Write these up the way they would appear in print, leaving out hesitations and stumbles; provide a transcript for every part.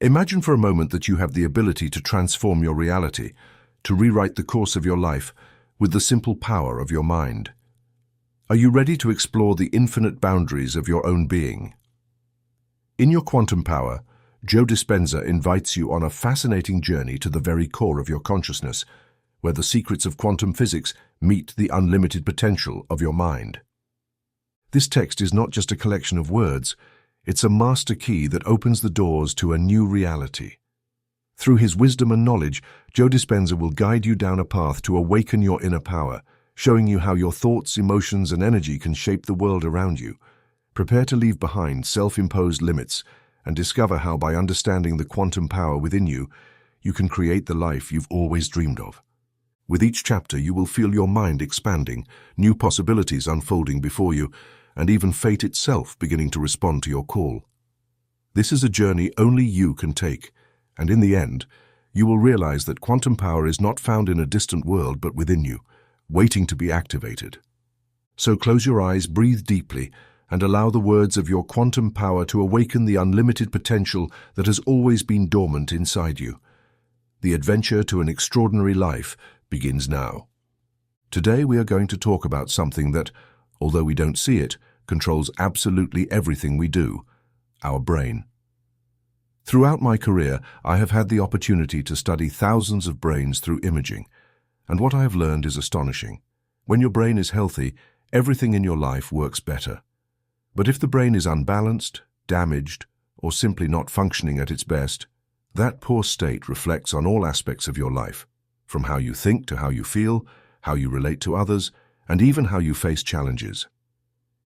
Imagine for a moment that you have the ability to transform your reality, to rewrite the course of your life with the simple power of your mind. Are you ready to explore the infinite boundaries of your own being? In your Quantum Power, Joe Dispenza invites you on a fascinating journey to the very core of your consciousness, where the secrets of quantum physics meet the unlimited potential of your mind. This text is not just a collection of words, it's a master key that opens the doors to a new reality. Through his wisdom and knowledge, Joe Dispenza will guide you down a path to awaken your inner power, showing you how your thoughts, emotions, and energy can shape the world around you. Prepare to leave behind self-imposed limits and discover how, by understanding the quantum power within you, you can create the life you've always dreamed of. With each chapter, you will feel your mind expanding, new possibilities unfolding before you, and even fate itself beginning to respond to your call. This is a journey only you can take, and in the end, you will realize that quantum power is not found in a distant world but within you, waiting to be activated. So close your eyes, breathe deeply, and allow the words of your quantum power to awaken the unlimited potential that has always been dormant inside you. The adventure to an extraordinary life begins now. Today we are going to talk about something that, although we don't see it, controls absolutely everything we do: our brain. Throughout my career, I have had the opportunity to study thousands of brains through imaging, and what I have learned is astonishing. When your brain is healthy, everything in your life works better. But if the brain is unbalanced, damaged, or simply not functioning at its best, that poor state reflects on all aspects of your life, from how you think to how you feel, how you relate to others, and even how you face challenges.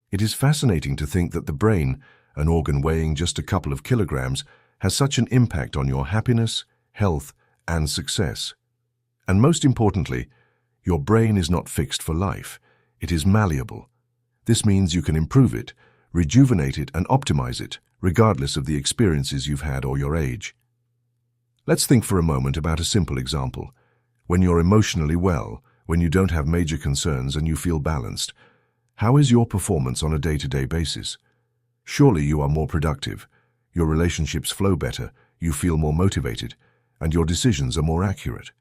It is fascinating to think that the brain, an organ weighing just a couple of kilograms, has such an impact on your happiness, health, and success. And most importantly, your brain is not fixed for life. It is malleable. This means you can improve it, rejuvenate it, and optimize it, regardless of the experiences you've had or your age. Let's think for a moment about a simple example. When you're emotionally well, when you don't have major concerns and you feel balanced, how is your performance on a day-to-day basis? Surely you are more productive, your relationships flow better, you feel more motivated, and your decisions are more accurate.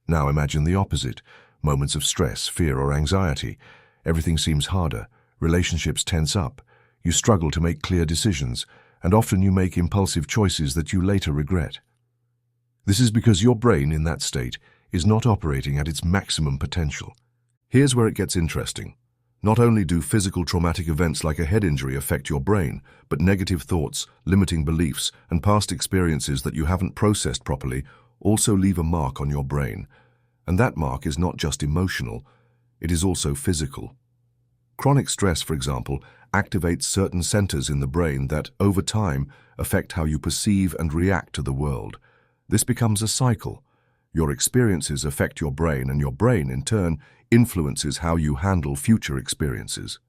Now imagine the opposite: moments of stress, fear, or anxiety. Everything seems harder, relationships tense up, you struggle to make clear decisions, and often you make impulsive choices that you later regret. This is because your brain in that state is not operating at its maximum potential. Here's where it gets interesting. Not only do physical traumatic events like a head injury affect your brain, but negative thoughts, limiting beliefs, and past experiences that you haven't processed properly also leave a mark on your brain. And that mark is not just emotional, it is also physical. Chronic stress, for example, activates certain centers in the brain that, over time, affect how you perceive and react to the world. This becomes a cycle. Your experiences affect your brain, and your brain, in turn, influences how you handle future experiences.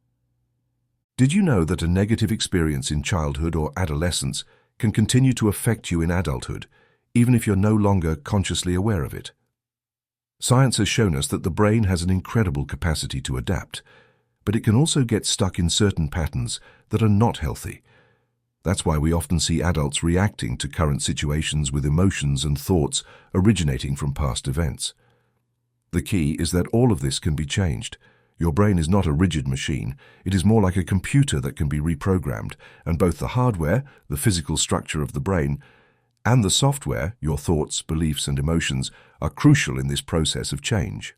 Did you know that a negative experience in childhood or adolescence can continue to affect you in adulthood, even if you're no longer consciously aware of it? Science has shown us that the brain has an incredible capacity to adapt, but it can also get stuck in certain patterns that are not healthy. That's why we often see adults reacting to current situations with emotions and thoughts originating from past events. The key is that all of this can be changed. Your brain is not a rigid machine. It is more like a computer that can be reprogrammed, and both the hardware, the physical structure of the brain, and the software, your thoughts, beliefs, and emotions, are crucial in this process of change.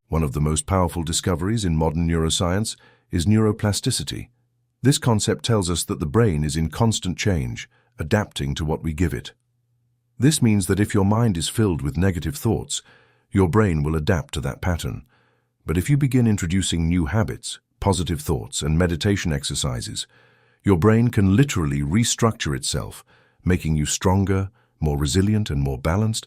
One of the most powerful discoveries in modern neuroscience is neuroplasticity. This concept tells us that the brain is in constant change, adapting to what we give it. This means that if your mind is filled with negative thoughts, your brain will adapt to that pattern. But if you begin introducing new habits, positive thoughts, and meditation exercises, your brain can literally restructure itself, making you stronger, more resilient, and more balanced.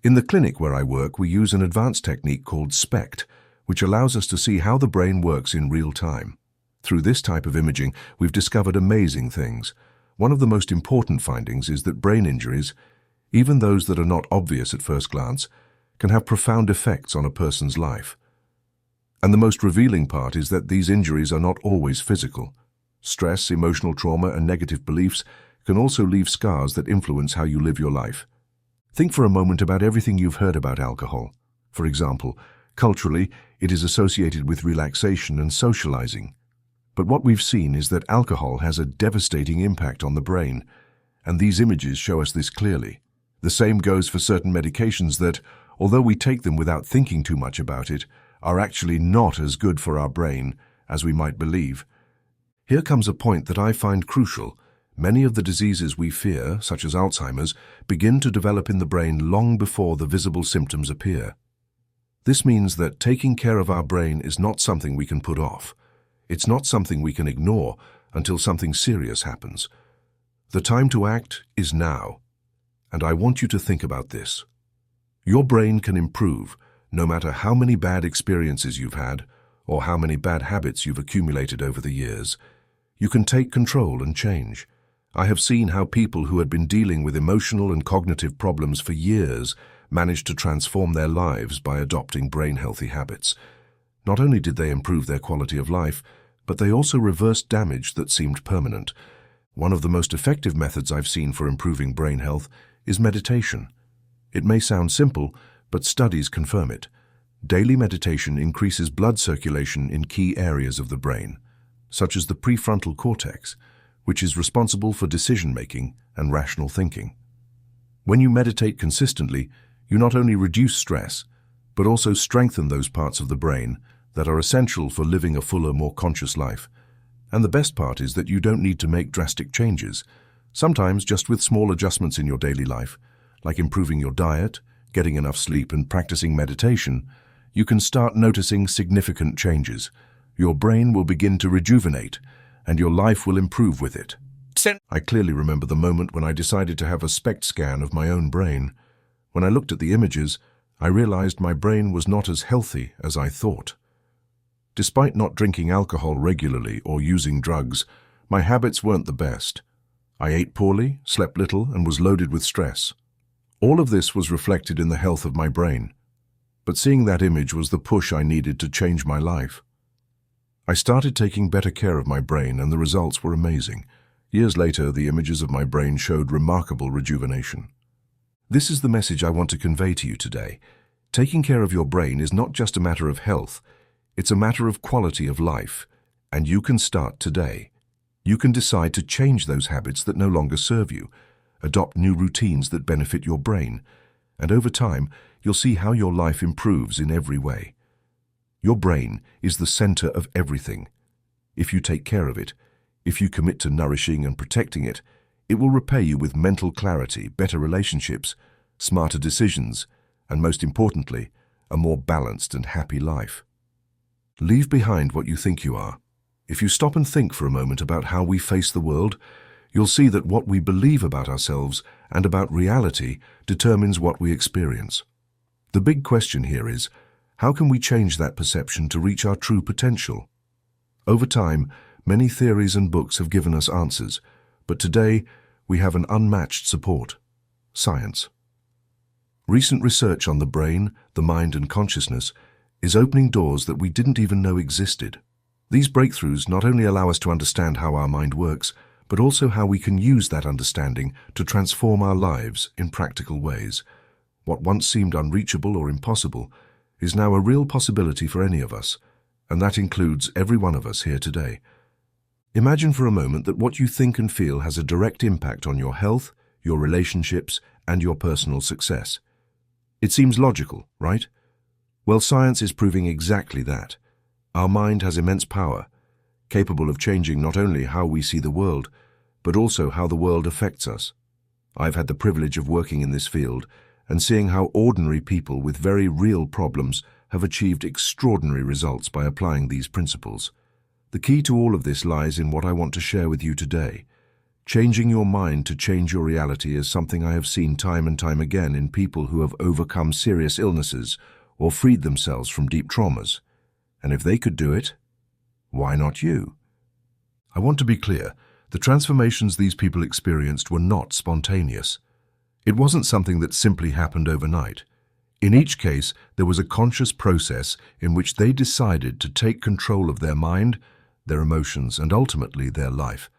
In the clinic where I work, we use an advanced technique called SPECT, which allows us to see how the brain works in real time. Through this type of imaging, we've discovered amazing things. One of the most important findings is that brain injuries, even those that are not obvious at first glance, can have profound effects on a person's life. And the most revealing part is that these injuries are not always physical. Stress, emotional trauma, and negative beliefs can also leave scars that influence how you live your life. Think for a moment about everything you've heard about alcohol. For example, culturally, it is associated with relaxation and socializing. But what we've seen is that alcohol has a devastating impact on the brain, and these images show us this clearly. The same goes for certain medications that, although we take them without thinking too much about it, are actually not as good for our brain as we might believe. Here comes a point that I find crucial. Many of the diseases we fear, such as Alzheimer's, begin to develop in the brain long before the visible symptoms appear. This means that taking care of our brain is not something we can put off. It's not something we can ignore until something serious happens. The time to act is now, and I want you to think about this. Your brain can improve no matter how many bad experiences you've had or how many bad habits you've accumulated over the years. You can take control and change. I have seen how people who had been dealing with emotional and cognitive problems for years managed to transform their lives by adopting brain-healthy habits. Not only did they improve their quality of life, but they also reversed damage that seemed permanent. One of the most effective methods I've seen for improving brain health is meditation. It may sound simple, but studies confirm it. Daily meditation increases blood circulation in key areas of the brain, such as the prefrontal cortex, which is responsible for decision-making and rational thinking. When you meditate consistently, you not only reduce stress, but also strengthen those parts of the brain that are essential for living a fuller, more conscious life. And the best part is that you don't need to make drastic changes. Sometimes just with small adjustments in your daily life, like improving your diet, getting enough sleep, and practicing meditation, you can start noticing significant changes. Your brain will begin to rejuvenate, and your life will improve with it. I clearly remember the moment when I decided to have a SPECT scan of my own brain. When I looked at the images, I realized my brain was not as healthy as I thought. Despite not drinking alcohol regularly or using drugs, my habits weren't the best. I ate poorly, slept little, and was loaded with stress. All of this was reflected in the health of my brain. But seeing that image was the push I needed to change my life. I started taking better care of my brain, and the results were amazing. Years later, the images of my brain showed remarkable rejuvenation. This is the message I want to convey to you today. Taking care of your brain is not just a matter of health, it's a matter of quality of life, and you can start today. You can decide to change those habits that no longer serve you, adopt new routines that benefit your brain, and over time, you'll see how your life improves in every way. Your brain is the center of everything. If you take care of it, if you commit to nourishing and protecting it, it will repay you with mental clarity, better relationships, smarter decisions, and most importantly, a more balanced and happy life. Leave behind what you think you are. If you stop and think for a moment about how we face the world, you'll see that what we believe about ourselves and about reality determines what we experience. The big question here is, how can we change that perception to reach our true potential? Over time, many theories and books have given us answers, but today we have an unmatched support: science. Recent research on the brain, the mind, and consciousness is opening doors that we didn't even know existed. These breakthroughs not only allow us to understand how our mind works, but also how we can use that understanding to transform our lives in practical ways. What once seemed unreachable or impossible is now a real possibility for any of us, and that includes every one of us here today. Imagine for a moment that what you think and feel has a direct impact on your health, your relationships, and your personal success. It seems logical, right? Well, science is proving exactly that. Our mind has immense power, capable of changing not only how we see the world, but also how the world affects us. I've had the privilege of working in this field and seeing how ordinary people with very real problems have achieved extraordinary results by applying these principles. The key to all of this lies in what I want to share with you today. Changing your mind to change your reality is something I have seen time and time again in people who have overcome serious illnesses or freed themselves from deep traumas. And if they could do it, why not you? I want to be clear, the transformations these people experienced were not spontaneous. It wasn't something that simply happened overnight. In each case, there was a conscious process in which they decided to take control of their mind, their emotions, and ultimately their life.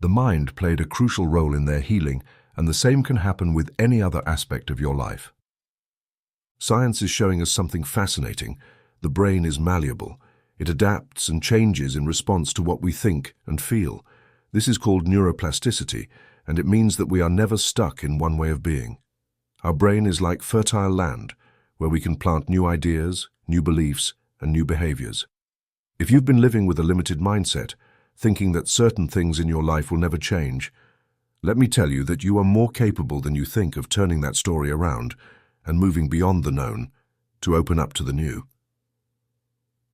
The mind played a crucial role in their healing, and the same can happen with any other aspect of your life. Science is showing us something fascinating. The brain is malleable. It adapts and changes in response to what we think and feel. This is called neuroplasticity, and it means that we are never stuck in one way of being. Our brain is like fertile land, where we can plant new ideas, new beliefs, and new behaviors. If you've been living with a limited mindset, thinking that certain things in your life will never change, let me tell you that you are more capable than you think of turning that story around and moving beyond the known to open up to the new.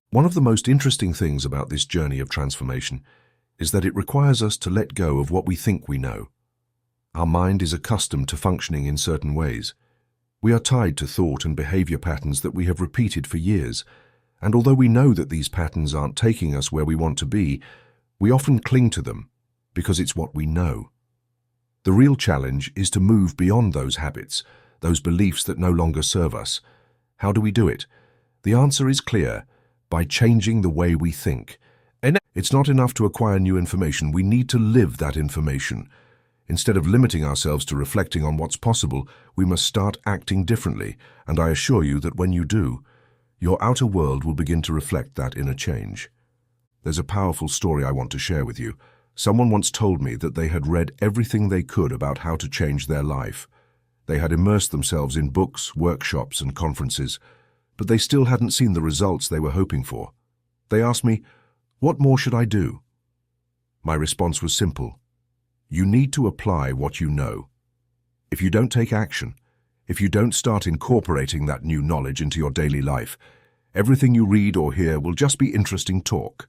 One of the most interesting things about this journey of transformation is that it requires us to let go of what we think we know. Our mind is accustomed to functioning in certain ways. We are tied to thought and behavior patterns that we have repeated for years, and although we know that these patterns aren't taking us where we want to be, we often cling to them because it's what we know. The real challenge is to move beyond those habits, those beliefs that no longer serve us. How do we do it? The answer is clear: by changing the way we think. It's not enough to acquire new information, we need to live that information. Instead of limiting ourselves to reflecting on what's possible, we must start acting differently, and I assure you that when you do, your outer world will begin to reflect that inner change. There's a powerful story I want to share with you. Someone once told me that they had read everything they could about how to change their life. They had immersed themselves in books, workshops, and conferences, but they still hadn't seen the results they were hoping for. They asked me, "What more should I do?" My response was simple: you need to apply what you know. If you don't take action, if you don't start incorporating that new knowledge into your daily life, everything you read or hear will just be interesting talk.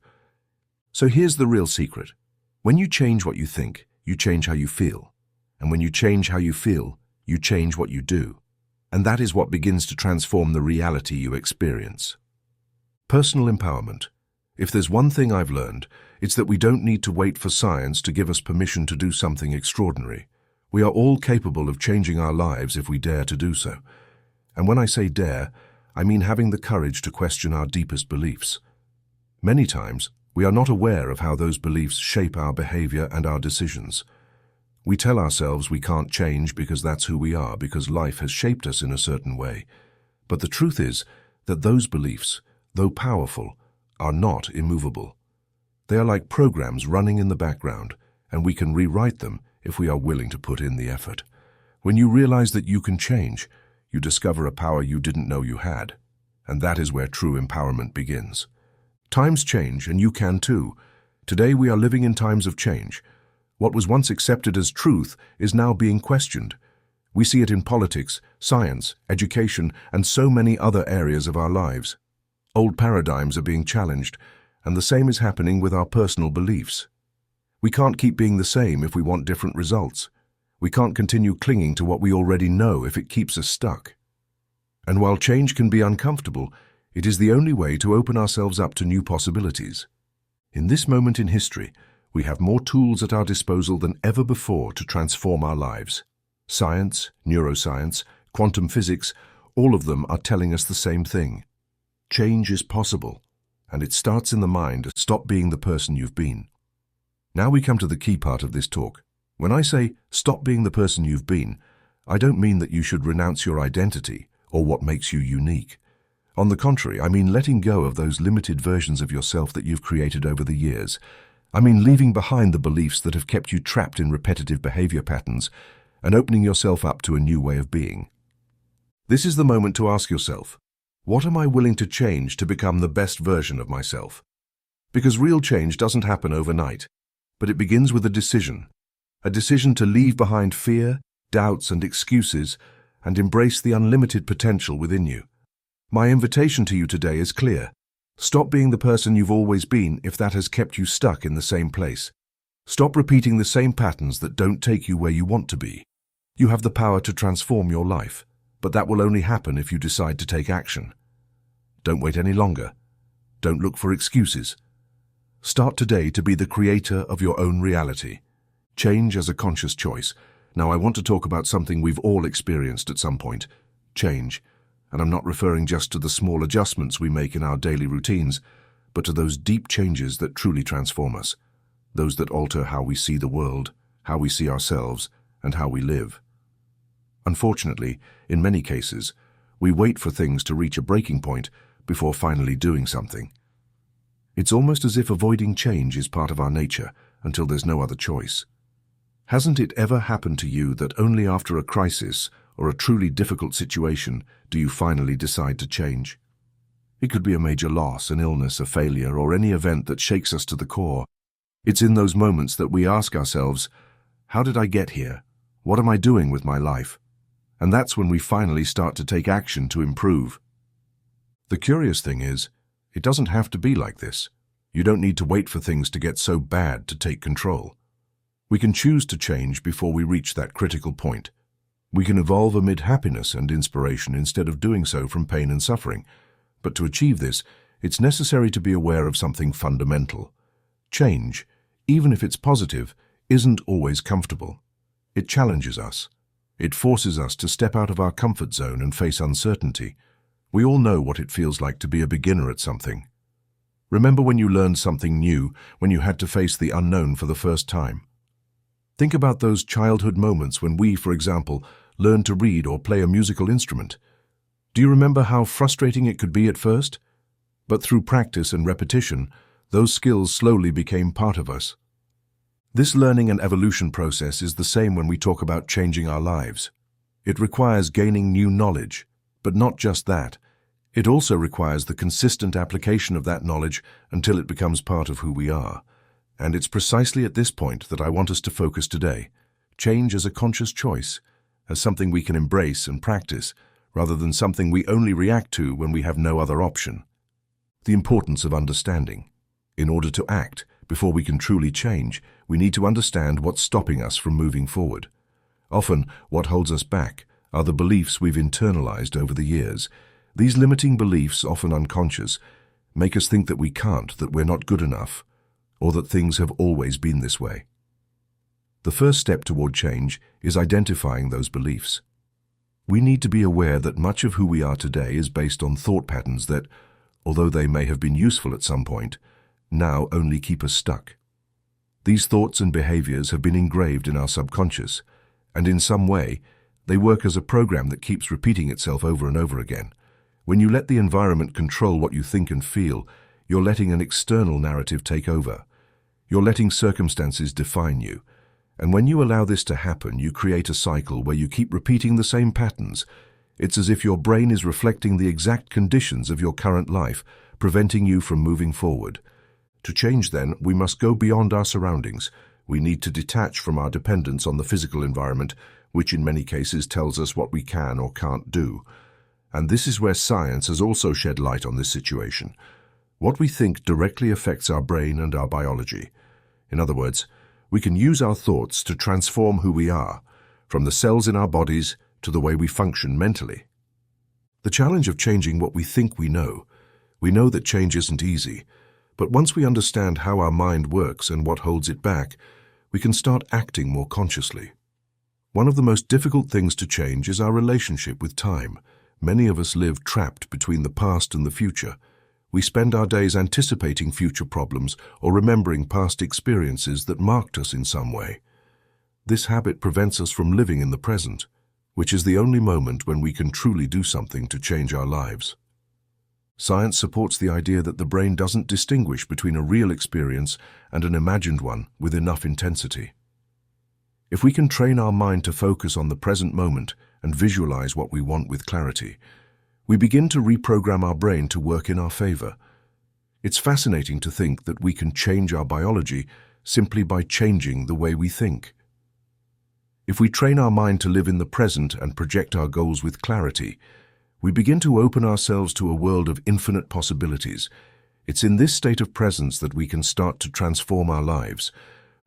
So here's the real secret. When you change what you think, you change how you feel. And when you change how you feel, you change what you do. And that is what begins to transform the reality you experience. Personal empowerment. If there's one thing I've learned, it's that we don't need to wait for science to give us permission to do something extraordinary. We are all capable of changing our lives if we dare to do so. And when I say dare, I mean having the courage to question our deepest beliefs. Many times, we are not aware of how those beliefs shape our behavior and our decisions. We tell ourselves we can't change because that's who we are, because life has shaped us in a certain way. But the truth is that those beliefs, though powerful, are not immovable. They are like programs running in the background, and we can rewrite them if we are willing to put in the effort. When you realize that you can change, you discover a power you didn't know you had, and that is where true empowerment begins. Times change, and you can too. Today we are living in times of change. What was once accepted as truth is now being questioned. We see it in politics, science, education, and so many other areas of our lives. Old paradigms are being challenged, and the same is happening with our personal beliefs. We can't keep being the same if we want different results. We can't continue clinging to what we already know if it keeps us stuck. And while change can be uncomfortable, it is the only way to open ourselves up to new possibilities. In this moment in history, we have more tools at our disposal than ever before to transform our lives. Science, neuroscience, quantum physics, all of them are telling us the same thing. Change is possible, and it starts in the mind. Stop being the person you've been. Now we come to the key part of this talk. When I say stop being the person you've been, I don't mean that you should renounce your identity or what makes you unique. On the contrary, I mean letting go of those limited versions of yourself that you've created over the years. I mean leaving behind the beliefs that have kept you trapped in repetitive behavior patterns and opening yourself up to a new way of being. This is the moment to ask yourself, what am I willing to change to become the best version of myself? Because real change doesn't happen overnight, but it begins with a decision to leave behind fear, doubts, and excuses, and embrace the unlimited potential within you. My invitation to you today is clear. Stop being the person you've always been if that has kept you stuck in the same place. Stop repeating the same patterns that don't take you where you want to be. You have the power to transform your life, but that will only happen if you decide to take action. Don't wait any longer. Don't look for excuses. Start today to be the creator of your own reality. Change as a conscious choice. Now I want to talk about something we've all experienced at some point. Change. And I'm not referring just to the small adjustments we make in our daily routines, but to those deep changes that truly transform us. those that alter how we see the world, how we see ourselves, and how we live. Unfortunately, in many cases, we wait for things to reach a breaking point before finally doing something. It's almost as if avoiding change is part of our nature until there's no other choice. Hasn't it ever happened to you that only after a crisis or a truly difficult situation do you finally decide to change? It could be a major loss, an illness, a failure, or any event that shakes us to the core. It's in those moments that we ask ourselves, how did I get here? What am I doing with my life? And that's when we finally start to take action to improve. The curious thing is, it doesn't have to be like this. You don't need to wait for things to get so bad to take control. We can choose to change before we reach that critical point. We can evolve amid happiness and inspiration instead of doing so from pain and suffering. But to achieve this, it's necessary to be aware of something fundamental. Change, even if it's positive, isn't always comfortable. It challenges us. It forces us to step out of our comfort zone and face uncertainty. We all know what it feels like to be a beginner at something. Remember when you learned something new, when you had to face the unknown for the first time? Think about those childhood moments when we, for example, learned to read or play a musical instrument. Do you remember how frustrating it could be at first? But through practice and repetition, those skills slowly became part of us. This learning and evolution process is the same when we talk about changing our lives. It requires gaining new knowledge, but not just that. It also requires the consistent application of that knowledge until it becomes part of who we are. And it's precisely at this point that I want us to focus today. Change as a conscious choice, as something we can embrace and practice, rather than something we only react to when we have no other option. The importance of understanding. In order to act, before we can truly change, we need to understand what's stopping us from moving forward. Often, what holds us back are the beliefs we've internalized over the years. These limiting beliefs, often unconscious, make us think that we can't, that we're not good enough, or that things have always been this way. The first step toward change is identifying those beliefs. We need to be aware that much of who we are today is based on thought patterns that, although they may have been useful at some point, now only keep us stuck. These thoughts and behaviors have been engraved in our subconscious, and in some way, they work as a program that keeps repeating itself over and over again. When you let the environment control what you think and feel, you're letting an external narrative take over. You're letting circumstances define you. And when you allow this to happen, you create a cycle where you keep repeating the same patterns. It's as if your brain is reflecting the exact conditions of your current life, preventing you from moving forward. To change, then, we must go beyond our surroundings. We need to detach from our dependence on the physical environment, which in many cases tells us what we can or can't do. And this is where science has also shed light on this situation. What we think directly affects our brain and our biology. In other words, we can use our thoughts to transform who we are, from the cells in our bodies to the way we function mentally. The challenge of changing what we think we know that change isn't easy. But once we understand how our mind works and what holds it back, we can start acting more consciously. One of the most difficult things to change is our relationship with time. Many of us live trapped between the past and the future. We spend our days anticipating future problems or remembering past experiences that marked us in some way. This habit prevents us from living in the present, which is the only moment when we can truly do something to change our lives. Science supports the idea that the brain doesn't distinguish between a real experience and an imagined one with enough intensity. If we can train our mind to focus on the present moment and visualize what we want with clarity, we begin to reprogram our brain to work in our favor. It's fascinating to think that we can change our biology simply by changing the way we think. If we train our mind to live in the present and project our goals with clarity, we begin to open ourselves to a world of infinite possibilities. It's in this state of presence that we can start to transform our lives.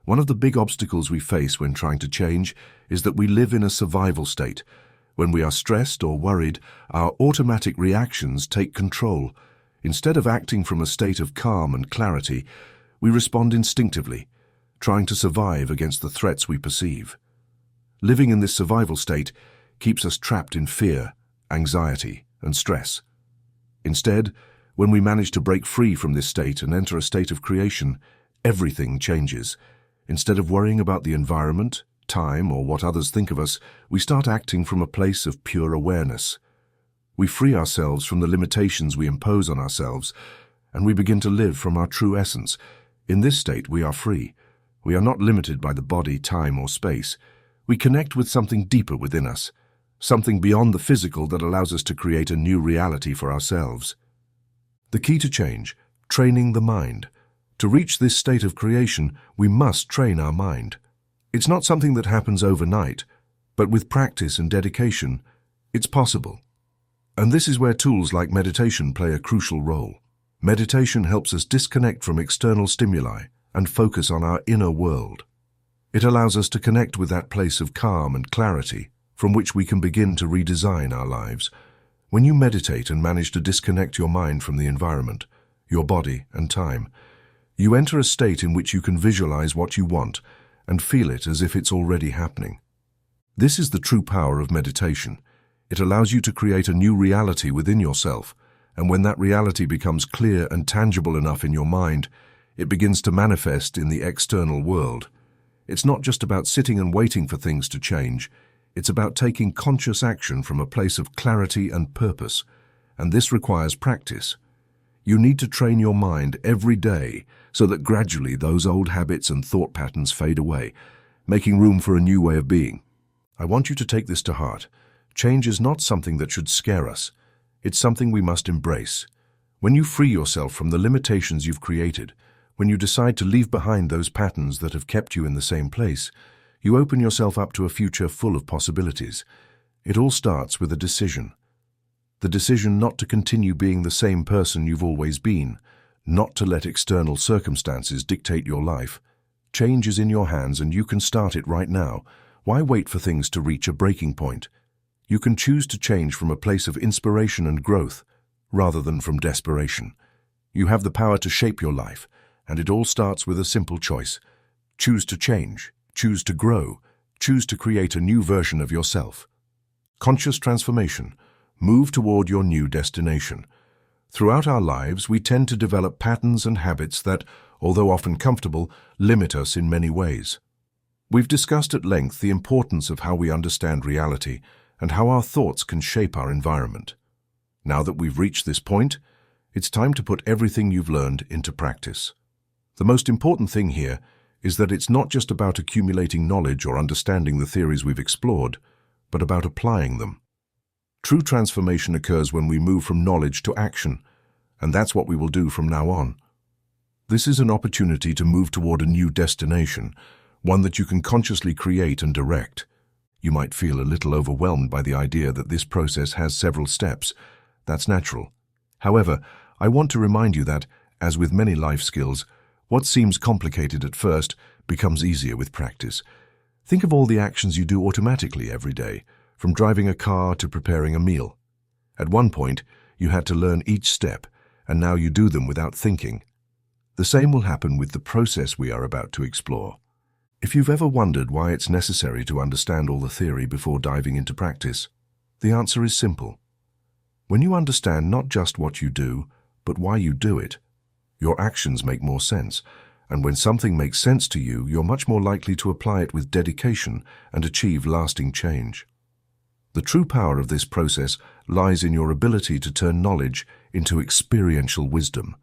One of the big obstacles we face when trying to change is that we live in a survival state. When we are stressed or worried, our automatic reactions take control. Instead of acting from a state of calm and clarity, we respond instinctively, trying to survive against the threats we perceive. Living in this survival state keeps us trapped in fear, anxiety, and stress. Instead, when we manage to break free from this state and enter a state of creation, everything changes. Instead of worrying about the environment, time, or what others think of us, we start acting from a place of pure awareness. We free ourselves from the limitations we impose on ourselves, and we begin to live from our true essence. In this state, we are free. We are not limited by the body, time, or space. We connect with something deeper within us, something beyond the physical that allows us to create a new reality for ourselves. The key to change: training the mind. To reach this state of creation, we must train our mind. It's not something that happens overnight, but with practice and dedication, it's possible. And this is where tools like meditation play a crucial role. Meditation helps us disconnect from external stimuli and focus on our inner world. It allows us to connect with that place of calm and clarity from which we can begin to redesign our lives. When you meditate and manage to disconnect your mind from the environment, your body and time, you enter a state in which you can visualize what you want and feel it as if it's already happening. This is the true power of meditation. It allows you to create a new reality within yourself, and when that reality becomes clear and tangible enough in your mind, it begins to manifest in the external world. It's not just about sitting and waiting for things to change. It's about taking conscious action from a place of clarity and purpose, and this requires practice. You need to train your mind every day so that gradually those old habits and thought patterns fade away, making room for a new way of being. I want you to take this to heart. Change is not something that should scare us. It's something we must embrace. When you free yourself from the limitations you've created, when you decide to leave behind those patterns that have kept you in the same place, you open yourself up to a future full of possibilities. It all starts with a decision. The decision not to continue being the same person you've always been, not to let external circumstances dictate your life. Change is in your hands and you can start it right now. Why wait for things to reach a breaking point? You can choose to change from a place of inspiration and growth, rather than from desperation. You have the power to shape your life, and it all starts with a simple choice. Choose to change, choose to grow, choose to create a new version of yourself. Conscious transformation. Move toward your new destination. Throughout our lives, we tend to develop patterns and habits that, although often comfortable, limit us in many ways. We've discussed at length the importance of how we understand reality and how our thoughts can shape our environment. Now that we've reached this point, it's time to put everything you've learned into practice. The most important thing here is that it's not just about accumulating knowledge or understanding the theories we've explored, but about applying them. True transformation occurs when we move from knowledge to action, and that's what we will do from now on. This is an opportunity to move toward a new destination, one that you can consciously create and direct. You might feel a little overwhelmed by the idea that this process has several steps. That's natural. However, I want to remind you that, as with many life skills, what seems complicated at first becomes easier with practice. Think of all the actions you do automatically every day, from driving a car to preparing a meal. At one point, you had to learn each step, and now you do them without thinking. The same will happen with the process we are about to explore. If you've ever wondered why it's necessary to understand all the theory before diving into practice, the answer is simple. When you understand not just what you do, but why you do it, your actions make more sense, and when something makes sense to you, you're much more likely to apply it with dedication and achieve lasting change. The true power of this process lies in your ability to turn knowledge into experiential wisdom.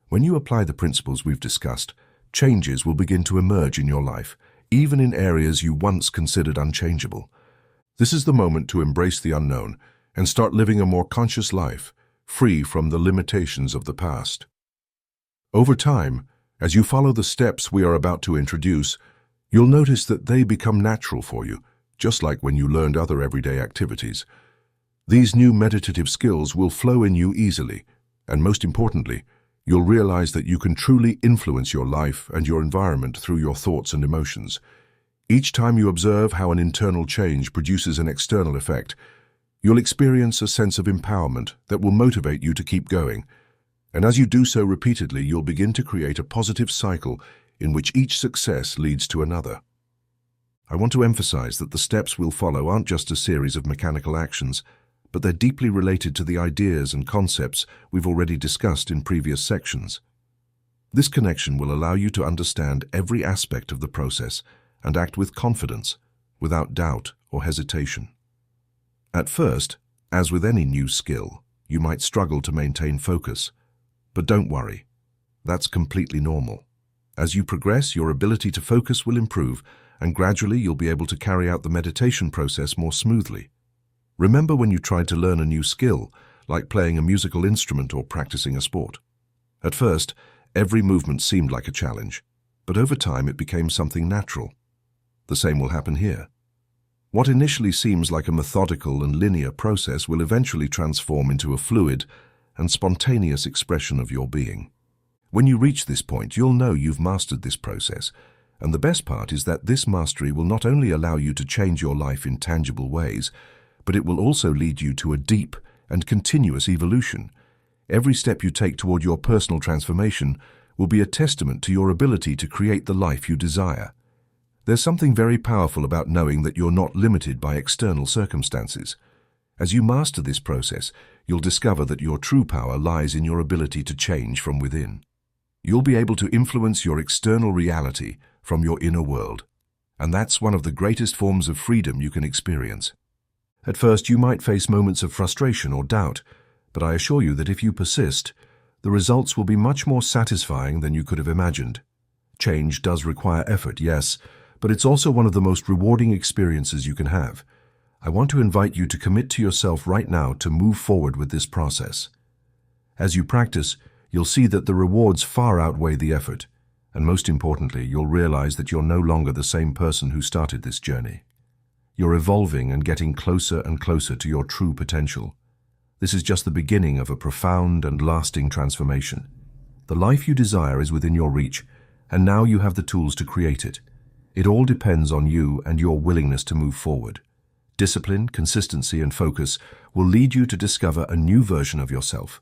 When you apply the principles we've discussed, changes will begin to emerge in your life, even in areas you once considered unchangeable. This is the moment to embrace the unknown and start living a more conscious life, free from the limitations of the past. Over time, as you follow the steps we are about to introduce, you'll notice that they become natural for you, just like when you learned other everyday activities. These new meditative skills will flow in you easily, and most importantly, you'll realize that you can truly influence your life and your environment through your thoughts and emotions. Each time you observe how an internal change produces an external effect, you'll experience a sense of empowerment that will motivate you to keep going. And as you do so repeatedly, you'll begin to create a positive cycle in which each success leads to another. I want to emphasize that the steps we'll follow aren't just a series of mechanical actions, but they're deeply related to the ideas and concepts we've already discussed in previous sections. This connection will allow you to understand every aspect of the process and act with confidence, without doubt or hesitation. At first, as with any new skill, you might struggle to maintain focus. But don't worry, that's completely normal. As you progress, your ability to focus will improve, and gradually you'll be able to carry out the meditation process more smoothly. Remember when you tried to learn a new skill, like playing a musical instrument or practicing a sport? At first, every movement seemed like a challenge, but over time it became something natural. The same will happen here. What initially seems like a methodical and linear process will eventually transform into a fluid and spontaneous expression of your being. When you reach this point, you'll know you've mastered this process, and the best part is that this mastery will not only allow you to change your life in tangible ways, but it will also lead you to a deep and continuous evolution. Every step you take toward your personal transformation will be a testament to your ability to create the life you desire. There's something very powerful about knowing that you're not limited by external circumstances. As you master this process, you'll discover that your true power lies in your ability to change from within. You'll be able to influence your external reality from your inner world, and that's one of the greatest forms of freedom you can experience. At first, you might face moments of frustration or doubt, but I assure you that if you persist, the results will be much more satisfying than you could have imagined. Change does require effort, yes, but it's also one of the most rewarding experiences you can have. I want to invite you to commit to yourself right now to move forward with this process. As you practice, you'll see that the rewards far outweigh the effort, and most importantly, you'll realize that you're no longer the same person who started this journey. You're evolving and getting closer and closer to your true potential. This is just the beginning of a profound and lasting transformation. The life you desire is within your reach, and now you have the tools to create it. It all depends on you and your willingness to move forward. Discipline, consistency, and focus will lead you to discover a new version of yourself,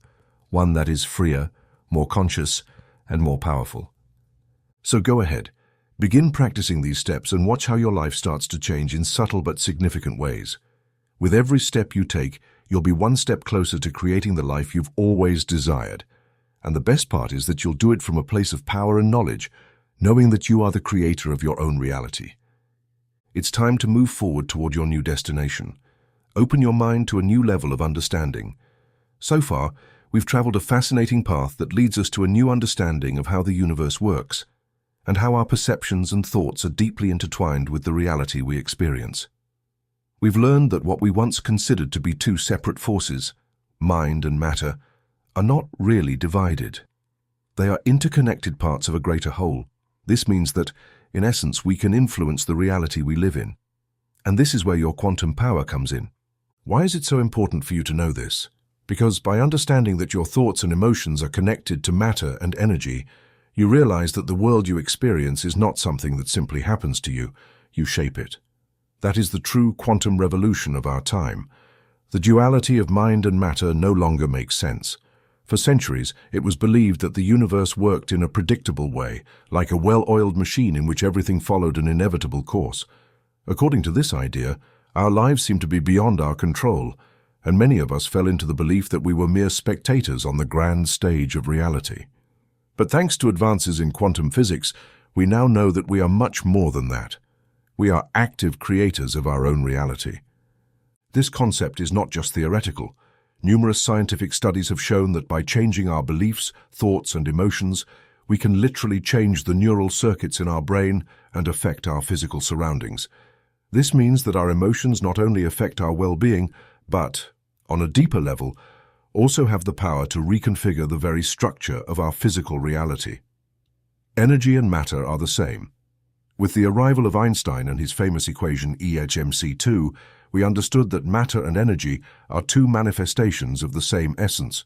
one that is freer, more conscious, and more powerful. So go ahead, begin practicing these steps and watch how your life starts to change in subtle but significant ways. With every step you take, you'll be one step closer to creating the life you've always desired. And the best part is that you'll do it from a place of power and knowledge, knowing that you are the creator of your own reality. It's time to move forward toward your new destination. Open your mind to a new level of understanding. So far, we've traveled a fascinating path that leads us to a new understanding of how the universe works, and how our perceptions and thoughts are deeply intertwined with the reality we experience. We've learned that what we once considered to be two separate forces, mind and matter, are not really divided. They are interconnected parts of a greater whole. This means that, in essence, we can influence the reality we live in. And this is where your quantum power comes in. Why is it so important for you to know this? Because by understanding that your thoughts and emotions are connected to matter and energy, you realize that the world you experience is not something that simply happens to you. You shape it. That is the true quantum revolution of our time. The duality of mind and matter no longer makes sense. For centuries, it was believed that the universe worked in a predictable way, like a well-oiled machine in which everything followed an inevitable course. According to this idea, our lives seemed to be beyond our control, and many of us fell into the belief that we were mere spectators on the grand stage of reality. But thanks to advances in quantum physics, we now know that we are much more than that. We are active creators of our own reality. This concept is not just theoretical. Numerous scientific studies have shown that by changing our beliefs, thoughts, and emotions, we can literally change the neural circuits in our brain and affect our physical surroundings. This means that our emotions not only affect our well-being, but, on a deeper level, also have the power to reconfigure the very structure of our physical reality. Energy and matter are the same. With the arrival of Einstein and his famous equation E=mc2, we understood that matter and energy are two manifestations of the same essence.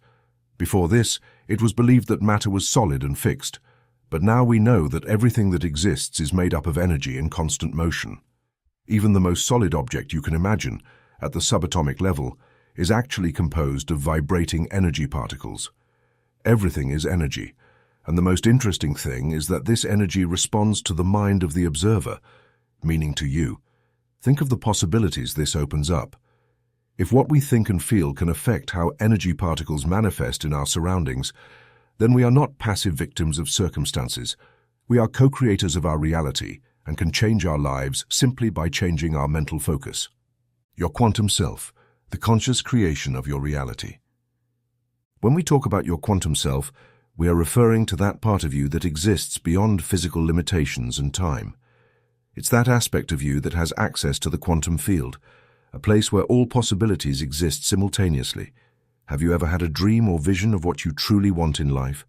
Before this, it was believed that matter was solid and fixed, but now we know that everything that exists is made up of energy in constant motion. Even the most solid object you can imagine, at the subatomic level, is actually composed of vibrating energy particles. Everything is energy, and the most interesting thing is that this energy responds to the mind of the observer, meaning to you. Think of the possibilities this opens up. If what we think and feel can affect how energy particles manifest in our surroundings, then we are not passive victims of circumstances. We are co-creators of our reality and can change our lives simply by changing our mental focus. Your quantum self, the conscious creation of your reality. When we talk about your quantum self, we are referring to that part of you that exists beyond physical limitations and time. It's that aspect of you that has access to the quantum field, a place where all possibilities exist simultaneously. Have you ever had a dream or vision of what you truly want in life?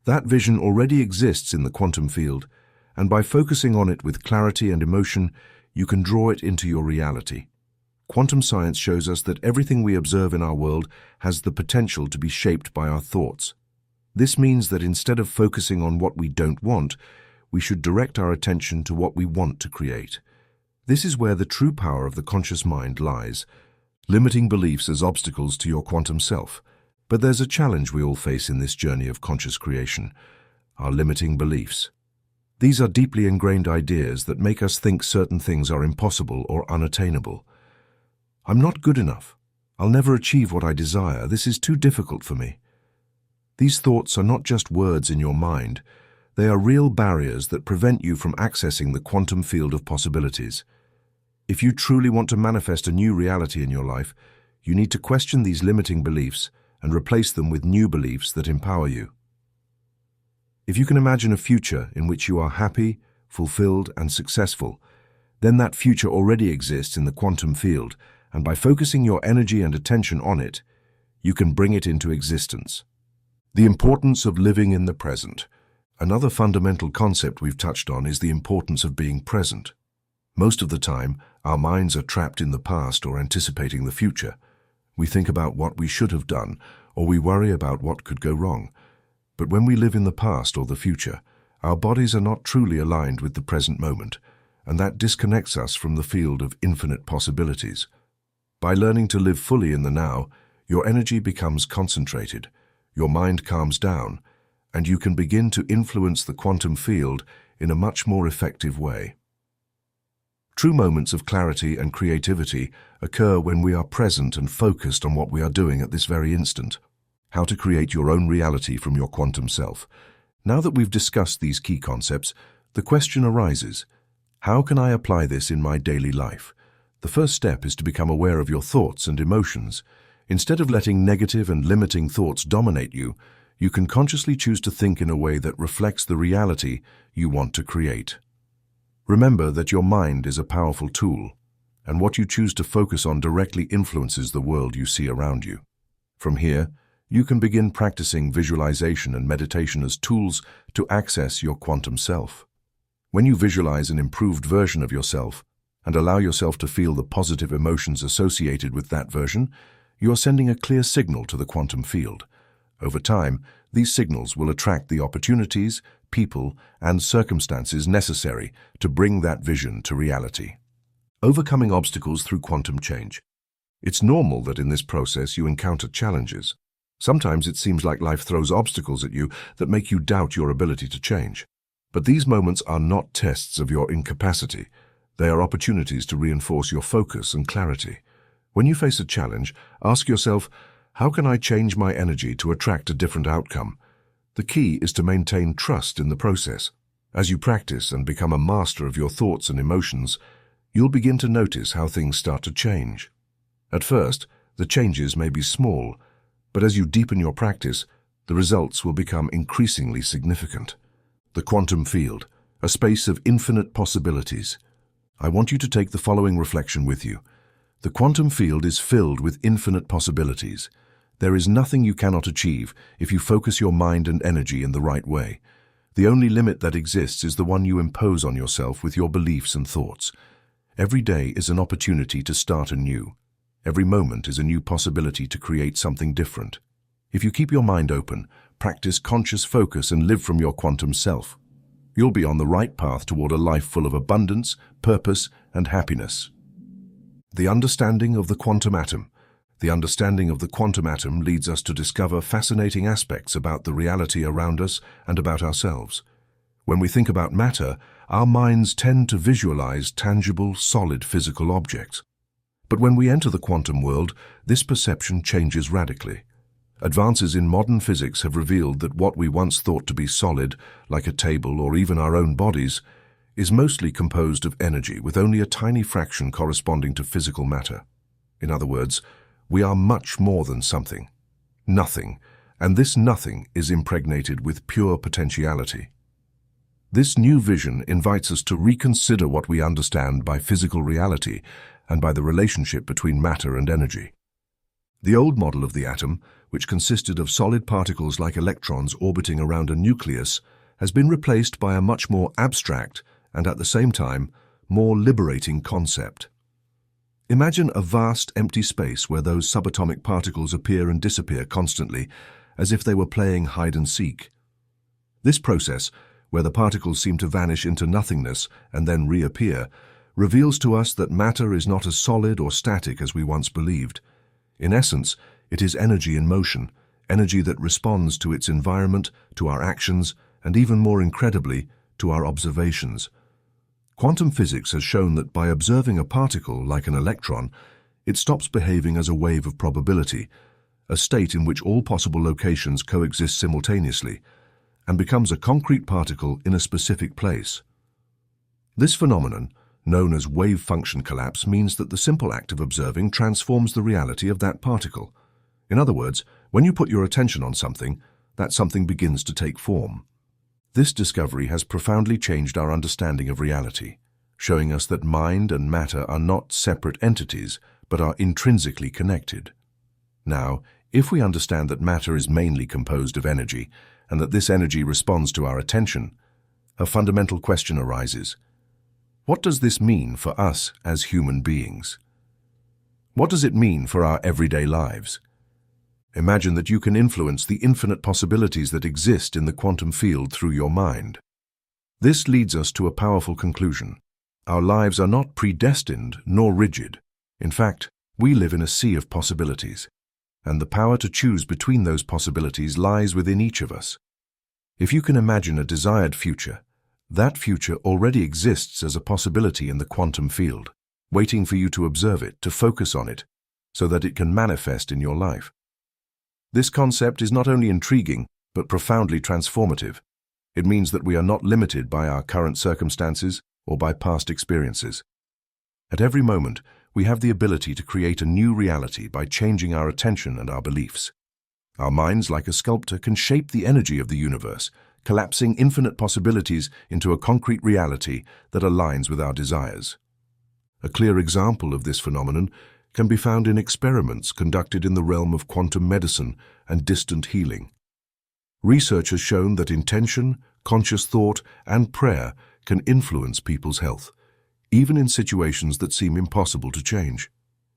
That vision already exists in the quantum field, and by focusing on it with clarity and emotion, you can draw it into your reality. Quantum science shows us that everything we observe in our world has the potential to be shaped by our thoughts. This means that instead of focusing on what we don't want, we should direct our attention to what we want to create. This is where the true power of the conscious mind lies, limiting beliefs as obstacles to your quantum self. But there's a challenge we all face in this journey of conscious creation: our limiting beliefs. These are deeply ingrained ideas that make us think certain things are impossible or unattainable. I'm not good enough. I'll never achieve what I desire. This is too difficult for me. These thoughts are not just words in your mind. They are real barriers that prevent you from accessing the quantum field of possibilities. If you truly want to manifest a new reality in your life, you need to question these limiting beliefs and replace them with new beliefs that empower you. If you can imagine a future in which you are happy, fulfilled, and successful, then that future already exists in the quantum field, and by focusing your energy and attention on it, you can bring it into existence. The importance of living in the present. Another fundamental concept we've touched on is the importance of being present. Most of the time, our minds are trapped in the past or anticipating the future. We think about what we should have done, or we worry about what could go wrong. But when we live in the past or the future, our bodies are not truly aligned with the present moment, and that disconnects us from the field of infinite possibilities. By learning to live fully in the now, your energy becomes concentrated, your mind calms down, and you can begin to influence the quantum field in a much more effective way. True moments of clarity and creativity occur when we are present and focused on what we are doing at this very instant. How to create your own reality from your quantum self. Now that we've discussed these key concepts, the question arises: how can I apply this in my daily life? The first step is to become aware of your thoughts and emotions. Instead of letting negative and limiting thoughts dominate you, you can consciously choose to think in a way that reflects the reality you want to create. Remember that your mind is a powerful tool, and what you choose to focus on directly influences the world you see around you. From here, you can begin practicing visualization and meditation as tools to access your quantum self. When you visualize an improved version of yourself and allow yourself to feel the positive emotions associated with that version, you are sending a clear signal to the quantum field. Over time, these signals will attract the opportunities, people, and circumstances necessary to bring that vision to reality. Overcoming obstacles through quantum change. It's normal that in this process you encounter challenges. Sometimes it seems like life throws obstacles at you that make you doubt your ability to change. But these moments are not tests of your incapacity. They are opportunities to reinforce your focus and clarity. When you face a challenge, ask yourself, how can I change my energy to attract a different outcome? The key is to maintain trust in the process. As you practice and become a master of your thoughts and emotions, you'll begin to notice how things start to change. At first, the changes may be small, but as you deepen your practice, the results will become increasingly significant. The quantum field, a space of infinite possibilities. I want you to take the following reflection with you. The quantum field is filled with infinite possibilities. There is nothing you cannot achieve if you focus your mind and energy in the right way. The only limit that exists is the one you impose on yourself with your beliefs and thoughts. Every day is an opportunity to start anew. Every moment is a new possibility to create something different. If you keep your mind open, practice conscious focus and live from your quantum self, you'll be on the right path toward a life full of abundance, purpose, and happiness. The understanding of the quantum atom. The understanding of the quantum atom leads us to discover fascinating aspects about the reality around us and about ourselves. When we think about matter, our minds tend to visualize tangible, solid physical objects. But when we enter the quantum world, this perception changes radically. Advances in modern physics have revealed that what we once thought to be solid, like a table or even our own bodies, is mostly composed of energy with only a tiny fraction corresponding to physical matter. In other words, we are much more than something. Nothing, and this nothing is impregnated with pure potentiality. This new vision invites us to reconsider what we understand by physical reality and by the relationship between matter and energy. The old model of the atom, which consisted of solid particles like electrons orbiting around a nucleus, has been replaced by a much more abstract and at the same time more liberating concept. Imagine a vast empty space where those subatomic particles appear and disappear constantly, as if they were playing hide and seek. This process, where the particles seem to vanish into nothingness and then reappear, reveals to us that matter is not as solid or static as we once believed. In essence, it is energy in motion, energy that responds to its environment, to our actions, and even more incredibly, to our observations. Quantum physics has shown that by observing a particle like an electron, it stops behaving as a wave of probability, a state in which all possible locations coexist simultaneously, and becomes a concrete particle in a specific place. This phenomenon, known as wave function collapse, means that the simple act of observing transforms the reality of that particle. In other words, when you put your attention on something, that something begins to take form. This discovery has profoundly changed our understanding of reality, showing us that mind and matter are not separate entities, but are intrinsically connected. Now, if we understand that matter is mainly composed of energy, and that this energy responds to our attention, a fundamental question arises. What does this mean for us as human beings? What does it mean for our everyday lives? Imagine that you can influence the infinite possibilities that exist in the quantum field through your mind. This leads us to a powerful conclusion. Our lives are not predestined nor rigid. In fact, we live in a sea of possibilities, and the power to choose between those possibilities lies within each of us. If you can imagine a desired future, that future already exists as a possibility in the quantum field, waiting for you to observe it, to focus on it, so that it can manifest in your life. This concept is not only intriguing, but profoundly transformative. It means that we are not limited by our current circumstances or by past experiences. At every moment, we have the ability to create a new reality by changing our attention and our beliefs. Our minds, like a sculptor, can shape the energy of the universe, collapsing infinite possibilities into a concrete reality that aligns with our desires. A clear example of this phenomenon can be found in experiments conducted in the realm of quantum medicine and distant healing. Research has shown that intention, conscious thought, and prayer can influence people's health, even in situations that seem impossible to change.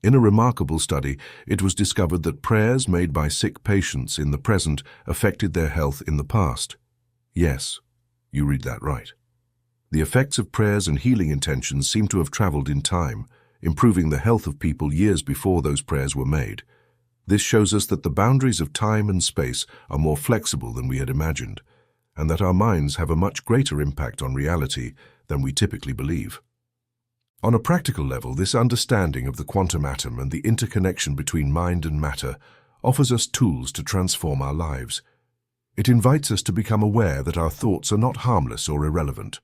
In a remarkable study, it was discovered that prayers made by sick patients in the present affected their health in the past. Yes, you read that right. The effects of prayers and healing intentions seem to have traveled in time, improving the health of people years before those prayers were made. This shows us that the boundaries of time and space are more flexible than we had imagined, and that our minds have a much greater impact on reality than we typically believe. On a practical level, this understanding of the quantum atom and the interconnection between mind and matter offers us tools to transform our lives. It invites us to become aware that our thoughts are not harmless or irrelevant.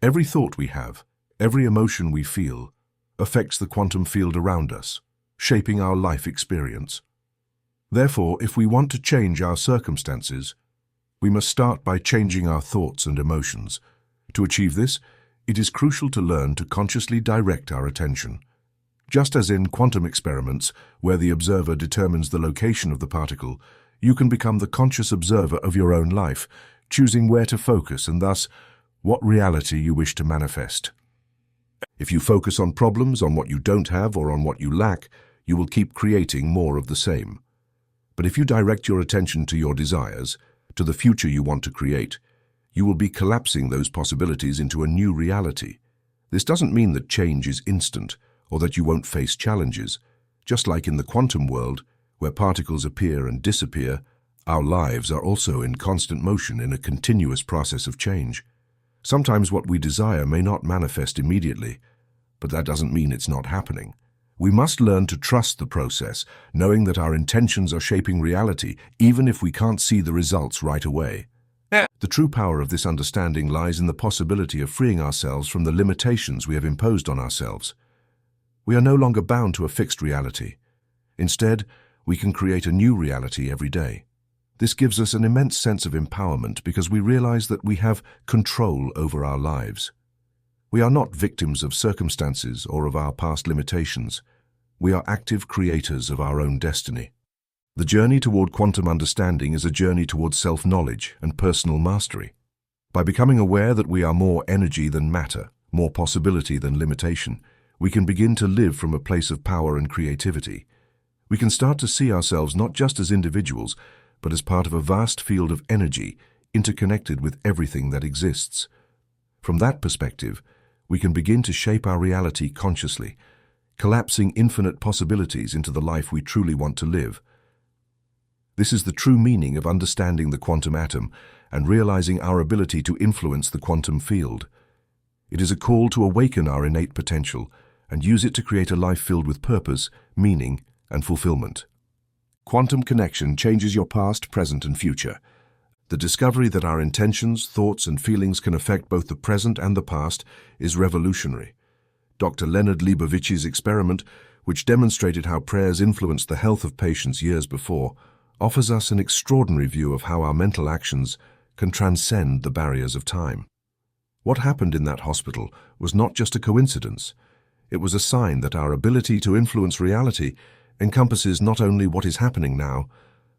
Every thought we have, every emotion we feel, affects the quantum field around us, shaping our life experience. Therefore, if we want to change our circumstances, we must start by changing our thoughts and emotions. To achieve this, it is crucial to learn to consciously direct our attention. Just as in quantum experiments, where the observer determines the location of the particle, you can become the conscious observer of your own life, choosing where to focus and thus what reality you wish to manifest. If you focus on problems, on what you don't have, or on what you lack, you will keep creating more of the same. But if you direct your attention to your desires, to the future you want to create, you will be collapsing those possibilities into a new reality. This doesn't mean that change is instant, or that you won't face challenges. Just like in the quantum world, where particles appear and disappear, our lives are also in constant motion in a continuous process of change. Sometimes what we desire may not manifest immediately, but that doesn't mean it's not happening. We must learn to trust the process, knowing that our intentions are shaping reality, even if we can't see the results right away. The true power of this understanding lies in the possibility of freeing ourselves from the limitations we have imposed on ourselves. We are no longer bound to a fixed reality. Instead, we can create a new reality every day. This gives us an immense sense of empowerment because we realize that we have control over our lives. We are not victims of circumstances or of our past limitations. We are active creators of our own destiny. The journey toward quantum understanding is a journey toward self-knowledge and personal mastery. By becoming aware that we are more energy than matter, more possibility than limitation, we can begin to live from a place of power and creativity. We can start to see ourselves not just as individuals, but as part of a vast field of energy, interconnected with everything that exists. From that perspective, we can begin to shape our reality consciously, collapsing infinite possibilities into the life we truly want to live. This is the true meaning of understanding the quantum atom and realizing our ability to influence the quantum field. It is a call to awaken our innate potential and use it to create a life filled with purpose, meaning, and fulfillment. Quantum connection changes your past, present, and future. The discovery that our intentions, thoughts, and feelings can affect both the present and the past is revolutionary. Dr. Leonard Leibovich's experiment, which demonstrated how prayers influenced the health of patients years before, offers us an extraordinary view of how our mental actions can transcend the barriers of time. What happened in that hospital was not just a coincidence. It was a sign that our ability to influence reality encompasses not only what is happening now,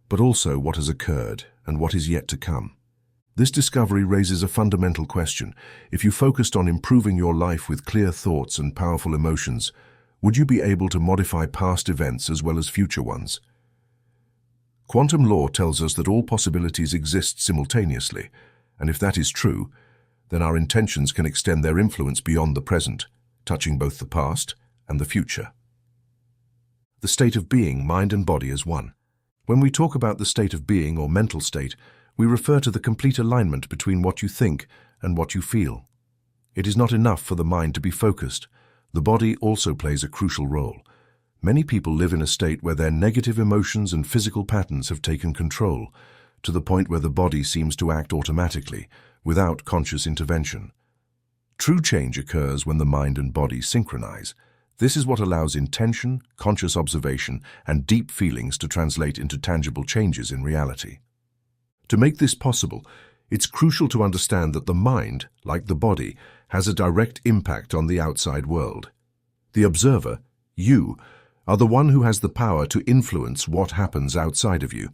but also what has occurred and what is yet to come. This discovery raises a fundamental question. If you focused on improving your life with clear thoughts and powerful emotions, would you be able to modify past events as well as future ones? Quantum law tells us that all possibilities exist simultaneously, and if that is true, then our intentions can extend their influence beyond the present, touching both the past and the future. The state of being, mind and body as one. When we talk about the state of being or mental state, we refer to the complete alignment between what you think and what you feel. It is not enough for the mind to be focused. The body also plays a crucial role. Many people live in a state where their negative emotions and physical patterns have taken control, to the point where the body seems to act automatically, without conscious intervention. True change occurs when the mind and body synchronize. This is what allows intention, conscious observation, and deep feelings to translate into tangible changes in reality. To make this possible, it's crucial to understand that the mind, like the body, has a direct impact on the outside world. The observer, you, are the one who has the power to influence what happens outside of you,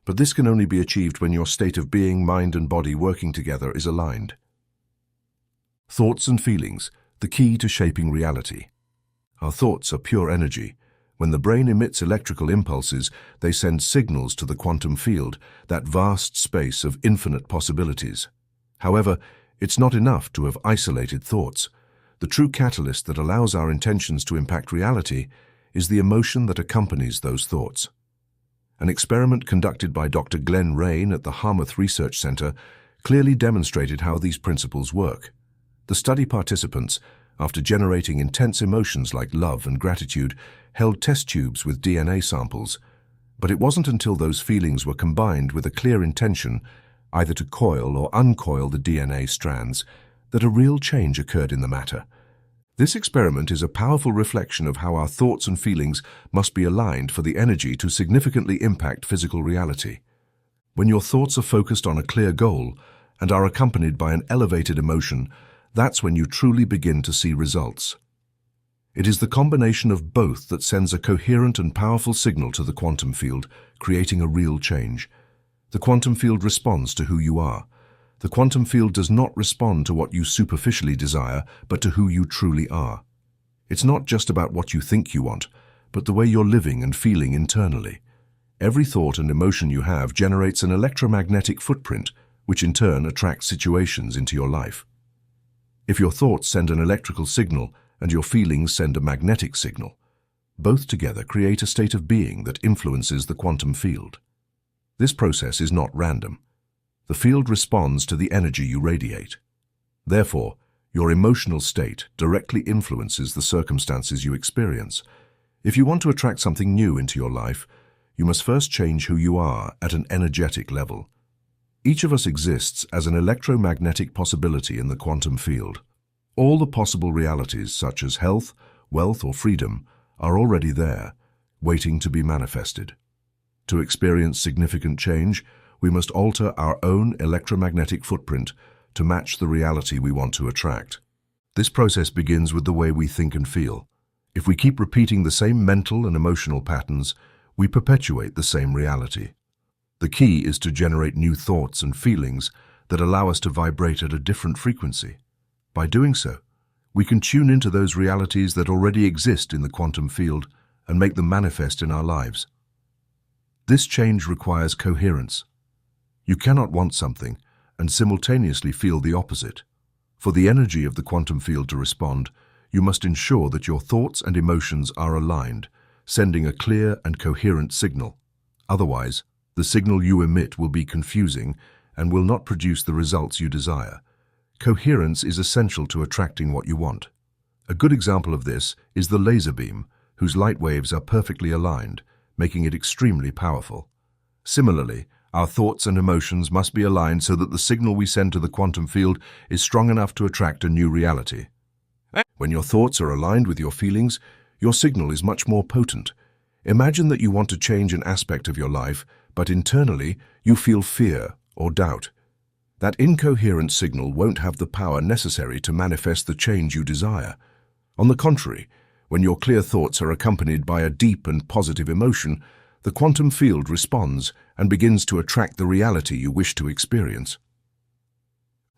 but this can only be achieved when your state of being, mind, and body working together is aligned. Thoughts and feelings, the key to shaping reality. Our thoughts are pure energy. When the brain emits electrical impulses, they send signals to the quantum field, that vast space of infinite possibilities. However, it's not enough to have isolated thoughts. The true catalyst that allows our intentions to impact reality is the emotion that accompanies those thoughts. An experiment conducted by Dr. Glenn Rain at the Harmouth Research Center clearly demonstrated how these principles work. The study participants, after generating intense emotions like love and gratitude, held test tubes with DNA samples. But it wasn't until those feelings were combined with a clear intention, either to coil or uncoil the DNA strands, that a real change occurred in the matter. This experiment is a powerful reflection of how our thoughts and feelings must be aligned for the energy to significantly impact physical reality. When your thoughts are focused on a clear goal and are accompanied by an elevated emotion, that's when you truly begin to see results. It is the combination of both that sends a coherent and powerful signal to the quantum field, creating a real change. The quantum field responds to who you are. The quantum field does not respond to what you superficially desire, but to who you truly are. It's not just about what you think you want, but the way you're living and feeling internally. Every thought and emotion you have generates an electromagnetic footprint, which in turn attracts situations into your life. If your thoughts send an electrical signal and your feelings send a magnetic signal, both together create a state of being that influences the quantum field. This process is not random. The field responds to the energy you radiate. Therefore, your emotional state directly influences the circumstances you experience. If you want to attract something new into your life, you must first change who you are at an energetic level. Each of us exists as an electromagnetic possibility in the quantum field. All the possible realities, such as health, wealth, or freedom, are already there, waiting to be manifested. To experience significant change, we must alter our own electromagnetic footprint to match the reality we want to attract. This process begins with the way we think and feel. If we keep repeating the same mental and emotional patterns, we perpetuate the same reality. The key is to generate new thoughts and feelings that allow us to vibrate at a different frequency. By doing so, we can tune into those realities that already exist in the quantum field and make them manifest in our lives. This change requires coherence. You cannot want something and simultaneously feel the opposite. For the energy of the quantum field to respond, you must ensure that your thoughts and emotions are aligned, sending a clear and coherent signal. Otherwise, the signal you emit will be confusing and will not produce the results you desire. Coherence is essential to attracting what you want. A good example of this is the laser beam, whose light waves are perfectly aligned, making it extremely powerful. Similarly, our thoughts and emotions must be aligned so that the signal we send to the quantum field is strong enough to attract a new reality. When your thoughts are aligned with your feelings, your signal is much more potent. Imagine that you want to change an aspect of your life, but internally you feel fear or doubt. That incoherent signal won't have the power necessary to manifest the change you desire. On the contrary, when your clear thoughts are accompanied by a deep and positive emotion, the quantum field responds and begins to attract the reality you wish to experience.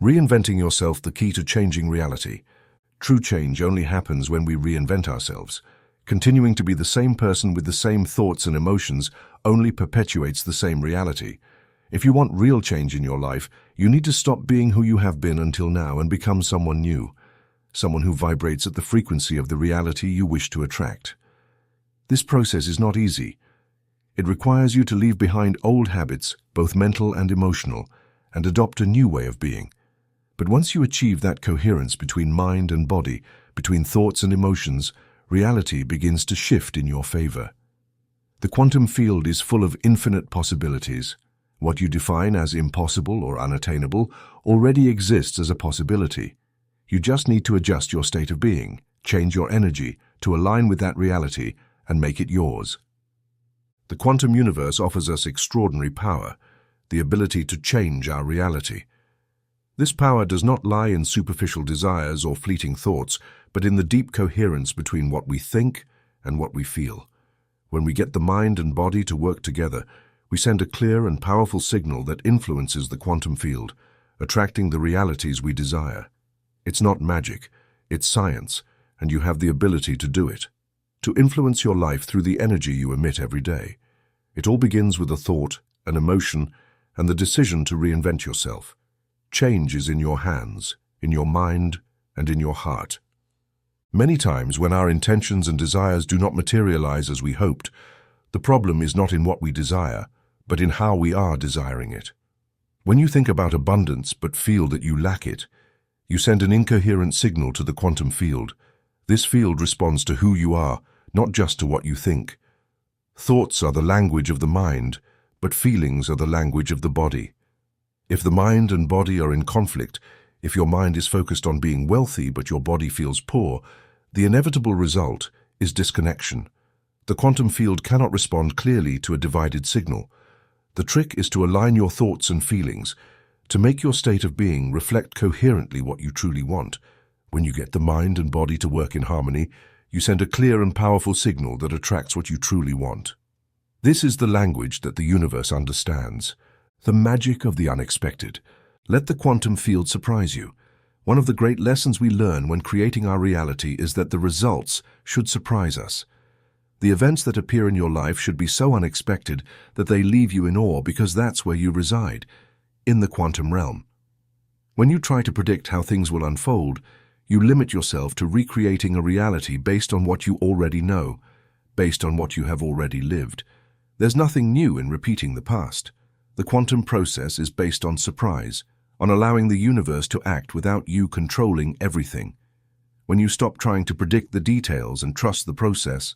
Reinventing yourself, the key to changing reality. True change only happens when we reinvent ourselves. Continuing to be the same person with the same thoughts and emotions only perpetuates the same reality. If you want real change in your life, you need to stop being who you have been until now and become someone new, someone who vibrates at the frequency of the reality you wish to attract. This process is not easy. It requires you to leave behind old habits, both mental and emotional, and adopt a new way of being. But once you achieve that coherence between mind and body, between thoughts and emotions, reality begins to shift in your favor. The quantum field is full of infinite possibilities. What you define as impossible or unattainable already exists as a possibility. You just need to adjust your state of being, change your energy to align with that reality, and make it yours. The quantum universe offers us extraordinary power, the ability to change our reality. This power does not lie in superficial desires or fleeting thoughts, but in the deep coherence between what we think and what we feel. When we get the mind and body to work together, we send a clear and powerful signal that influences the quantum field, attracting the realities we desire. It's not magic, it's science, and you have the ability to do it. To influence your life through the energy you emit every day. It all begins with a thought, an emotion, and the decision to reinvent yourself. Change is in your hands, in your mind, and in your heart. Many times when our intentions and desires do not materialize as we hoped, the problem is not in what we desire, but in how we are desiring it. When you think about abundance but feel that you lack it, you send an incoherent signal to the quantum field. This field responds to who you are, not just to what you think. Thoughts are the language of the mind, but feelings are the language of the body. If the mind and body are in conflict, if your mind is focused on being wealthy but your body feels poor, the inevitable result is disconnection. The quantum field cannot respond clearly to a divided signal. The trick is to align your thoughts and feelings, to make your state of being reflect coherently what you truly want. When you get the mind and body to work in harmony, you send a clear and powerful signal that attracts what you truly want. This is the language that the universe understands. The magic of the unexpected. Let the quantum field surprise you. One of the great lessons we learn when creating our reality is that the results should surprise us. The events that appear in your life should be so unexpected that they leave you in awe, because that's where you reside, in the quantum realm. When you try to predict how things will unfold, you limit yourself to recreating a reality based on what you already know, based on what you have already lived. There's nothing new in repeating the past. The quantum process is based on surprise, on allowing the universe to act without you controlling everything. When you stop trying to predict the details and trust the process,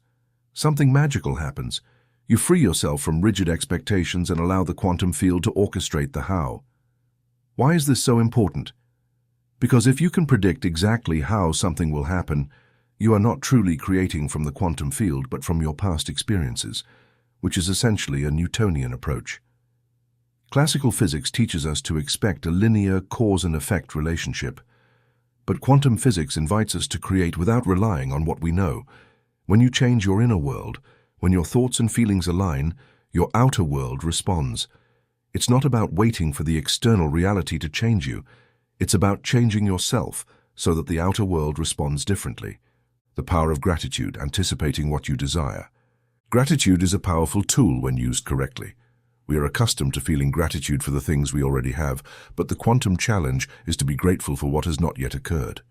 something magical happens. You free yourself from rigid expectations and allow the quantum field to orchestrate the how. Why is this so important? Because if you can predict exactly how something will happen, you are not truly creating from the quantum field but from your past experiences, which is essentially a Newtonian approach. Classical physics teaches us to expect a linear cause and effect relationship, but quantum physics invites us to create without relying on what we know. When you change your inner world, when your thoughts and feelings align, your outer world responds. It's not about waiting for the external reality to change you. It's about changing yourself so that the outer world responds differently. The power of gratitude, anticipating what you desire. Gratitude is a powerful tool when used correctly. We are accustomed to feeling gratitude for the things we already have, but the quantum challenge is to be grateful for what has not yet occurred.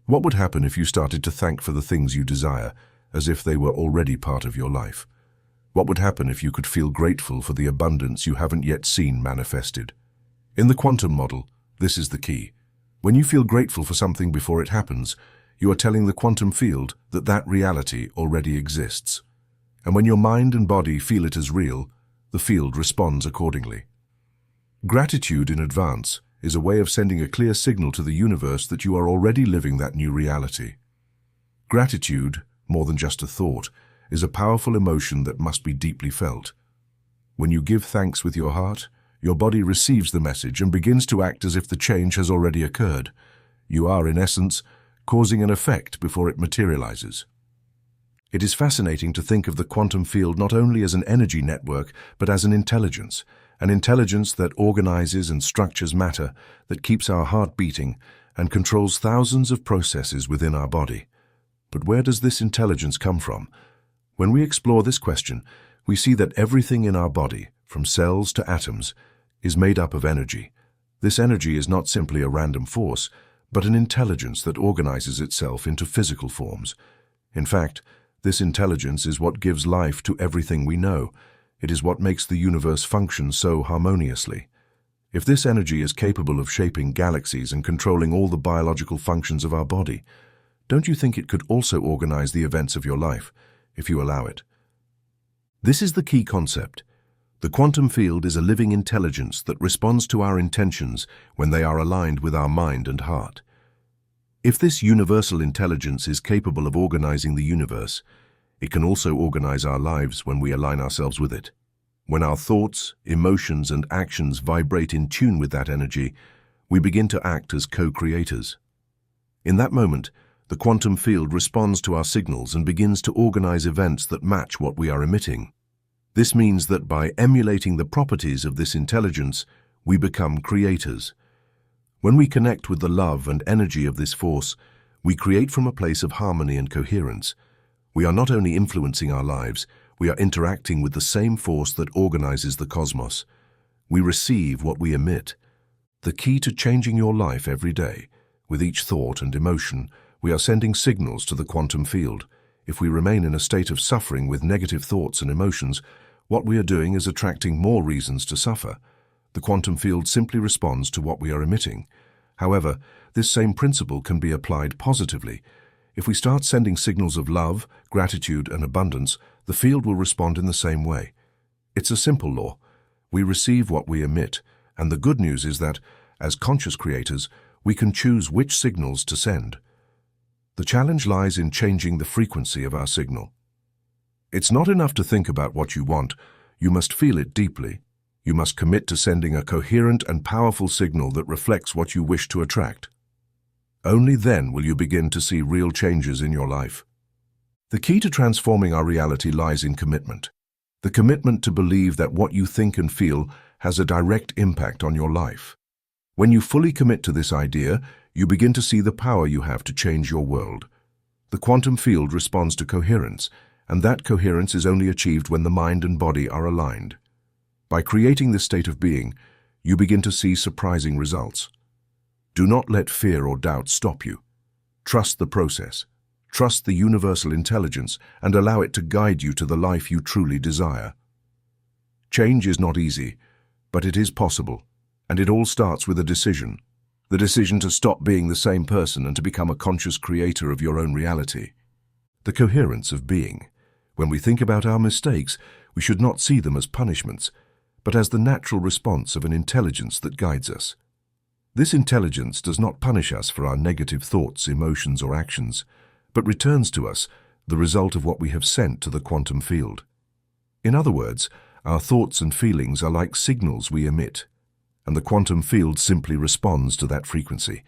What would happen if you started to thank for the things you desire, as if they were already part of your life? What would happen if you could feel grateful for the abundance you haven't yet seen manifested? In the quantum model, this is the key. When you feel grateful for something before it happens, you are telling the quantum field that that reality already exists. And when your mind and body feel it as real, the field responds accordingly. Gratitude in advance is a way of sending a clear signal to the universe that you are already living that new reality. Gratitude, more than just a thought, is a powerful emotion that must be deeply felt. When you give thanks with your heart, your body receives the message and begins to act as if the change has already occurred. You are, in essence, causing an effect before it materializes. It is fascinating to think of the quantum field not only as an energy network, but as an intelligence that organizes and structures matter, that keeps our heart beating, and controls thousands of processes within our body. But where does this intelligence come from? When we explore this question, we see that everything in our body, from cells to atoms, is made up of energy. This energy is not simply a random force, but an intelligence that organizes itself into physical forms. In fact, this intelligence is what gives life to everything we know. It is what makes the universe function so harmoniously. If this energy is capable of shaping galaxies and controlling all the biological functions of our body, don't you think it could also organize the events of your life, if you allow it? This is the key concept. The quantum field is a living intelligence that responds to our intentions when they are aligned with our mind and heart. If this universal intelligence is capable of organizing the universe, it can also organize our lives when we align ourselves with it. When our thoughts, emotions, and actions vibrate in tune with that energy, we begin to act as co-creators. In that moment, the quantum field responds to our signals and begins to organize events that match what we are emitting. This means that by emulating the properties of this intelligence, we become creators. When we connect with the love and energy of this force, we create from a place of harmony and coherence. We are not only influencing our lives, we are interacting with the same force that organizes the cosmos. We receive what we emit. The key to changing your life every day, with each thought and emotion, we are sending signals to the quantum field. If we remain in a state of suffering with negative thoughts and emotions, what we are doing is attracting more reasons to suffer. The quantum field simply responds to what we are emitting. However, this same principle can be applied positively. If we start sending signals of love, gratitude, and abundance, the field will respond in the same way. It's a simple law. We receive what we emit, and the good news is that, as conscious creators, we can choose which signals to send. The challenge lies in changing the frequency of our signal. It's not enough to think about what you want. You must feel it deeply. You must commit to sending a coherent and powerful signal that reflects what you wish to attract. Only then will you begin to see real changes in your life. The key to transforming our reality lies in commitment. The commitment to believe that what you think and feel has a direct impact on your life. When you fully commit to this idea, you begin to see the power you have to change your world. The quantum field responds to coherence, and that coherence is only achieved when the mind and body are aligned. By creating this state of being, you begin to see surprising results. Do not let fear or doubt stop you. Trust the process. Trust the universal intelligence and allow it to guide you to the life you truly desire. Change is not easy, but it is possible, and it all starts with a decision. The decision to stop being the same person and to become a conscious creator of your own reality. The coherence of being. When we think about our mistakes, we should not see them as punishments, but as the natural response of an intelligence that guides us. This intelligence does not punish us for our negative thoughts, emotions, or actions, but returns to us the result of what we have sent to the quantum field. In other words, our thoughts and feelings are like signals we emit, and the quantum field simply responds to that frequency.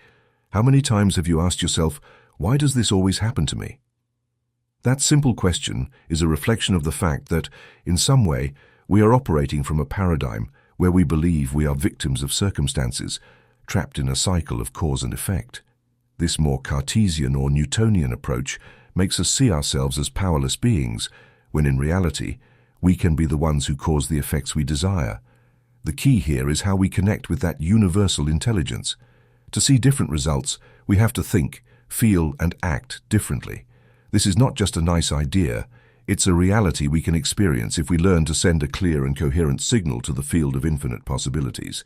How many times have you asked yourself, why does this always happen to me? That simple question is a reflection of the fact that, in some way, we are operating from a paradigm where we believe we are victims of circumstances, trapped in a cycle of cause and effect. This more Cartesian or Newtonian approach makes us see ourselves as powerless beings, when in reality, we can be the ones who cause the effects we desire. The key here is how we connect with that universal intelligence. To see different results, we have to think, feel, and act differently. This is not just a nice idea, it's a reality we can experience if we learn to send a clear and coherent signal to the field of infinite possibilities.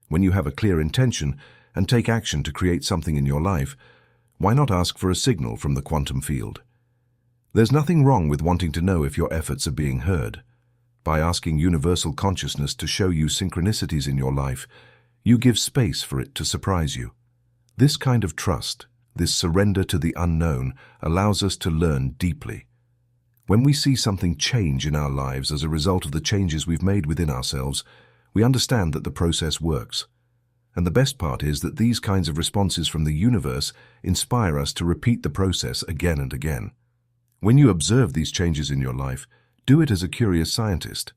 When you have a clear intention and take action to create something in your life, why not ask for a signal from the quantum field? There's nothing wrong with wanting to know if your efforts are being heard. By asking universal consciousness to show you synchronicities in your life, you give space for it to surprise you. This kind of trust, this surrender to the unknown, allows us to learn deeply. When we see something change in our lives as a result of the changes we've made within ourselves, we understand that the process works. And the best part is that these kinds of responses from the universe inspire us to repeat the process again and again. When you observe these changes in your life, do it as a curious scientist.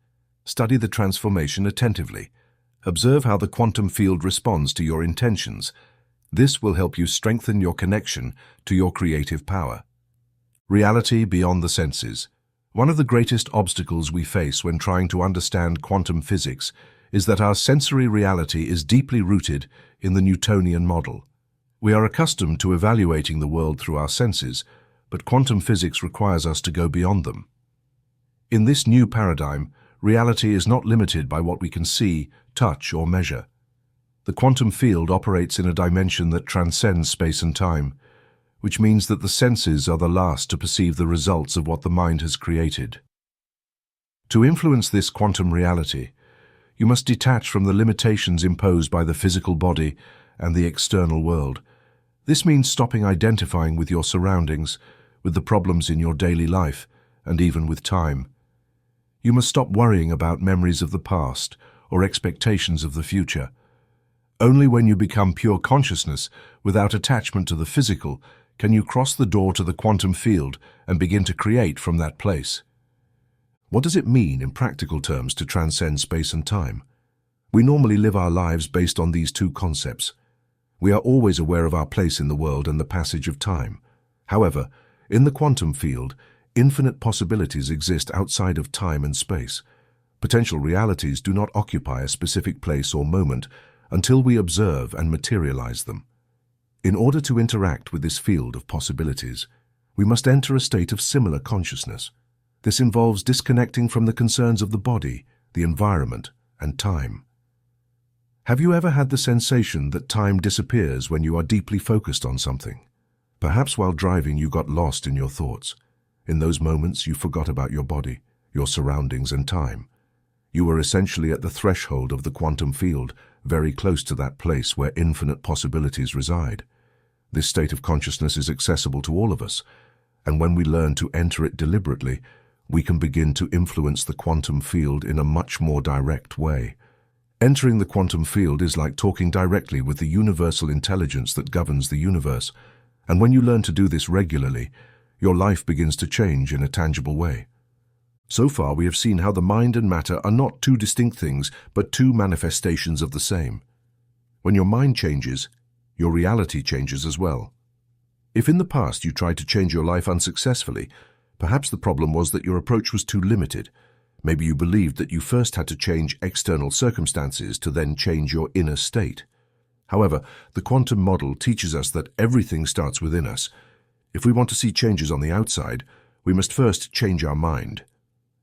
Study the transformation attentively. Observe how the quantum field responds to your intentions. This will help you strengthen your connection to your creative power. Reality beyond the senses. One of the greatest obstacles we face when trying to understand quantum physics is that our sensory reality is deeply rooted in the Newtonian model. We are accustomed to evaluating the world through our senses, but quantum physics requires us to go beyond them. In this new paradigm, reality is not limited by what we can see, touch, or measure. The quantum field operates in a dimension that transcends space and time, which means that the senses are the last to perceive the results of what the mind has created. To influence this quantum reality, you must detach from the limitations imposed by the physical body and the external world. This means stopping identifying with your surroundings, with the problems in your daily life, and even with time. You must stop worrying about memories of the past or expectations of the future. Only when you become pure consciousness, without attachment to the physical, can you cross the door to the quantum field and begin to create from that place. What does it mean in practical terms to transcend space and time? We normally live our lives based on these two concepts. We are always aware of our place in the world and the passage of time. However, in the quantum field, infinite possibilities exist outside of time and space. Potential realities do not occupy a specific place or moment until we observe and materialize them. In order to interact with this field of possibilities, we must enter a state of similar consciousness. This involves disconnecting from the concerns of the body, the environment, and time. Have you ever had the sensation that time disappears when you are deeply focused on something? Perhaps while driving you got lost in your thoughts. In those moments you forgot about your body, your surroundings, and time. You were essentially at the threshold of the quantum field, very close to that place where infinite possibilities reside. This state of consciousness is accessible to all of us, and when we learn to enter it deliberately, we can begin to influence the quantum field in a much more direct way. Entering the quantum field is like talking directly with the universal intelligence that governs the universe, and when you learn to do this regularly, your life begins to change in a tangible way. So far, we have seen how the mind and matter are not two distinct things, but two manifestations of the same. When your mind changes, your reality changes as well. If in the past you tried to change your life unsuccessfully, perhaps the problem was that your approach was too limited. Maybe you believed that you first had to change external circumstances to then change your inner state. However, the quantum model teaches us that everything starts within us. If we want to see changes on the outside, we must first change our mind.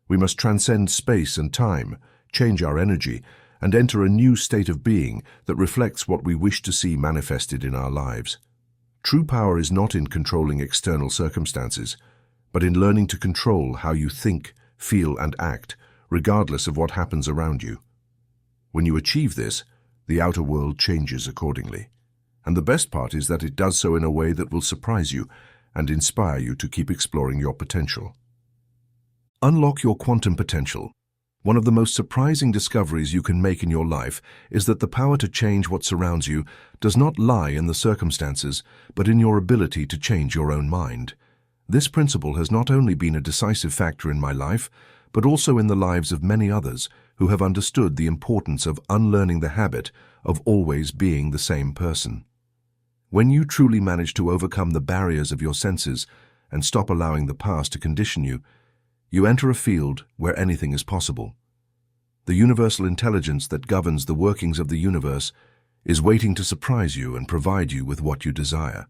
We must transcend space and time, change our energy, and enter a new state of being that reflects what we wish to see manifested in our lives. True power is not in controlling external circumstances, but in learning to control how you think, feel, and act, regardless of what happens around you. When you achieve this, the outer world changes accordingly. And the best part is that it does so in a way that will surprise you and inspire you to keep exploring your potential. Unlock your quantum potential. One of the most surprising discoveries you can make in your life is that the power to change what surrounds you does not lie in the circumstances, but in your ability to change your own mind. This principle has not only been a decisive factor in my life, but also in the lives of many others who have understood the importance of unlearning the habit of always being the same person. When you truly manage to overcome the barriers of your senses and stop allowing the past to condition you, you enter a field where anything is possible. The universal intelligence that governs the workings of the universe is waiting to surprise you and provide you with what you desire.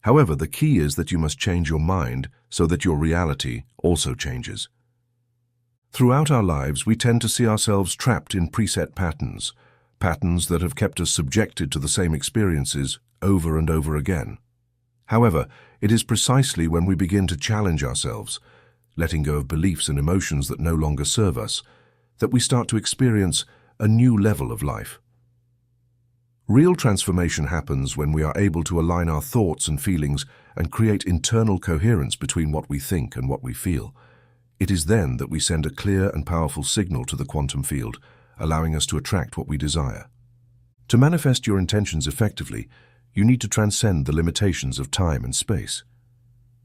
However, the key is that you must change your mind so that your reality also changes. Throughout our lives, we tend to see ourselves trapped in preset patterns that have kept us subjected to the same experiences over and over again. However, it is precisely when we begin to challenge ourselves, letting go of beliefs and emotions that no longer serve us, that we start to experience a new level of life. Real transformation happens when we are able to align our thoughts and feelings and create internal coherence between what we think and what we feel. It is then that we send a clear and powerful signal to the quantum field, allowing us to attract what we desire. To manifest your intentions effectively, you need to transcend the limitations of time and space.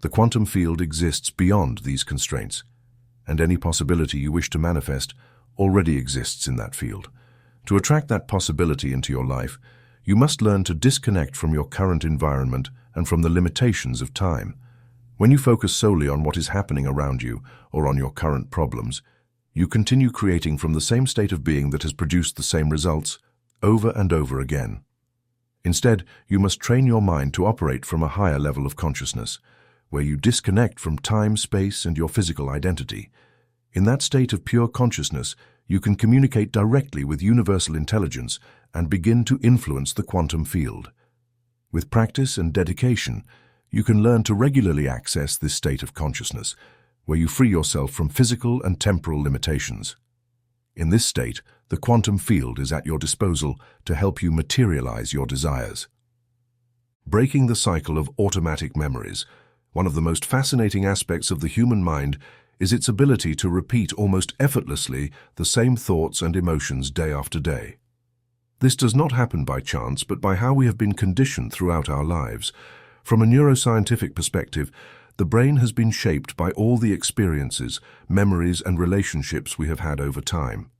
The quantum field exists beyond these constraints, and any possibility you wish to manifest already exists in that field. To attract that possibility into your life, you must learn to disconnect from your current environment and from the limitations of time. When you focus solely on what is happening around you or on your current problems, you continue creating from the same state of being that has produced the same results over and over again. Instead, you must train your mind to operate from a higher level of consciousness, where you disconnect from time, space, and your physical identity. In that state of pure consciousness, you can communicate directly with universal intelligence and begin to influence the quantum field. With practice and dedication, you can learn to regularly access this state of consciousness, where you free yourself from physical and temporal limitations. In this state, the quantum field is at your disposal to help you materialize your desires. Breaking the cycle of automatic memories. One of the most fascinating aspects of the human mind is its ability to repeat almost effortlessly the same thoughts and emotions day after day. This does not happen by chance, but by how we have been conditioned throughout our lives. From a neuroscientific perspective, the brain has been shaped by all the experiences, memories, and relationships we have had over time.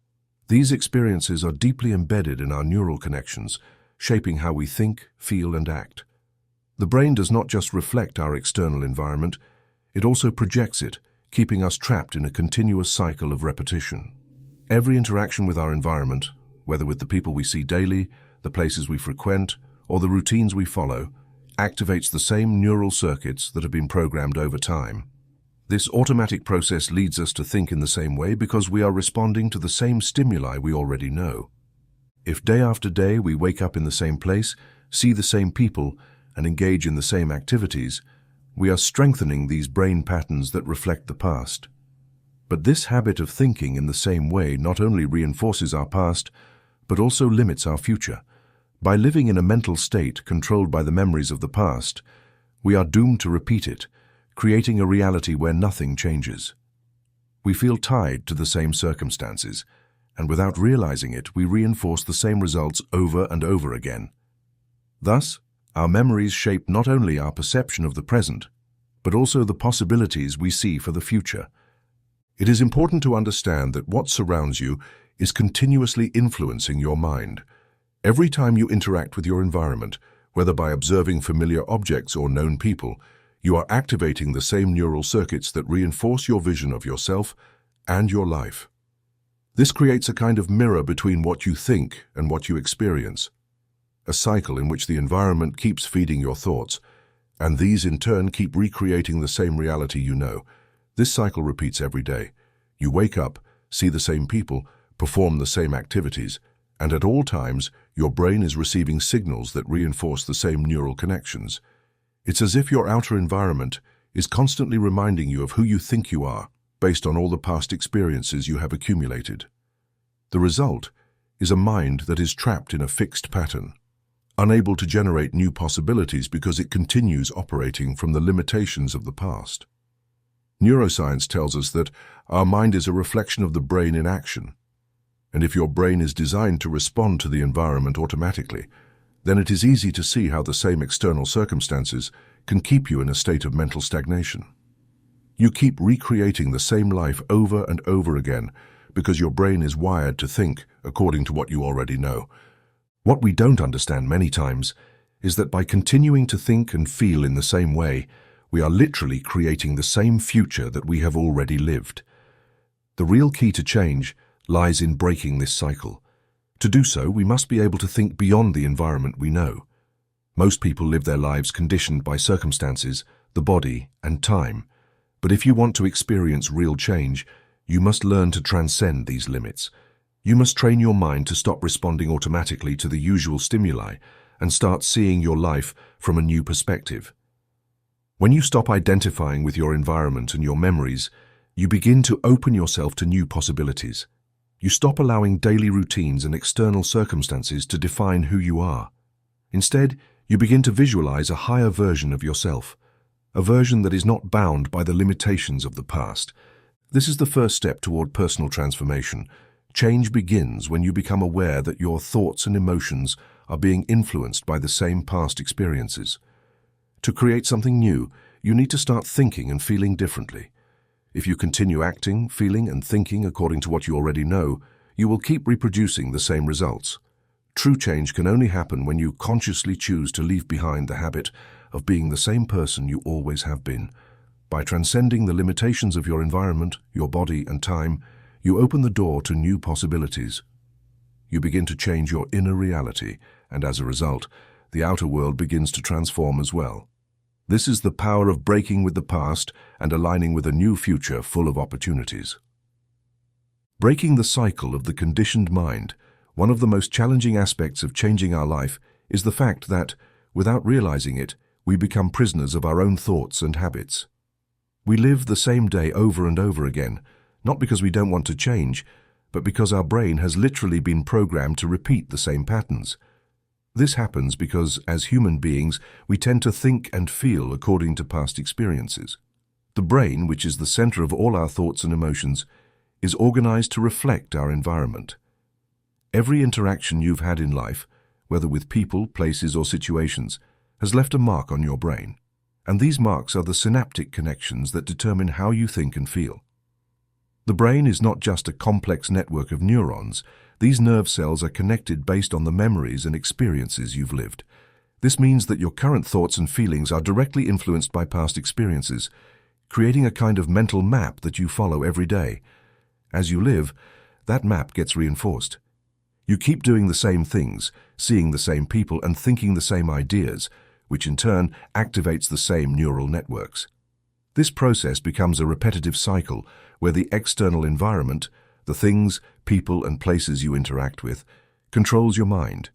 These experiences are deeply embedded in our neural connections, shaping how we think, feel, and act. The brain does not just reflect our external environment, it also projects it, keeping us trapped in a continuous cycle of repetition. Every interaction with our environment, whether with the people we see daily, the places we frequent, or the routines we follow, activates the same neural circuits that have been programmed over time. This automatic process leads us to think in the same way because we are responding to the same stimuli we already know. If day after day we wake up in the same place, see the same people, and engage in the same activities, we are strengthening these brain patterns that reflect the past. But this habit of thinking in the same way not only reinforces our past, but also limits our future. By living in a mental state controlled by the memories of the past, we are doomed to repeat it, creating a reality where nothing changes. We feel tied to the same circumstances, and without realizing it, we reinforce the same results over and over again. Thus, our memories shape not only our perception of the present, but also the possibilities we see for the future. It is important to understand that what surrounds you is continuously influencing your mind. Every time you interact with your environment, whether by observing familiar objects or known people, you are activating the same neural circuits that reinforce your vision of yourself and your life. This creates a kind of mirror between what you think and what you experience, a cycle in which the environment keeps feeding your thoughts, and these in turn keep recreating the same reality you know. This cycle repeats every day. You wake up, see the same people, perform the same activities, and at all times, your brain is receiving signals that reinforce the same neural connections. It's as if your outer environment is constantly reminding you of who you think you are, based on all the past experiences you have accumulated. The result is a mind that is trapped in a fixed pattern, unable to generate new possibilities because it continues operating from the limitations of the past. Neuroscience tells us that our mind is a reflection of the brain in action, and if your brain is designed to respond to the environment automatically, then it is easy to see how the same external circumstances can keep you in a state of mental stagnation. You keep recreating the same life over and over again because your brain is wired to think according to what you already know. What we don't understand many times is that by continuing to think and feel in the same way, we are literally creating the same future that we have already lived. The real key to change lies in breaking this cycle. To do so, we must be able to think beyond the environment we know. Most people live their lives conditioned by circumstances, the body, and time. But if you want to experience real change, you must learn to transcend these limits. You must train your mind to stop responding automatically to the usual stimuli and start seeing your life from a new perspective. When you stop identifying with your environment and your memories, you begin to open yourself to new possibilities. You stop allowing daily routines and external circumstances to define who you are. Instead, you begin to visualize a higher version of yourself, a version that is not bound by the limitations of the past. This is the first step toward personal transformation. Change begins when you become aware that your thoughts and emotions are being influenced by the same past experiences. To create something new, you need to start thinking and feeling differently. If you continue acting, feeling, and thinking according to what you already know, you will keep reproducing the same results. True change can only happen when you consciously choose to leave behind the habit of being the same person you always have been. By transcending the limitations of your environment, your body, and time, you open the door to new possibilities. You begin to change your inner reality, and as a result, the outer world begins to transform as well. This is the power of breaking with the past and aligning with a new future full of opportunities. Breaking the cycle of the conditioned mind, one of the most challenging aspects of changing our life is the fact that, without realizing it, we become prisoners of our own thoughts and habits. We live the same day over and over again, not because we don't want to change, but because our brain has literally been programmed to repeat the same patterns. This happens because, as human beings, we tend to think and feel according to past experiences. The brain, which is the center of all our thoughts and emotions, is organized to reflect our environment. Every interaction you've had in life, whether with people, places, or situations, has left a mark on your brain. And these marks are the synaptic connections that determine how you think and feel. The brain is not just a complex network of neurons. These nerve cells are connected based on the memories and experiences you've lived. This means that your current thoughts and feelings are directly influenced by past experiences, creating a kind of mental map that you follow every day. As you live, that map gets reinforced. You keep doing the same things, seeing the same people, and thinking the same ideas, which in turn activates the same neural networks. This process becomes a repetitive cycle where the external environment, the things, people, and places you interact with, controls your mind.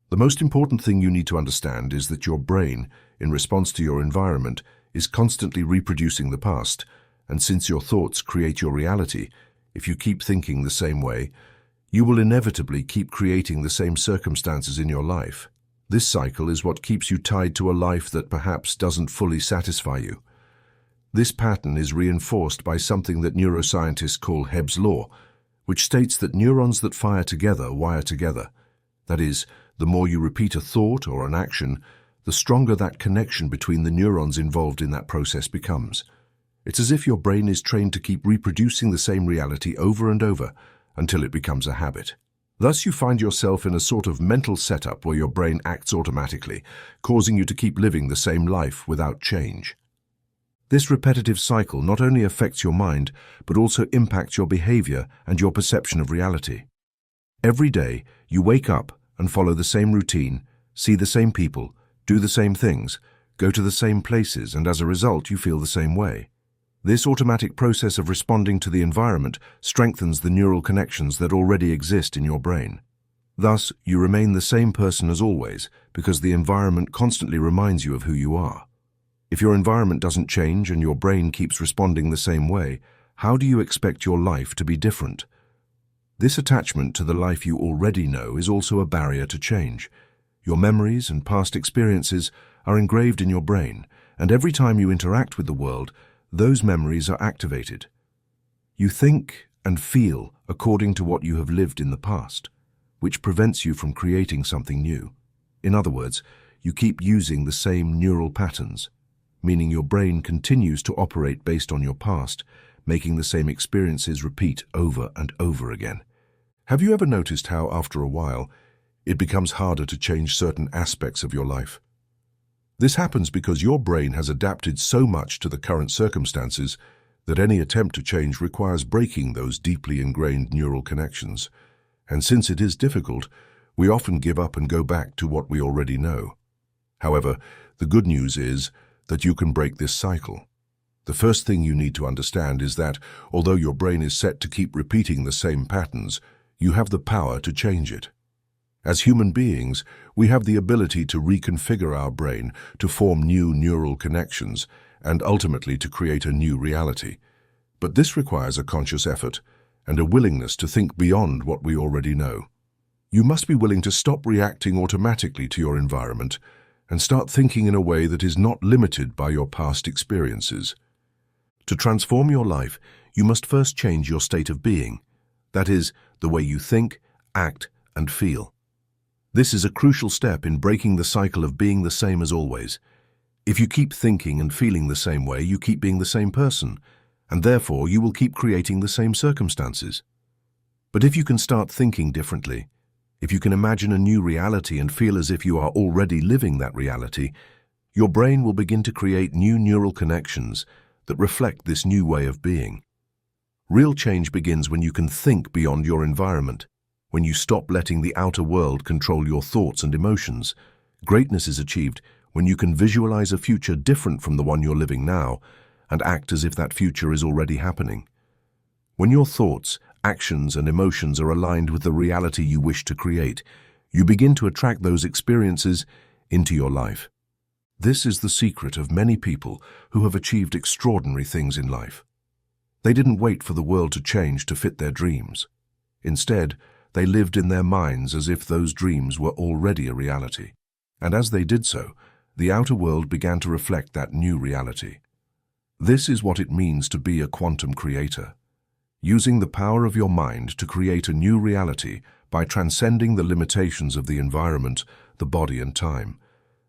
The most important thing you need to understand is that your brain, in response to your environment, is constantly reproducing the past, and since your thoughts create your reality, if you keep thinking the same way, you will inevitably keep creating the same circumstances in your life. This cycle is what keeps you tied to a life that perhaps doesn't fully satisfy you. This pattern is reinforced by something that neuroscientists call Hebb's law, which states that neurons that fire together wire together. That is, the more you repeat a thought or an action, the stronger that connection between the neurons involved in that process becomes. It's as if your brain is trained to keep reproducing the same reality over and over until it becomes a habit. Thus, you find yourself in a sort of mental setup where your brain acts automatically, causing you to keep living the same life without change. This repetitive cycle not only affects your mind, but also impacts your behavior and your perception of reality. Every day, you wake up and follow the same routine, see the same people, do the same things, go to the same places, and as a result, you feel the same way. This automatic process of responding to the environment strengthens the neural connections that already exist in your brain. Thus, you remain the same person as always because the environment constantly reminds you of who you are. If your environment doesn't change and your brain keeps responding the same way, how do you expect your life to be different? This attachment to the life you already know is also a barrier to change. Your memories and past experiences are engraved in your brain, and every time you interact with the world, those memories are activated. You think and feel according to what you have lived in the past, which prevents you from creating something new. In other words, you keep using the same neural patterns, meaning your brain continues to operate based on your past, making the same experiences repeat over and over again. Have you ever noticed how, after a while, it becomes harder to change certain aspects of your life? This happens because your brain has adapted so much to the current circumstances that any attempt to change requires breaking those deeply ingrained neural connections. And since it is difficult, we often give up and go back to what we already know. However, the good news is that you can break this cycle. The first thing you need to understand is that, although your brain is set to keep repeating the same patterns, you have the power to change it. As human beings, we have the ability to reconfigure our brain to form new neural connections and ultimately to create a new reality. But this requires a conscious effort and a willingness to think beyond what we already know. You must be willing to stop reacting automatically to your environment and start thinking in a way that is not limited by your past experiences. To transform your life, you must first change your state of being. That is, the way you think, act, and feel. This is a crucial step in breaking the cycle of being the same as always. If you keep thinking and feeling the same way, you keep being the same person, and therefore you will keep creating the same circumstances. But if you can start thinking differently, if you can imagine a new reality and feel as if you are already living that reality, your brain will begin to create new neural connections that reflect this new way of being. Real change begins when you can think beyond your environment, when you stop letting the outer world control your thoughts and emotions. Greatness is achieved when you can visualize a future different from the one you're living now and act as if that future is already happening. When your thoughts, actions, and emotions are aligned with the reality you wish to create, you begin to attract those experiences into your life. This is the secret of many people who have achieved extraordinary things in life. They didn't wait for the world to change to fit their dreams. Instead, they lived in their minds as if those dreams were already a reality. And as they did so, the outer world began to reflect that new reality. This is what it means to be a quantum creator. Using the power of your mind to create a new reality by transcending the limitations of the environment, the body, and time.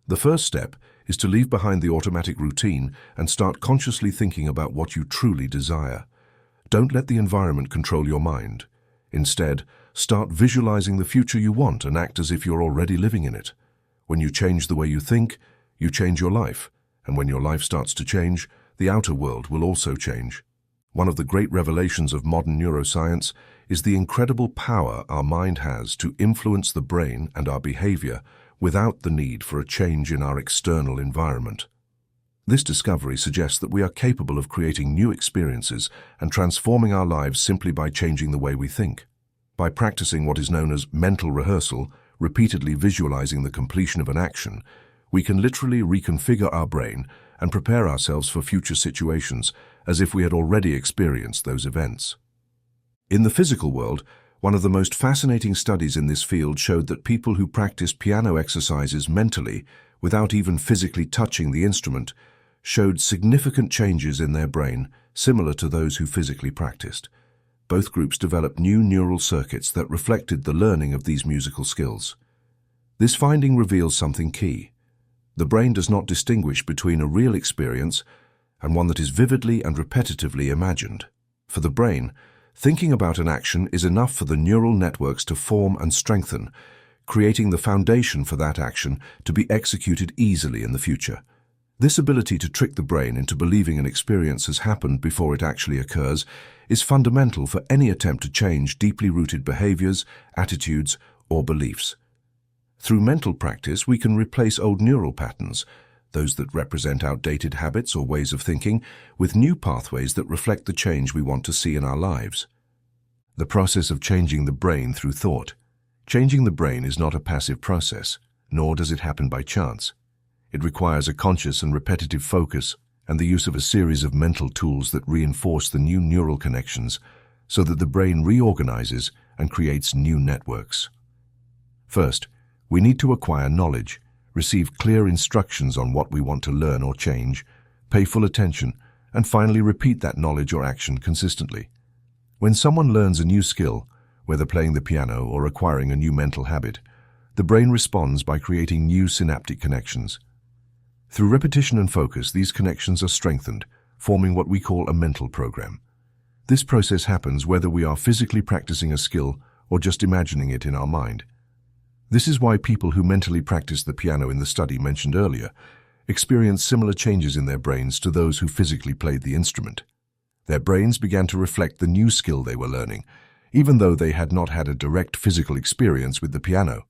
The first step is to leave behind the automatic routine and start consciously thinking about what you truly desire. Don't let the environment control your mind. Instead, start visualizing the future you want and act as if you're already living in it. When you change the way you think, you change your life. And when your life starts to change, the outer world will also change. One of the great revelations of modern neuroscience is the incredible power our mind has to influence the brain and our behavior without the need for a change in our external environment. This discovery suggests that we are capable of creating new experiences and transforming our lives simply by changing the way we think. By practicing what is known as mental rehearsal, repeatedly visualizing the completion of an action, we can literally reconfigure our brain and prepare ourselves for future situations as if we had already experienced those events. In the physical world, one of the most fascinating studies in this field showed that people who practiced piano exercises mentally, without even physically touching the instrument, showed significant changes in their brain, similar to those who physically practiced. Both groups developed new neural circuits that reflected the learning of these musical skills. This finding reveals something key. The brain does not distinguish between a real experience and one that is vividly and repetitively imagined. For the brain, thinking about an action is enough for the neural networks to form and strengthen, creating the foundation for that action to be executed easily in the future. This ability to trick the brain into believing an experience has happened before it actually occurs is fundamental for any attempt to change deeply rooted behaviors, attitudes, or beliefs. Through mental practice, we can replace old neural patterns, those that represent outdated habits or ways of thinking, with new pathways that reflect the change we want to see in our lives. The process of changing the brain through thought. Changing the brain is not a passive process, nor does it happen by chance. It requires a conscious and repetitive focus and the use of a series of mental tools that reinforce the new neural connections so that the brain reorganizes and creates new networks. First, we need to acquire knowledge, receive clear instructions on what we want to learn or change, pay full attention, and finally repeat that knowledge or action consistently. When someone learns a new skill, whether playing the piano or acquiring a new mental habit, the brain responds by creating new synaptic connections. Through repetition and focus, these connections are strengthened, forming what we call a mental program. This process happens whether we are physically practicing a skill or just imagining it in our mind. This is why people who mentally practice the piano in the study mentioned earlier experience similar changes in their brains to those who physically played the instrument. Their brains began to reflect the new skill they were learning, even though they had not had a direct physical experience with the piano.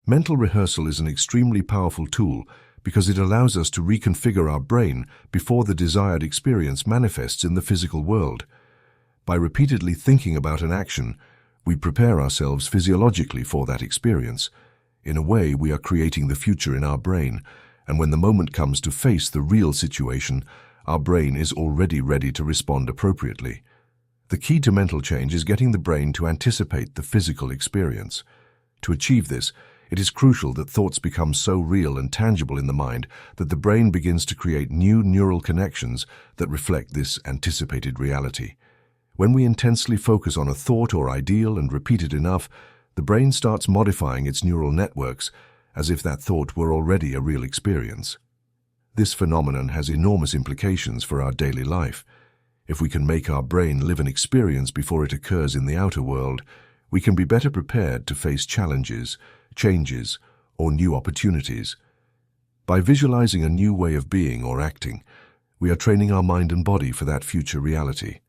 Mental rehearsal is an extremely powerful tool because it allows us to reconfigure our brain before the desired experience manifests in the physical world. By repeatedly thinking about an action, we prepare ourselves physiologically for that experience. In a way, we are creating the future in our brain, and when the moment comes to face the real situation, our brain is already ready to respond appropriately. The key to mental change is getting the brain to anticipate the physical experience. To achieve this, it is crucial that thoughts become so real and tangible in the mind that the brain begins to create new neural connections that reflect this anticipated reality. When we intensely focus on a thought or ideal and repeat it enough, the brain starts modifying its neural networks as if that thought were already a real experience. This phenomenon has enormous implications for our daily life. If we can make our brain live an experience before it occurs in the outer world, we can be better prepared to face challenges, changes, or new opportunities. By visualizing a new way of being or acting, we are training our mind and body for that future reality.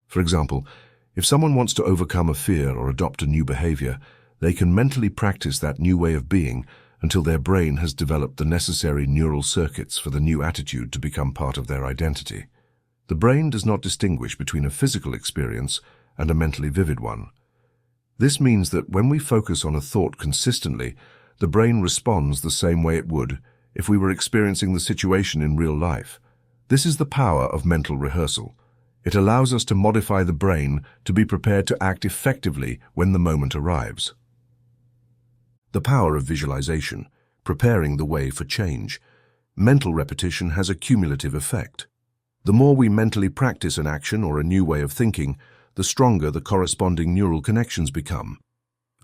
For example, if someone wants to overcome a fear or adopt a new behavior, they can mentally practice that new way of being until their brain has developed the necessary neural circuits for the new attitude to become part of their identity. The brain does not distinguish between a physical experience and a mentally vivid one. This means that when we focus on a thought consistently, the brain responds the same way it would if we were experiencing the situation in real life. This is the power of mental rehearsal. It allows us to modify the brain to be prepared to act effectively when the moment arrives. The power of visualization, preparing the way for change. Mental repetition has a cumulative effect. The more we mentally practice an action or a new way of thinking, the stronger the corresponding neural connections become.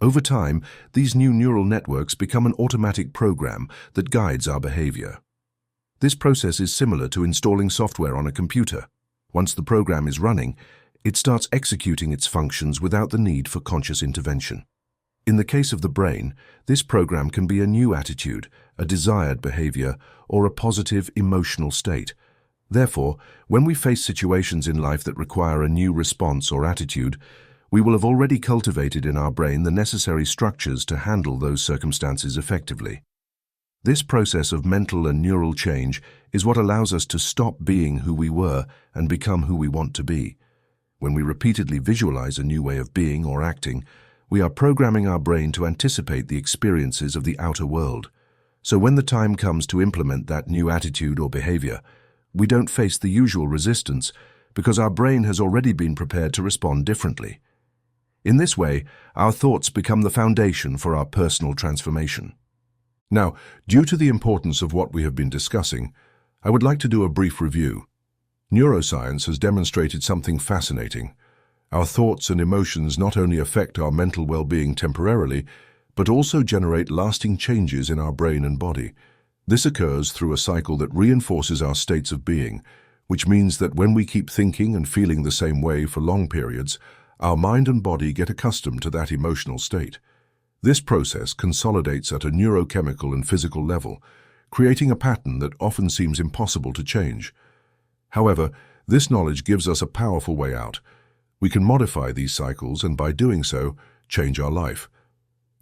Over time, these new neural networks become an automatic program that guides our behavior. This process is similar to installing software on a computer. Once the program is running, it starts executing its functions without the need for conscious intervention. In the case of the brain, this program can be a new attitude, a desired behavior, or a positive emotional state. Therefore, when we face situations in life that require a new response or attitude, we will have already cultivated in our brain the necessary structures to handle those circumstances effectively. This process of mental and neural change is what allows us to stop being who we were and become who we want to be. When we repeatedly visualize a new way of being or acting, we are programming our brain to anticipate the experiences of the outer world. So when the time comes to implement that new attitude or behavior, we don't face the usual resistance because our brain has already been prepared to respond differently. In this way, our thoughts become the foundation for our personal transformation. Now, due to the importance of what we have been discussing, I would like to do a brief review. Neuroscience has demonstrated something fascinating. Our thoughts and emotions not only affect our mental well-being temporarily, but also generate lasting changes in our brain and body. This occurs through a cycle that reinforces our states of being, which means that when we keep thinking and feeling the same way for long periods, our mind and body get accustomed to that emotional state. This process consolidates at a neurochemical and physical level, creating a pattern that often seems impossible to change. However, this knowledge gives us a powerful way out. We can modify these cycles and by doing so, change our life.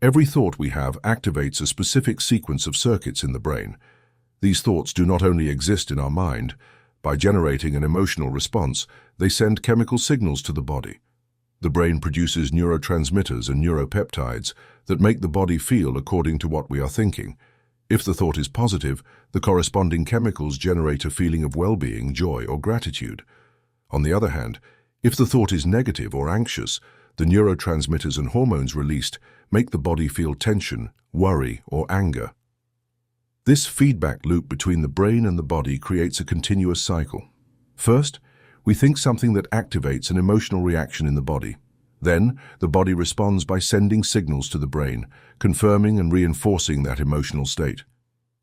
Every thought we have activates a specific sequence of circuits in the brain. These thoughts do not only exist in our mind. By generating an emotional response, they send chemical signals to the body. The brain produces neurotransmitters and neuropeptides that make the body feel according to what we are thinking. If the thought is positive, the corresponding chemicals generate a feeling of well-being, joy, or gratitude. On the other hand, if the thought is negative or anxious, the neurotransmitters and hormones released make the body feel tension, worry, or anger. This feedback loop between the brain and the body creates a continuous cycle. First, we think something that activates an emotional reaction in the body. Then, the body responds by sending signals to the brain, confirming and reinforcing that emotional state.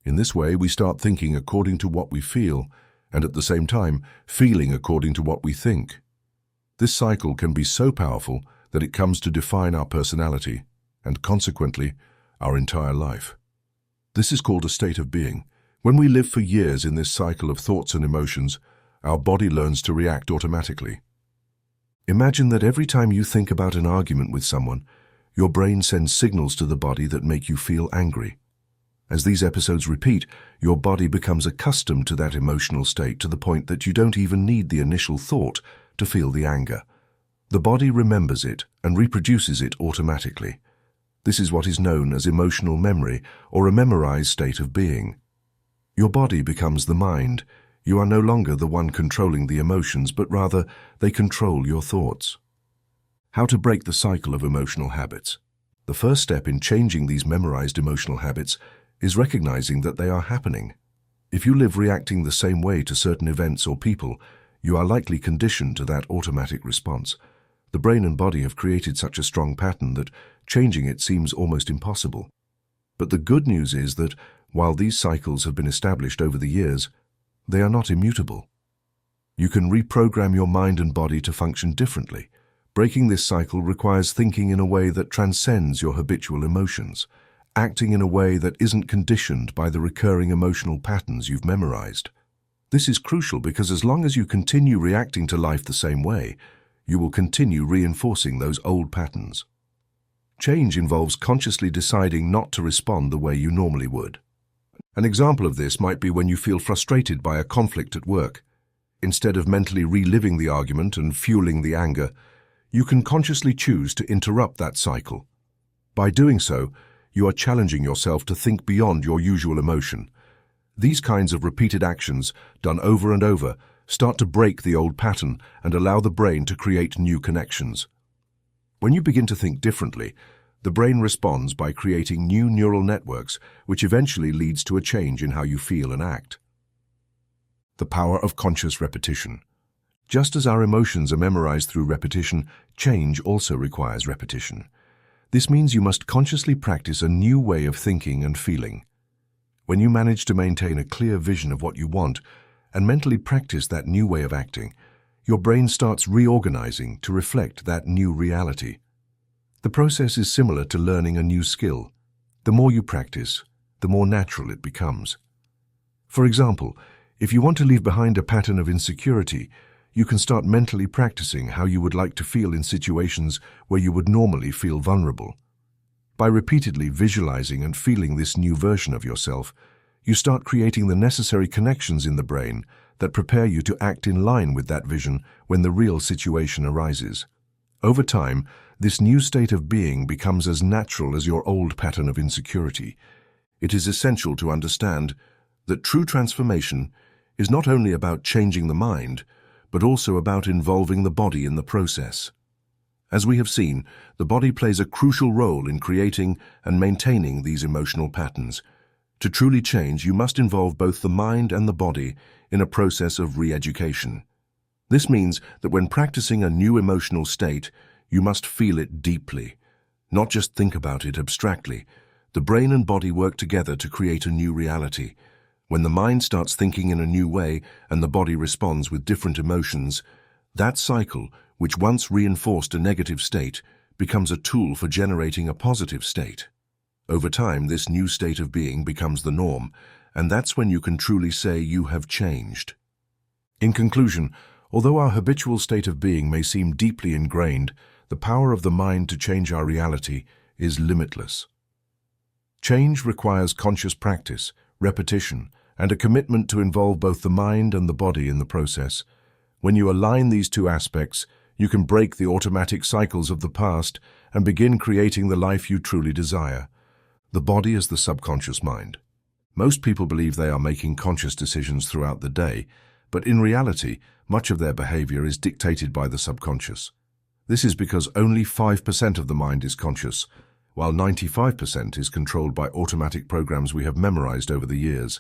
In this way, we start thinking according to what we feel, and at the same time, feeling according to what we think. This cycle can be so powerful that it comes to define our personality, and consequently, our entire life. This is called a state of being. When we live for years in this cycle of thoughts and emotions, our body learns to react automatically. Imagine that every time you think about an argument with someone, your brain sends signals to the body that make you feel angry. As these episodes repeat, your body becomes accustomed to that emotional state to the point that you don't even need the initial thought to feel the anger. The body remembers it and reproduces it automatically. This is what is known as emotional memory or a memorized state of being. Your body becomes the mind. You are no longer the one controlling the emotions, but rather they control your thoughts. How to break the cycle of emotional habits? The first step in changing these memorized emotional habits is recognizing that they are happening. If you live reacting the same way to certain events or people, you are likely conditioned to that automatic response. The brain and body have created such a strong pattern that changing it seems almost impossible. But the good news is that while these cycles have been established over the years, they are not immutable. You can reprogram your mind and body to function differently. Breaking this cycle requires thinking in a way that transcends your habitual emotions, acting in a way that isn't conditioned by the recurring emotional patterns you've memorized. This is crucial because as long as you continue reacting to life the same way, you will continue reinforcing those old patterns. Change involves consciously deciding not to respond the way you normally would. An example of this might be when you feel frustrated by a conflict at work. Instead of mentally reliving the argument and fueling the anger, you can consciously choose to interrupt that cycle. By doing so, you are challenging yourself to think beyond your usual emotion. These kinds of repeated actions, done over and over, start to break the old pattern and allow the brain to create new connections. When you begin to think differently, the brain responds by creating new neural networks, which eventually leads to a change in how you feel and act. The power of conscious repetition. Just as our emotions are memorized through repetition, change also requires repetition. This means you must consciously practice a new way of thinking and feeling. When you manage to maintain a clear vision of what you want and mentally practice that new way of acting, your brain starts reorganizing to reflect that new reality. The process is similar to learning a new skill. The more you practice, the more natural it becomes. For example, if you want to leave behind a pattern of insecurity, you can start mentally practicing how you would like to feel in situations where you would normally feel vulnerable. By repeatedly visualizing and feeling this new version of yourself, you start creating the necessary connections in the brain that prepare you to act in line with that vision when the real situation arises. Over time, this new state of being becomes as natural as your old pattern of insecurity. It is essential to understand that true transformation is not only about changing the mind, but also about involving the body in the process. As we have seen, the body plays a crucial role in creating and maintaining these emotional patterns. To truly change, you must involve both the mind and the body in a process of re-education. This means that when practicing a new emotional state, you must feel it deeply, not just think about it abstractly. The brain and body work together to create a new reality. When the mind starts thinking in a new way and the body responds with different emotions, that cycle, which once reinforced a negative state, becomes a tool for generating a positive state. Over time, this new state of being becomes the norm, and that's when you can truly say you have changed. In conclusion, although our habitual state of being may seem deeply ingrained, the power of the mind to change our reality is limitless. Change requires conscious practice, repetition, and a commitment to involve both the mind and the body in the process. When you align these two aspects, you can break the automatic cycles of the past and begin creating the life you truly desire. The body is the subconscious mind. Most people believe they are making conscious decisions throughout the day, but in reality, much of their behavior is dictated by the subconscious. This is because only 5% of the mind is conscious, while 95% is controlled by automatic programs we have memorized over the years.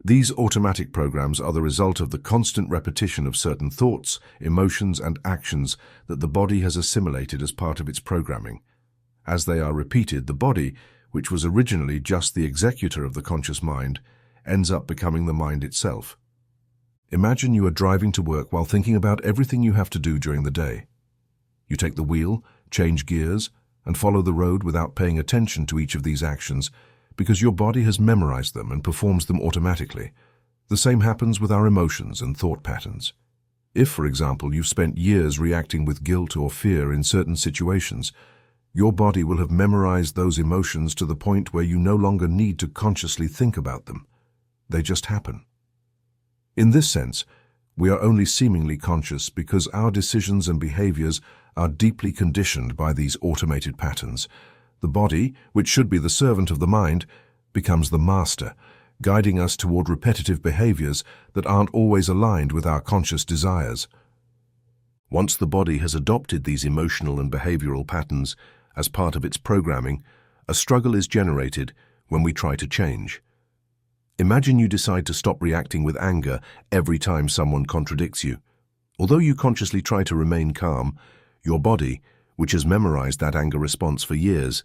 These automatic programs are the result of the constant repetition of certain thoughts, emotions, and actions that the body has assimilated as part of its programming. As they are repeated, the body, which was originally just the executor of the conscious mind, ends up becoming the mind itself. Imagine you are driving to work while thinking about everything you have to do during the day. You take the wheel, change gears, and follow the road without paying attention to each of these actions because your body has memorized them and performs them automatically. The same happens with our emotions and thought patterns. If, for example, you've spent years reacting with guilt or fear in certain situations, your body will have memorized those emotions to the point where you no longer need to consciously think about them. They just happen. In this sense, we are only seemingly conscious because our decisions and behaviors are deeply conditioned by these automated patterns. The body, which should be the servant of the mind, becomes the master, guiding us toward repetitive behaviors that aren't always aligned with our conscious desires. Once the body has adopted these emotional and behavioral patterns as part of its programming, a struggle is generated when we try to change. Imagine you decide to stop reacting with anger every time someone contradicts you. Although you consciously try to remain calm, your body, which has memorized that anger response for years,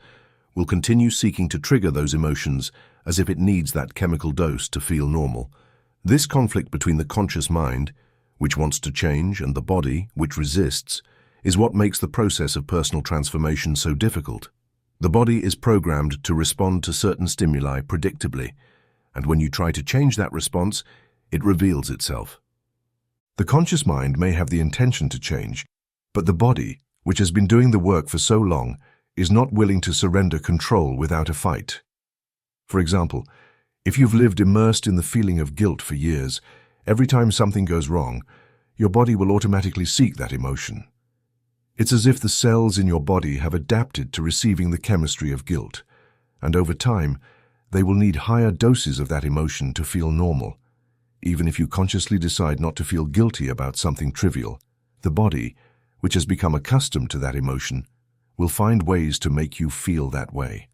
will continue seeking to trigger those emotions as if it needs that chemical dose to feel normal. This conflict between the conscious mind, which wants to change, and the body, which resists, is what makes the process of personal transformation so difficult. The body is programmed to respond to certain stimuli predictably, and when you try to change that response, it reveals itself. The conscious mind may have the intention to change, but the body, which has been doing the work for so long, is not willing to surrender control without a fight. For example, if you've lived immersed in the feeling of guilt for years, every time something goes wrong, your body will automatically seek that emotion. It's as if the cells in your body have adapted to receiving the chemistry of guilt, and over time, they will need higher doses of that emotion to feel normal. Even if you consciously decide not to feel guilty about something trivial, the body, which has become accustomed to that emotion, will find ways to make you feel that way.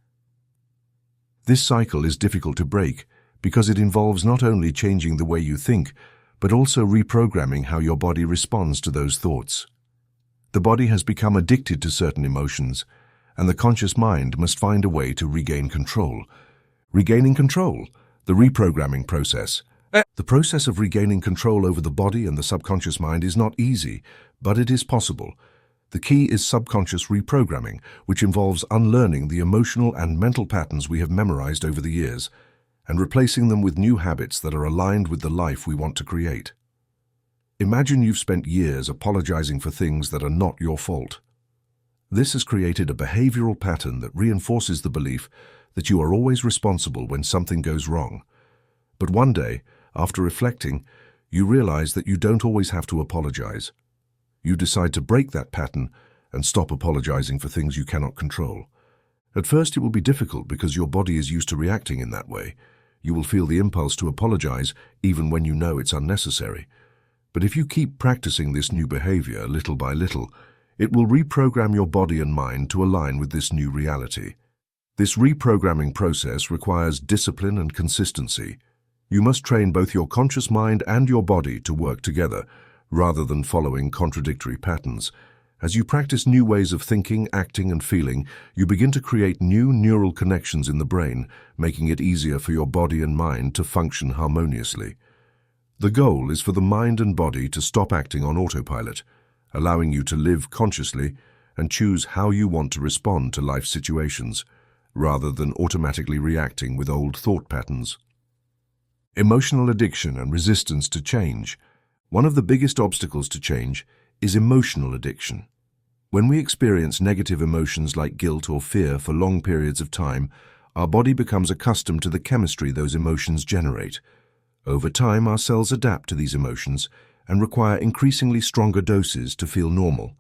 This cycle is difficult to break because it involves not only changing the way you think, but also reprogramming how your body responds to those thoughts. The body has become addicted to certain emotions, and the conscious mind must find a way to regain control. Regaining control, the reprogramming process. The process of regaining control over the body and the subconscious mind is not easy, but it is possible. The key is subconscious reprogramming, which involves unlearning the emotional and mental patterns we have memorized over the years, and replacing them with new habits that are aligned with the life we want to create. Imagine you've spent years apologizing for things that are not your fault. This has created a behavioral pattern that reinforces the belief that you are always responsible when something goes wrong. But one day, after reflecting, you realize that you don't always have to apologize. You decide to break that pattern and stop apologizing for things you cannot control. At first, it will be difficult because your body is used to reacting in that way. You will feel the impulse to apologize even when you know it's unnecessary. But if you keep practicing this new behavior little by little, it will reprogram your body and mind to align with this new reality. This reprogramming process requires discipline and consistency. You must train both your conscious mind and your body to work together, rather than following contradictory patterns. As you practice new ways of thinking, acting, and feeling, you begin to create new neural connections in the brain, making it easier for your body and mind to function harmoniously. The goal is for the mind and body to stop acting on autopilot, allowing you to live consciously and choose how you want to respond to life situations, rather than automatically reacting with old thought patterns. Emotional addiction and resistance to change. One of the biggest obstacles to change is emotional addiction. When we experience negative emotions like guilt or fear for long periods of time, our body becomes accustomed to the chemistry those emotions generate. Over time, our cells adapt to these emotions and require increasingly stronger doses to feel normal.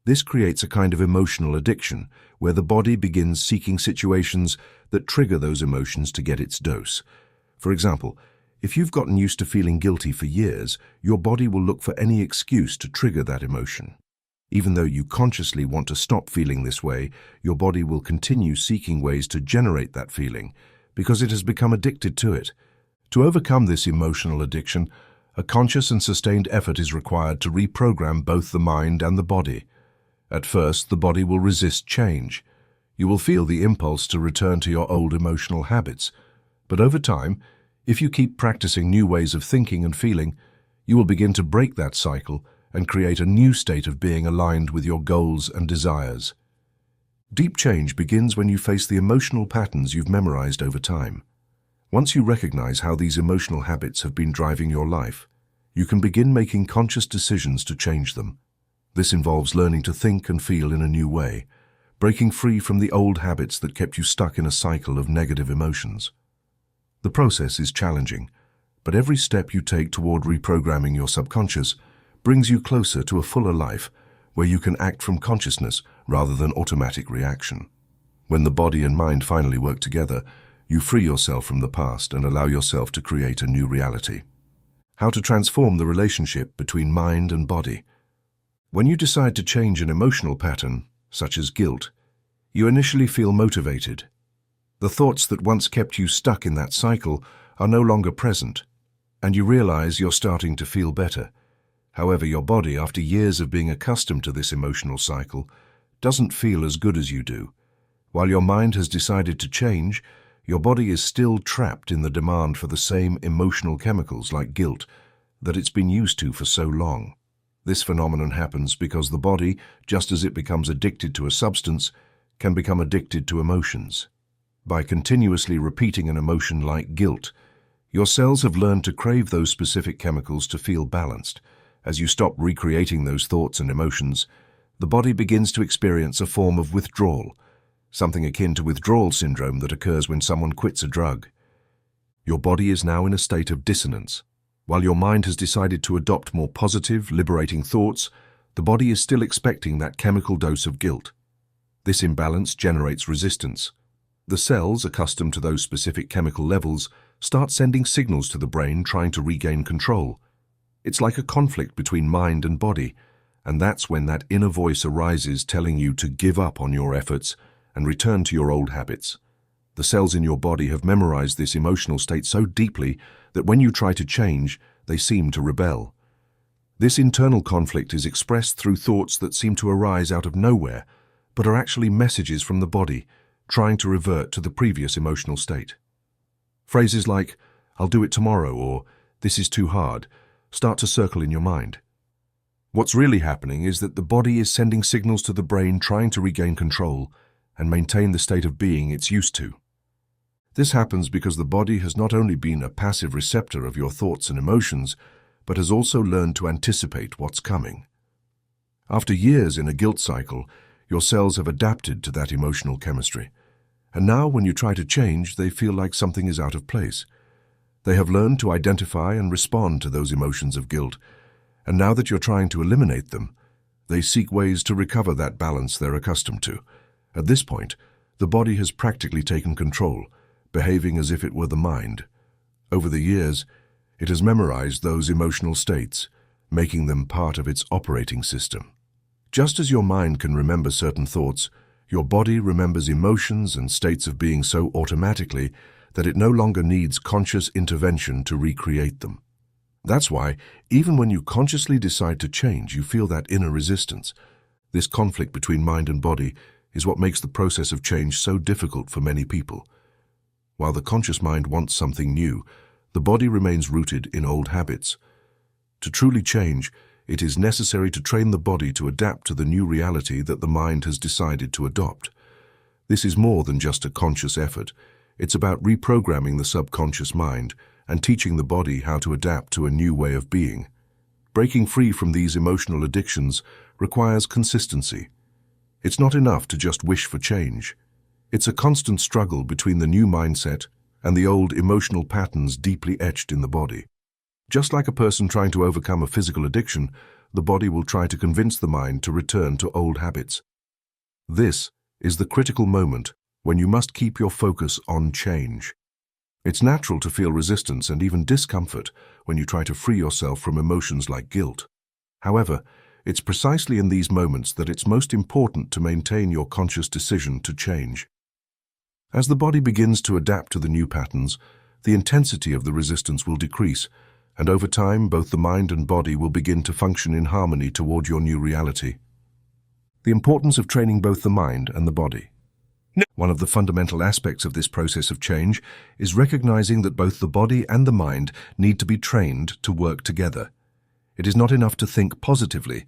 This creates a kind of emotional addiction, where the body begins seeking situations that trigger those emotions to get its dose. For example, if you've gotten used to feeling guilty for years, your body will look for any excuse to trigger that emotion. Even though you consciously want to stop feeling this way, your body will continue seeking ways to generate that feeling, because it has become addicted to it. To overcome this emotional addiction, a conscious and sustained effort is required to reprogram both the mind and the body. At first, the body will resist change. You will feel the impulse to return to your old emotional habits. But over time, if you keep practicing new ways of thinking and feeling, you will begin to break that cycle and create a new state of being aligned with your goals and desires. Deep change begins when you face the emotional patterns you've memorized over time. Once you recognize how these emotional habits have been driving your life, you can begin making conscious decisions to change them. This involves learning to think and feel in a new way, breaking free from the old habits that kept you stuck in a cycle of negative emotions. The process is challenging, but every step you take toward reprogramming your subconscious brings you closer to a fuller life where you can act from consciousness rather than automatic reaction. When the body and mind finally work together, you free yourself from the past and allow yourself to create a new reality. How to transform the relationship between mind and body. When you decide to change an emotional pattern, such as guilt, you initially feel motivated. The thoughts that once kept you stuck in that cycle are no longer present, and you realize you're starting to feel better. However, your body, after years of being accustomed to this emotional cycle, doesn't feel as good as you do. While your mind has decided to change, your body is still trapped in the demand for the same emotional chemicals like guilt that it's been used to for so long. This phenomenon happens because the body, just as it becomes addicted to a substance, can become addicted to emotions. By continuously repeating an emotion like guilt, your cells have learned to crave those specific chemicals to feel balanced. As you stop recreating those thoughts and emotions, the body begins to experience a form of withdrawal, something akin to withdrawal syndrome that occurs when someone quits a drug. Your body is now in a state of dissonance. While your mind has decided to adopt more positive, liberating thoughts, the body is still expecting that chemical dose of guilt. This imbalance generates resistance. The cells, accustomed to those specific chemical levels, start sending signals to the brain trying to regain control. It's like a conflict between mind and body, and that's when that inner voice arises telling you to give up on your efforts and return to your old habits. The cells in your body have memorized this emotional state so deeply that when you try to change, they seem to rebel. This internal conflict is expressed through thoughts that seem to arise out of nowhere, but are actually messages from the body trying to revert to the previous emotional state. Phrases like, "I'll do it tomorrow," or "This is too hard," start to circle in your mind. What's really happening is that the body is sending signals to the brain trying to regain control and maintain the state of being it's used to. This happens because the body has not only been a passive receptor of your thoughts and emotions, but has also learned to anticipate what's coming. After years in a guilt cycle, your cells have adapted to that emotional chemistry, and now when you try to change, they feel like something is out of place. They have learned to identify and respond to those emotions of guilt, and now that you're trying to eliminate them, they seek ways to recover that balance they're accustomed to. At this point, the body has practically taken control, behaving as if it were the mind. Over the years, it has memorized those emotional states, making them part of its operating system. Just as your mind can remember certain thoughts, your body remembers emotions and states of being so automatically that it no longer needs conscious intervention to recreate them. That's why, even when you consciously decide to change, you feel that inner resistance. This conflict between mind and body is what makes the process of change so difficult for many people. While the conscious mind wants something new, the body remains rooted in old habits. To truly change, it is necessary to train the body to adapt to the new reality that the mind has decided to adopt. This is more than just a conscious effort. It's about reprogramming the subconscious mind and teaching the body how to adapt to a new way of being. Breaking free from these emotional addictions requires consistency. It's not enough to just wish for change. It's a constant struggle between the new mindset and the old emotional patterns deeply etched in the body. Just like a person trying to overcome a physical addiction, the body will try to convince the mind to return to old habits. This is the critical moment when you must keep your focus on change. It's natural to feel resistance and even discomfort when you try to free yourself from emotions like guilt. However, it's precisely in these moments that it's most important to maintain your conscious decision to change. As the body begins to adapt to the new patterns, the intensity of the resistance will decrease, and over time both the mind and body will begin to function in harmony toward your new reality. The importance of training both the mind and the body. One of the fundamental aspects of this process of change is recognizing that both the body and the mind need to be trained to work together. It is not enough to think positively.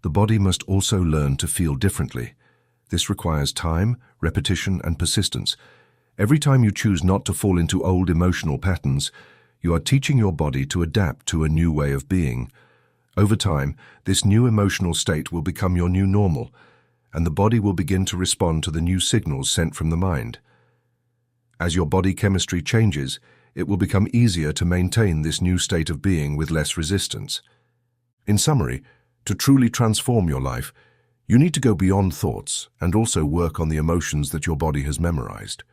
The body must also learn to feel differently. This requires time, repetition, and persistence. Every time you choose not to fall into old emotional patterns, you are teaching your body to adapt to a new way of being. Over time, this new emotional state will become your new normal, and the body will begin to respond to the new signals sent from the mind. As your body chemistry changes, it will become easier to maintain this new state of being with less resistance. In summary, to truly transform your life, you need to go beyond thoughts and also work on the emotions that your body has memorized.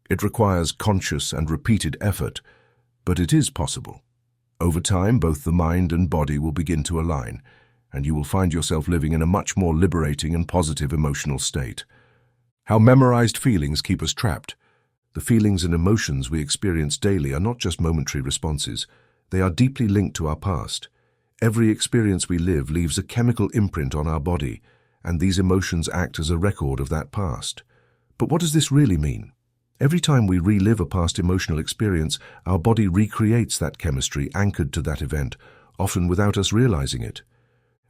It requires conscious and repeated effort, but it is possible. Over time, both the mind and body will begin to align, and you will find yourself living in a much more liberating and positive emotional state. How memorized feelings keep us trapped. The feelings and emotions we experience daily are not just momentary responses. They are deeply linked to our past. Every experience we live leaves a chemical imprint on our body, and these emotions act as a record of that past. But what does this really mean? Every time we relive a past emotional experience, our body recreates that chemistry anchored to that event, often without us realizing it.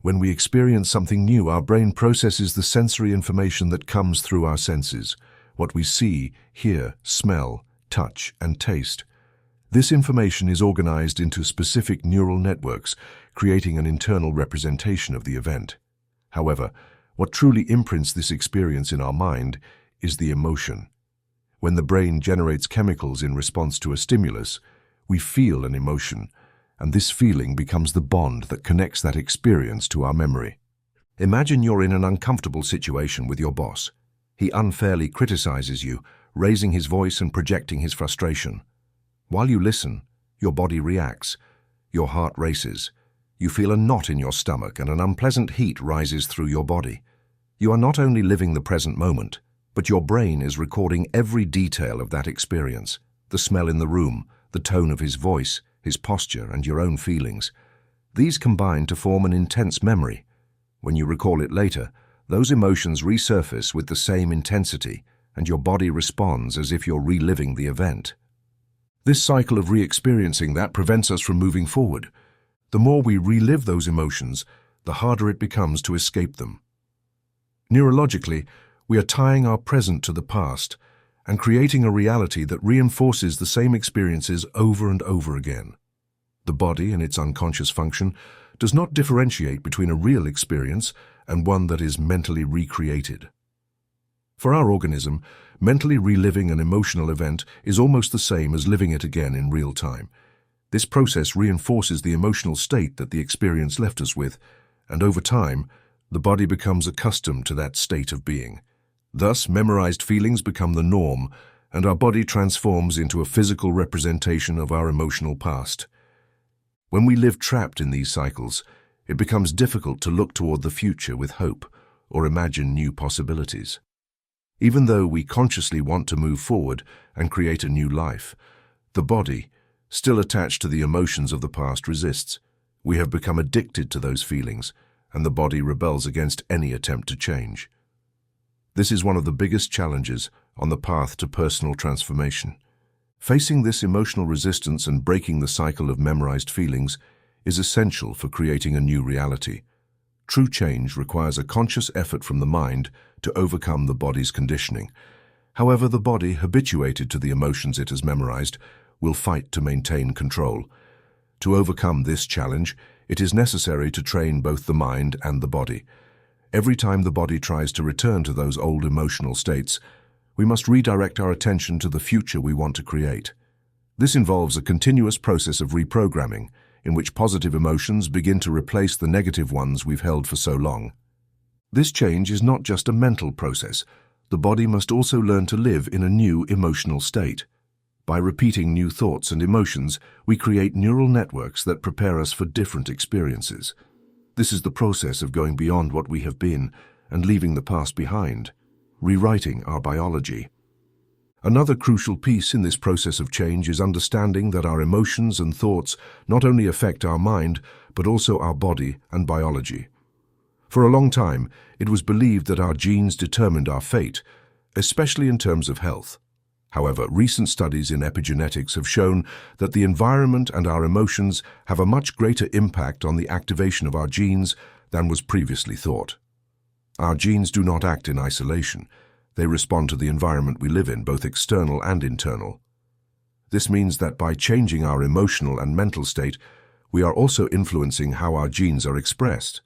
When we experience something new, our brain processes the sensory information that comes through our senses, what we see, hear, smell, touch, and taste. This information is organized into specific neural networks, creating an internal representation of the event. However, what truly imprints this experience in our mind is the emotion. When the brain generates chemicals in response to a stimulus, we feel an emotion, and this feeling becomes the bond that connects that experience to our memory. Imagine you're in an uncomfortable situation with your boss. He unfairly criticizes you, raising his voice and projecting his frustration. While you listen, your body reacts. Your heart races. You feel a knot in your stomach and an unpleasant heat rises through your body. You are not only living the present moment, but your brain is recording every detail of that experience: the smell in the room, the tone of his voice, his posture, and your own feelings. These combine to form an intense memory. When you recall it later, those emotions resurface with the same intensity, and your body responds as if you're reliving the event. This cycle of re-experiencing that prevents us from moving forward. The more we relive those emotions, the harder it becomes to escape them. Neurologically, we are tying our present to the past and creating a reality that reinforces the same experiences over and over again. The body, in its unconscious function, does not differentiate between a real experience and one that is mentally recreated. For our organism, mentally reliving an emotional event is almost the same as living it again in real time. This process reinforces the emotional state that the experience left us with, and over time, the body becomes accustomed to that state of being. Thus, memorized feelings become the norm, and our body transforms into a physical representation of our emotional past. When we live trapped in these cycles, it becomes difficult to look toward the future with hope or imagine new possibilities. Even though we consciously want to move forward and create a new life, the body, still attached to the emotions of the past, resists. We have become addicted to those feelings, and the body rebels against any attempt to change. This is one of the biggest challenges on the path to personal transformation. Facing this emotional resistance and breaking the cycle of memorized feelings is essential for creating a new reality. True change requires a conscious effort from the mind to overcome the body's conditioning. However, the body, habituated to the emotions it has memorized, will fight to maintain control. To overcome this challenge, it is necessary to train both the mind and the body. Every time the body tries to return to those old emotional states, we must redirect our attention to the future we want to create. This involves a continuous process of reprogramming, in which positive emotions begin to replace the negative ones we've held for so long. This change is not just a mental process. The body must also learn to live in a new emotional state. By repeating new thoughts and emotions, we create neural networks that prepare us for different experiences. This is the process of going beyond what we have been and leaving the past behind, rewriting our biology. Another crucial piece in this process of change is understanding that our emotions and thoughts not only affect our mind, but also our body and biology. For a long time, it was believed that our genes determined our fate, especially in terms of health. However, recent studies in epigenetics have shown that the environment and our emotions have a much greater impact on the activation of our genes than was previously thought. Our genes do not act in isolation. They respond to the environment we live in, both external and internal. This means that by changing our emotional and mental state, we are also influencing how our genes are expressed.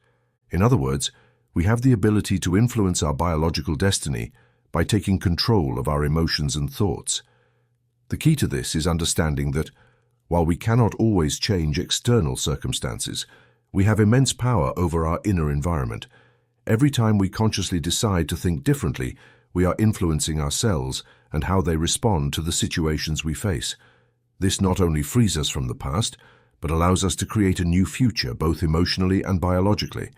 In other words, we have the ability to influence our biological destiny by taking control of our emotions and thoughts. The key to this is understanding that, while we cannot always change external circumstances, we have immense power over our inner environment. Every time we consciously decide to think differently, we are influencing our cells and how they respond to the situations we face. This not only frees us from the past, but allows us to create a new future, both emotionally and biologically.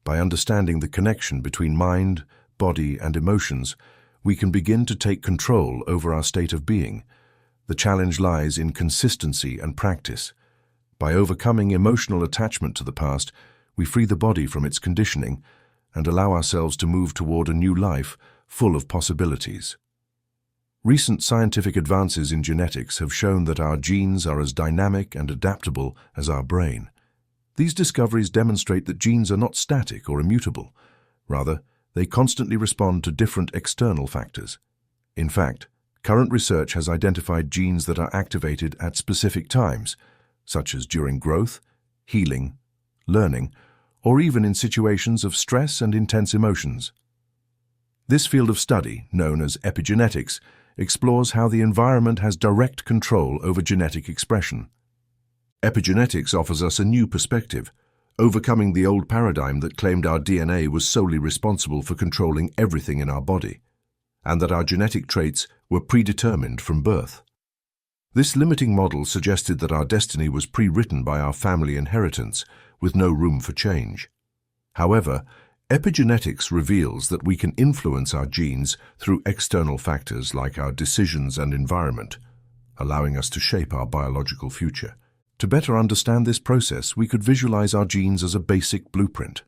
By understanding the connection between mind, body, and emotions, we can begin to take control over our state of being. The challenge lies in consistency and practice. By overcoming emotional attachment to the past, we free the body from its conditioning and allow ourselves to move toward a new life full of possibilities. Recent scientific advances in genetics have shown that our genes are as dynamic and adaptable as our brain. These discoveries demonstrate that genes are not static or immutable. Rather, they constantly respond to different external factors. In fact, current research has identified genes that are activated at specific times, such as during growth, healing, learning, or even in situations of stress and intense emotions. This field of study, known as epigenetics, explores how the environment has direct control over genetic expression. Epigenetics offers us a new perspective, overcoming the old paradigm that claimed our DNA was solely responsible for controlling everything in our body, and that our genetic traits were predetermined from birth. This limiting model suggested that our destiny was pre-written by our family inheritance, with no room for change. However, epigenetics reveals that we can influence our genes through external factors like our decisions and environment, allowing us to shape our biological future. To better understand this process, we could visualize our genes as a basic blueprint.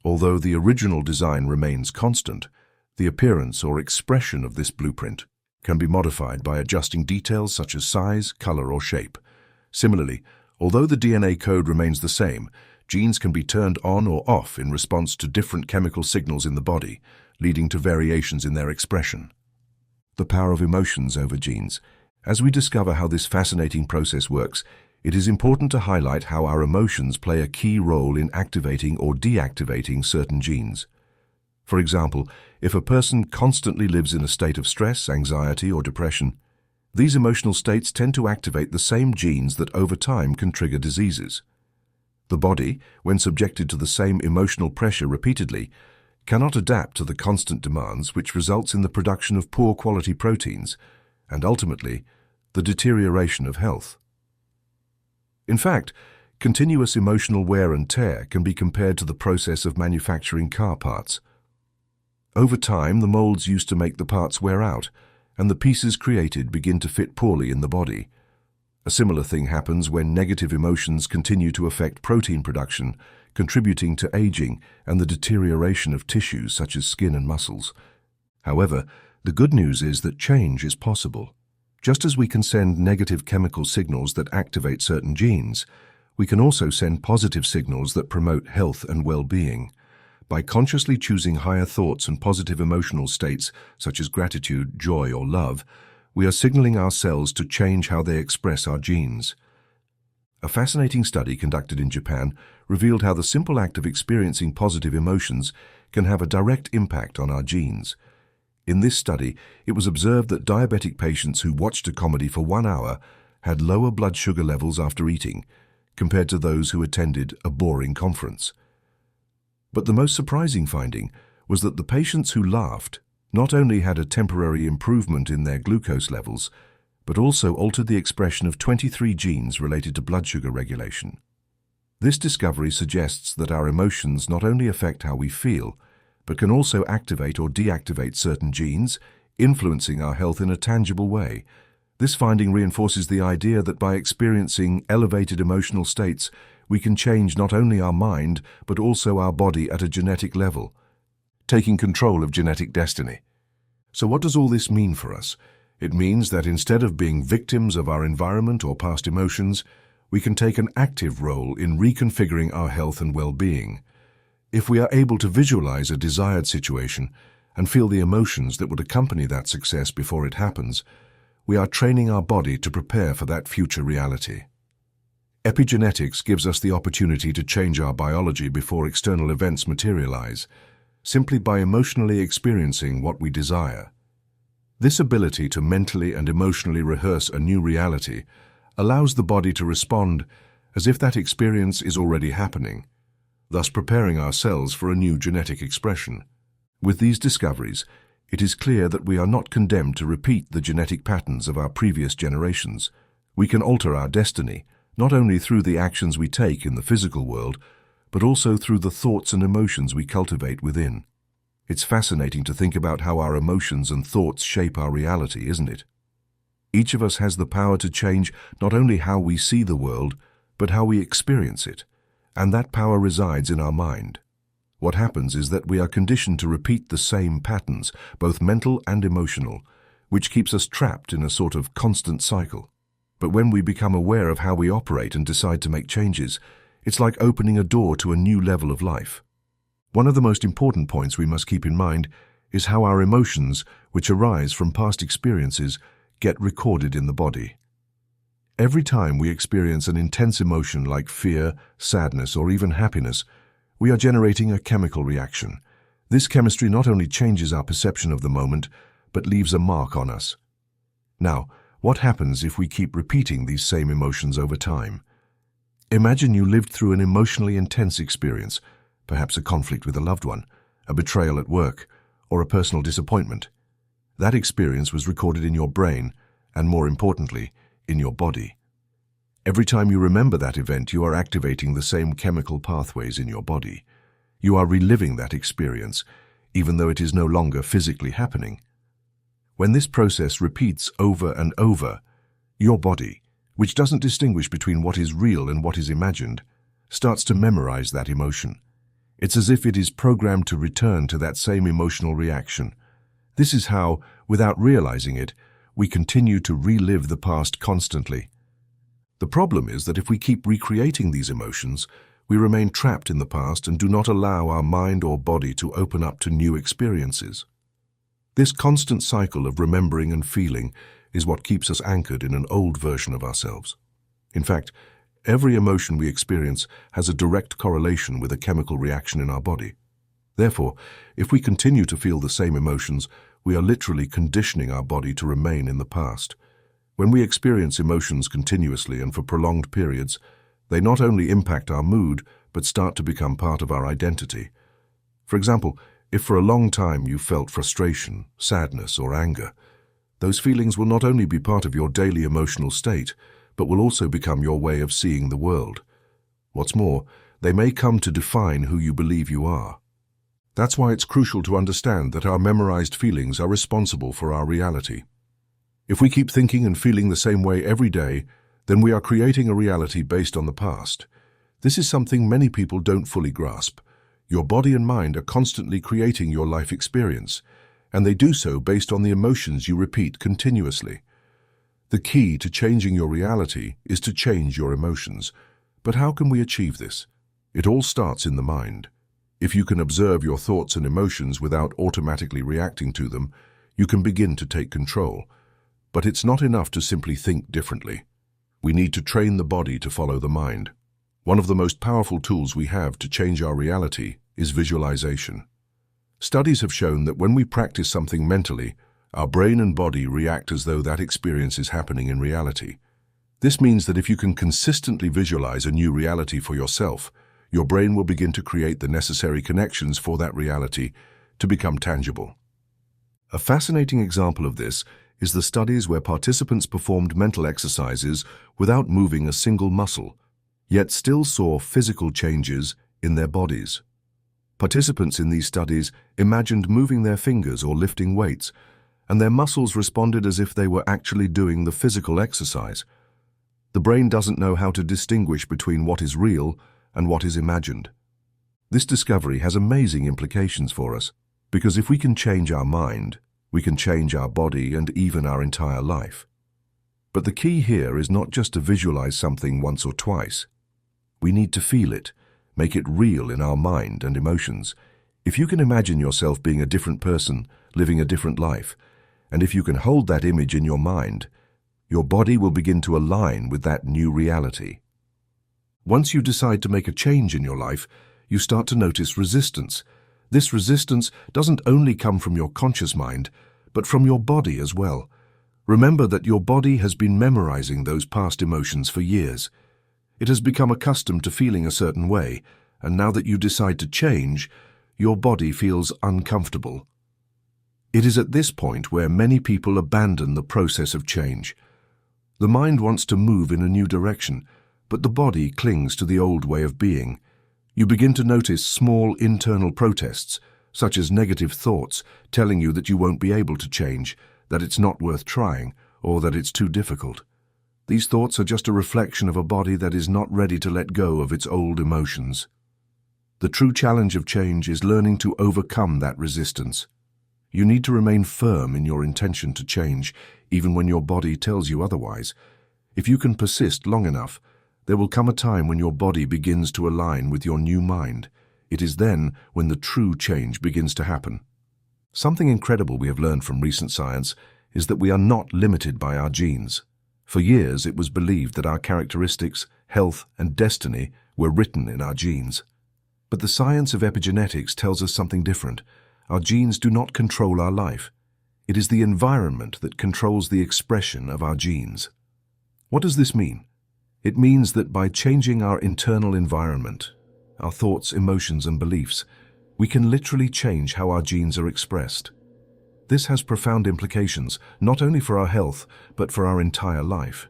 Although the original design remains constant, the appearance or expression of this blueprint can be modified by adjusting details such as size, color, or shape. Similarly, although the DNA code remains the same, genes can be turned on or off in response to different chemical signals in the body, leading to variations in their expression. The power of emotions over genes. As we discover how this fascinating process works, it is important to highlight how our emotions play a key role in activating or deactivating certain genes. For example, if a person constantly lives in a state of stress, anxiety, or depression, these emotional states tend to activate the same genes that over time can trigger diseases. The body, when subjected to the same emotional pressure repeatedly, cannot adapt to the constant demands, which results in the production of poor quality proteins and ultimately the deterioration of health. In fact, continuous emotional wear and tear can be compared to the process of manufacturing car parts. Over time, the molds used to make the parts wear out, and the pieces created begin to fit poorly in the body. A similar thing happens when negative emotions continue to affect protein production, contributing to aging and the deterioration of tissues such as skin and muscles. However, the good news is that change is possible. Just as we can send negative chemical signals that activate certain genes, we can also send positive signals that promote health and well-being. By consciously choosing higher thoughts and positive emotional states, such as gratitude, joy, or love, we are signaling our cells to change how they express our genes. A fascinating study conducted in Japan revealed how the simple act of experiencing positive emotions can have a direct impact on our genes. In this study, it was observed that diabetic patients who watched a comedy for 1 hour had lower blood sugar levels after eating, compared to those who attended a boring conference. But the most surprising finding was that the patients who laughed not only had a temporary improvement in their glucose levels, but also altered the expression of 23 genes related to blood sugar regulation. This discovery suggests that our emotions not only affect how we feel, but can also activate or deactivate certain genes, influencing our health in a tangible way. This finding reinforces the idea that by experiencing elevated emotional states, we can change not only our mind, but also our body at a genetic level, taking control of genetic destiny. So what does all this mean for us? It means that instead of being victims of our environment or past emotions, we can take an active role in reconfiguring our health and well-being. If we are able to visualize a desired situation and feel the emotions that would accompany that success before it happens, we are training our body to prepare for that future reality. Epigenetics gives us the opportunity to change our biology before external events materialize, simply by emotionally experiencing what we desire. This ability to mentally and emotionally rehearse a new reality allows the body to respond as if that experience is already happening, thus preparing our cells for a new genetic expression. With these discoveries, it is clear that we are not condemned to repeat the genetic patterns of our previous generations. We can alter our destiny, not only through the actions we take in the physical world, but also through the thoughts and emotions we cultivate within. It's fascinating to think about how our emotions and thoughts shape our reality, isn't it? Each of us has the power to change not only how we see the world, but how we experience it, and that power resides in our mind. What happens is that we are conditioned to repeat the same patterns, both mental and emotional, which keeps us trapped in a sort of constant cycle. But when we become aware of how we operate and decide to make changes, it's like opening a door to a new level of life. One of the most important points we must keep in mind is how our emotions, which arise from past experiences, get recorded in the body. Every time we experience an intense emotion like fear, sadness, or even happiness, we are generating a chemical reaction. This chemistry not only changes our perception of the moment, but leaves a mark on us. Now, what happens if we keep repeating these same emotions over time? Imagine you lived through an emotionally intense experience, perhaps a conflict with a loved one, a betrayal at work, or a personal disappointment. That experience was recorded in your brain, and more importantly, in your body. Every time you remember that event, you are activating the same chemical pathways in your body. You are reliving that experience, even though it is no longer physically happening. When this process repeats over and over, your body, which doesn't distinguish between what is real and what is imagined, starts to memorize that emotion. It's as if it is programmed to return to that same emotional reaction. This is how, without realizing it, we continue to relive the past constantly. The problem is that if we keep recreating these emotions, we remain trapped in the past and do not allow our mind or body to open up to new experiences. This constant cycle of remembering and feeling is what keeps us anchored in an old version of ourselves. In fact, every emotion we experience has a direct correlation with a chemical reaction in our body. Therefore, if we continue to feel the same emotions, we are literally conditioning our body to remain in the past. When we experience emotions continuously and for prolonged periods, they not only impact our mood, but start to become part of our identity. For example, if for a long time you felt frustration, sadness, or anger, those feelings will not only be part of your daily emotional state, but will also become your way of seeing the world. What's more, they may come to define who you believe you are. That's why it's crucial to understand that our memorized feelings are responsible for our reality. If we keep thinking and feeling the same way every day, then we are creating a reality based on the past. This is something many people don't fully grasp. Your body and mind are constantly creating your life experience, and they do so based on the emotions you repeat continuously. The key to changing your reality is to change your emotions. But how can we achieve this? It all starts in the mind. If you can observe your thoughts and emotions without automatically reacting to them, you can begin to take control. But it's not enough to simply think differently. We need to train the body to follow the mind. One of the most powerful tools we have to change our reality is visualization. Studies have shown that when we practice something mentally, our brain and body react as though that experience is happening in reality. This means that if you can consistently visualize a new reality for yourself, your brain will begin to create the necessary connections for that reality to become tangible. A fascinating example of this is the studies where participants performed mental exercises without moving a single muscle, yet still saw physical changes in their bodies. Participants in these studies imagined moving their fingers or lifting weights, and their muscles responded as if they were actually doing the physical exercise. The brain doesn't know how to distinguish between what is real and what is imagined. This discovery has amazing implications for us, because if we can change our mind, we can change our body and even our entire life. But the key here is not just to visualize something once or twice. We need to feel it, make it real in our mind and emotions. If you can imagine yourself being a different person, living a different life, and if you can hold that image in your mind, your body will begin to align with that new reality. Once you decide to make a change in your life, you start to notice resistance. This resistance doesn't only come from your conscious mind, but from your body as well. Remember that your body has been memorizing those past emotions for years. It has become accustomed to feeling a certain way, and now that you decide to change, your body feels uncomfortable. It is at this point where many people abandon the process of change. The mind wants to move in a new direction, but the body clings to the old way of being. You begin to notice small internal protests, such as negative thoughts telling you that you won't be able to change, that it's not worth trying, or that it's too difficult. These thoughts are just a reflection of a body that is not ready to let go of its old emotions. The true challenge of change is learning to overcome that resistance. You need to remain firm in your intention to change, even when your body tells you otherwise. If you can persist long enough, there will come a time when your body begins to align with your new mind. It is then when the true change begins to happen. Something incredible we have learned from recent science is that we are not limited by our genes. For years, it was believed that our characteristics, health, and destiny were written in our genes. But the science of epigenetics tells us something different. Our genes do not control our life. It is the environment that controls the expression of our genes. What does this mean? It means that by changing our internal environment, our thoughts, emotions, and beliefs, we can literally change how our genes are expressed. This has profound implications, not only for our health, but for our entire life.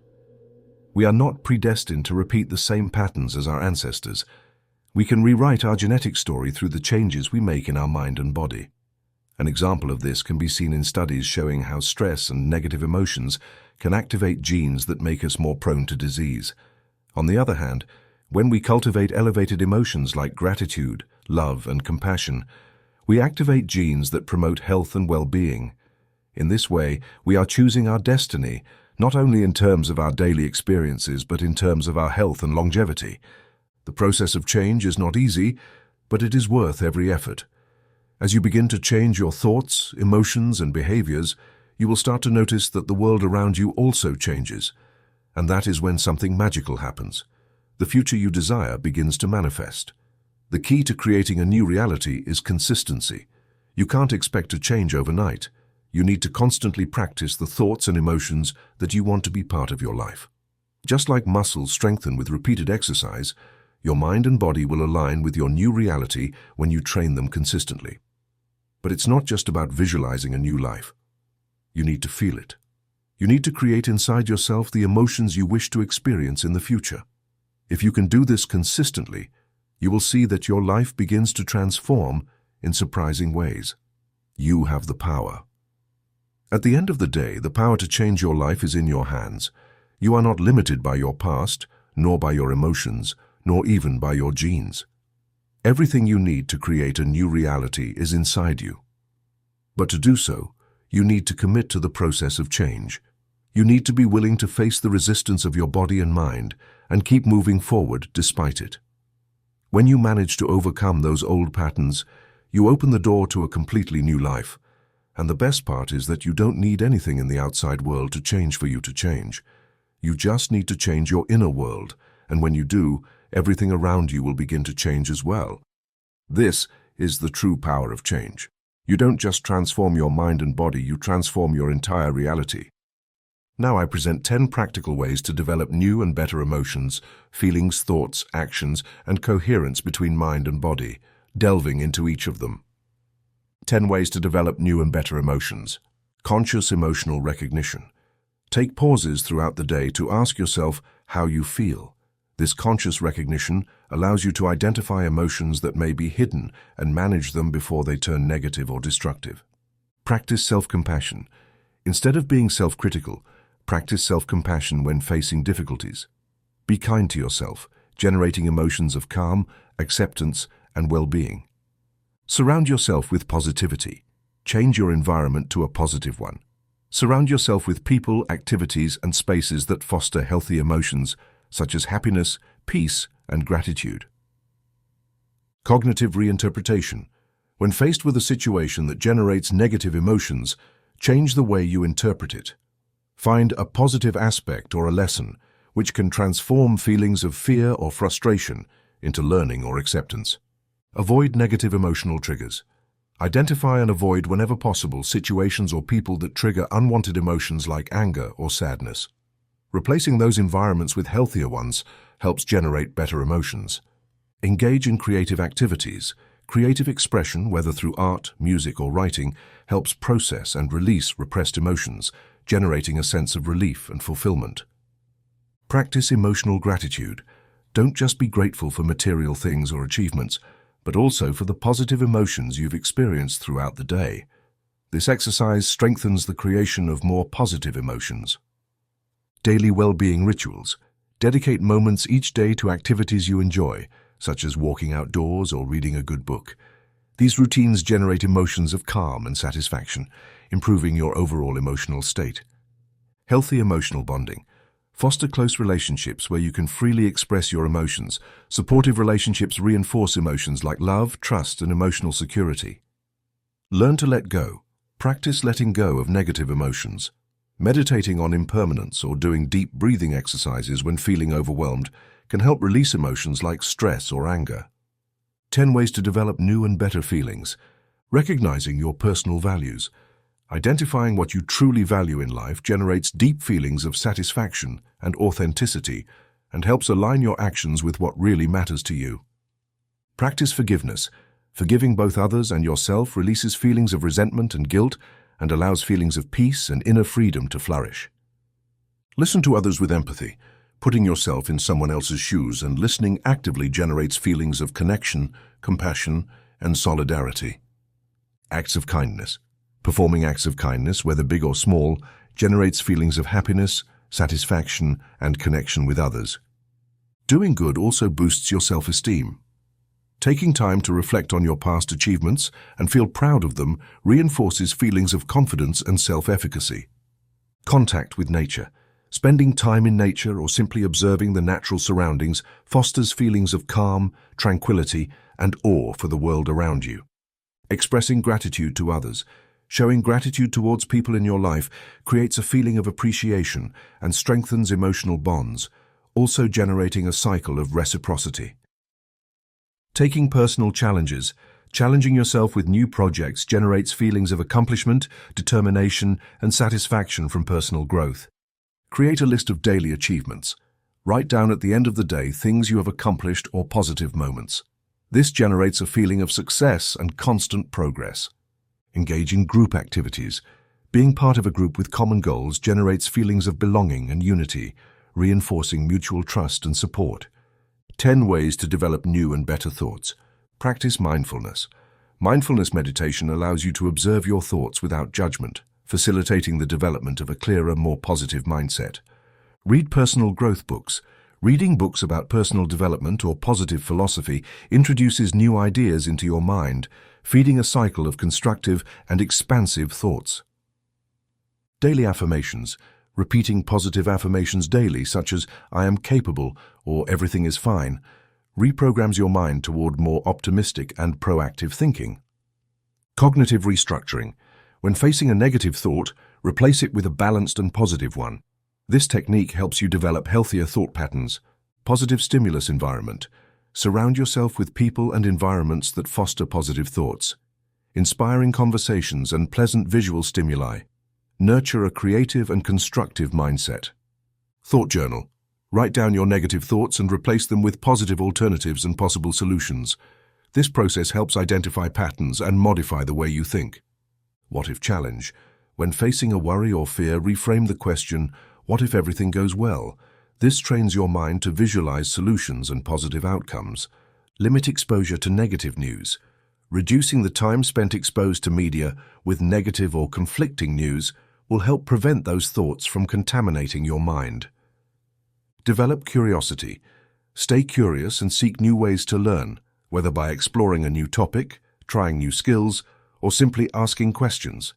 We are not predestined to repeat the same patterns as our ancestors. We can rewrite our genetic story through the changes we make in our mind and body. An example of this can be seen in studies showing how stress and negative emotions can activate genes that make us more prone to disease. On the other hand, when we cultivate elevated emotions like gratitude, love, and compassion, we activate genes that promote health and well-being. In this way, we are choosing our destiny, not only in terms of our daily experiences, but in terms of our health and longevity. The process of change is not easy, but it is worth every effort. As you begin to change your thoughts, emotions, and behaviors, you will start to notice that the world around you also changes. And that is when something magical happens. The future you desire begins to manifest. The key to creating a new reality is consistency. You can't expect to change overnight. You need to constantly practice the thoughts and emotions that you want to be part of your life. Just like muscles strengthen with repeated exercise, your mind and body will align with your new reality when you train them consistently. But it's not just about visualizing a new life. You need to feel it. You need to create inside yourself the emotions you wish to experience in the future. If you can do this consistently, you will see that your life begins to transform in surprising ways. You have the power. At the end of the day, the power to change your life is in your hands. You are not limited by your past, nor by your emotions, nor even by your genes. Everything you need to create a new reality is inside you. But to do so, you need to commit to the process of change. You need to be willing to face the resistance of your body and mind and keep moving forward despite it. When you manage to overcome those old patterns, you open the door to a completely new life. And the best part is that you don't need anything in the outside world to change for you to change. You just need to change your inner world, and when you do, everything around you will begin to change as well. This is the true power of change. You don't just transform your mind and body, you transform your entire reality. Now I present 10 practical ways to develop new and better emotions, feelings, thoughts, actions, and coherence between mind and body, delving into each of them. 10 ways to develop new and better emotions. Conscious emotional recognition. Take pauses throughout the day to ask yourself how you feel. This conscious recognition allows you to identify emotions that may be hidden and manage them before they turn negative or destructive. Practice self-compassion. Instead of being self-critical, practice self-compassion when facing difficulties. Be kind to yourself, generating emotions of calm, acceptance, and well-being. Surround yourself with positivity. Change your environment to a positive one. Surround yourself with people, activities, and spaces that foster healthy emotions, such as happiness, peace, and gratitude. Cognitive reinterpretation. When faced with a situation that generates negative emotions, change the way you interpret it. Find a positive aspect or a lesson, which can transform feelings of fear or frustration into learning or acceptance. Avoid negative emotional triggers. Identify and avoid whenever possible situations or people that trigger unwanted emotions like anger or sadness. Replacing those environments with healthier ones helps generate better emotions. Engage in creative activities. Creative expression, whether through art, music, or writing, helps process and release repressed emotions, generating a sense of relief and fulfillment. Practice emotional gratitude. Don't just be grateful for material things or achievements, but also for the positive emotions you've experienced throughout the day. This exercise strengthens the creation of more positive emotions. Daily well-being rituals. Dedicate moments each day to activities you enjoy, such as walking outdoors or reading a good book. These routines generate emotions of calm and satisfaction, improving your overall emotional state. Healthy emotional bonding. Foster close relationships where you can freely express your emotions. Supportive relationships reinforce emotions like love, trust, and emotional security. Learn to let go. Practice letting go of negative emotions. Meditating on impermanence or doing deep breathing exercises when feeling overwhelmed can help release emotions like stress or anger. 10 ways to develop new and better feelings. Recognizing your personal values. Identifying what you truly value in life generates deep feelings of satisfaction and authenticity and helps align your actions with what really matters to you. Practice forgiveness. Forgiving both others and yourself releases feelings of resentment and guilt and allows feelings of peace and inner freedom to flourish. Listen to others with empathy. Putting yourself in someone else's shoes and listening actively generates feelings of connection, compassion, and solidarity. Acts of kindness. Performing acts of kindness, whether big or small, generates feelings of happiness, satisfaction, and connection with others. Doing good also boosts your self-esteem. Taking time to reflect on your past achievements and feel proud of them reinforces feelings of confidence and self-efficacy. Contact with nature. Spending time in nature or simply observing the natural surroundings fosters feelings of calm, tranquility, and awe for the world around you. Expressing gratitude to others. Showing gratitude towards people in your life creates a feeling of appreciation and strengthens emotional bonds, also generating a cycle of reciprocity. Taking personal challenges. Challenging yourself with new projects generates feelings of accomplishment, determination, and satisfaction from personal growth. Create a list of daily achievements. Write down at the end of the day things you have accomplished or positive moments. This generates a feeling of success and constant progress. Engage in group activities. Being part of a group with common goals generates feelings of belonging and unity, reinforcing mutual trust and support. 10 ways to develop new and better thoughts. Practice mindfulness. Mindfulness meditation allows you to observe your thoughts without judgment, facilitating the development of a clearer, more positive mindset. Read personal growth books. Reading books about personal development or positive philosophy introduces new ideas into your mind, feeding a cycle of constructive and expansive thoughts. Daily affirmations. Repeating positive affirmations daily, such as "I am capable" or "everything is fine," reprograms your mind toward more optimistic and proactive thinking. Cognitive restructuring. When facing a negative thought, replace it with a balanced and positive one. This technique helps you develop healthier thought patterns. Positive stimulus environment. Surround yourself with people and environments that foster positive thoughts. Inspiring conversations and pleasant visual stimuli. Nurture a creative and constructive mindset. Thought journal. Write down your negative thoughts and replace them with positive alternatives and possible solutions. This process helps identify patterns and modify the way you think. What if challenge? When facing a worry or fear, reframe the question, what if everything goes well? This trains your mind to visualize solutions and positive outcomes. Limit exposure to negative news. Reducing the time spent exposed to media with negative or conflicting news will help prevent those thoughts from contaminating your mind. Develop curiosity. Stay curious and seek new ways to learn, whether by exploring a new topic, trying new skills, or simply asking questions.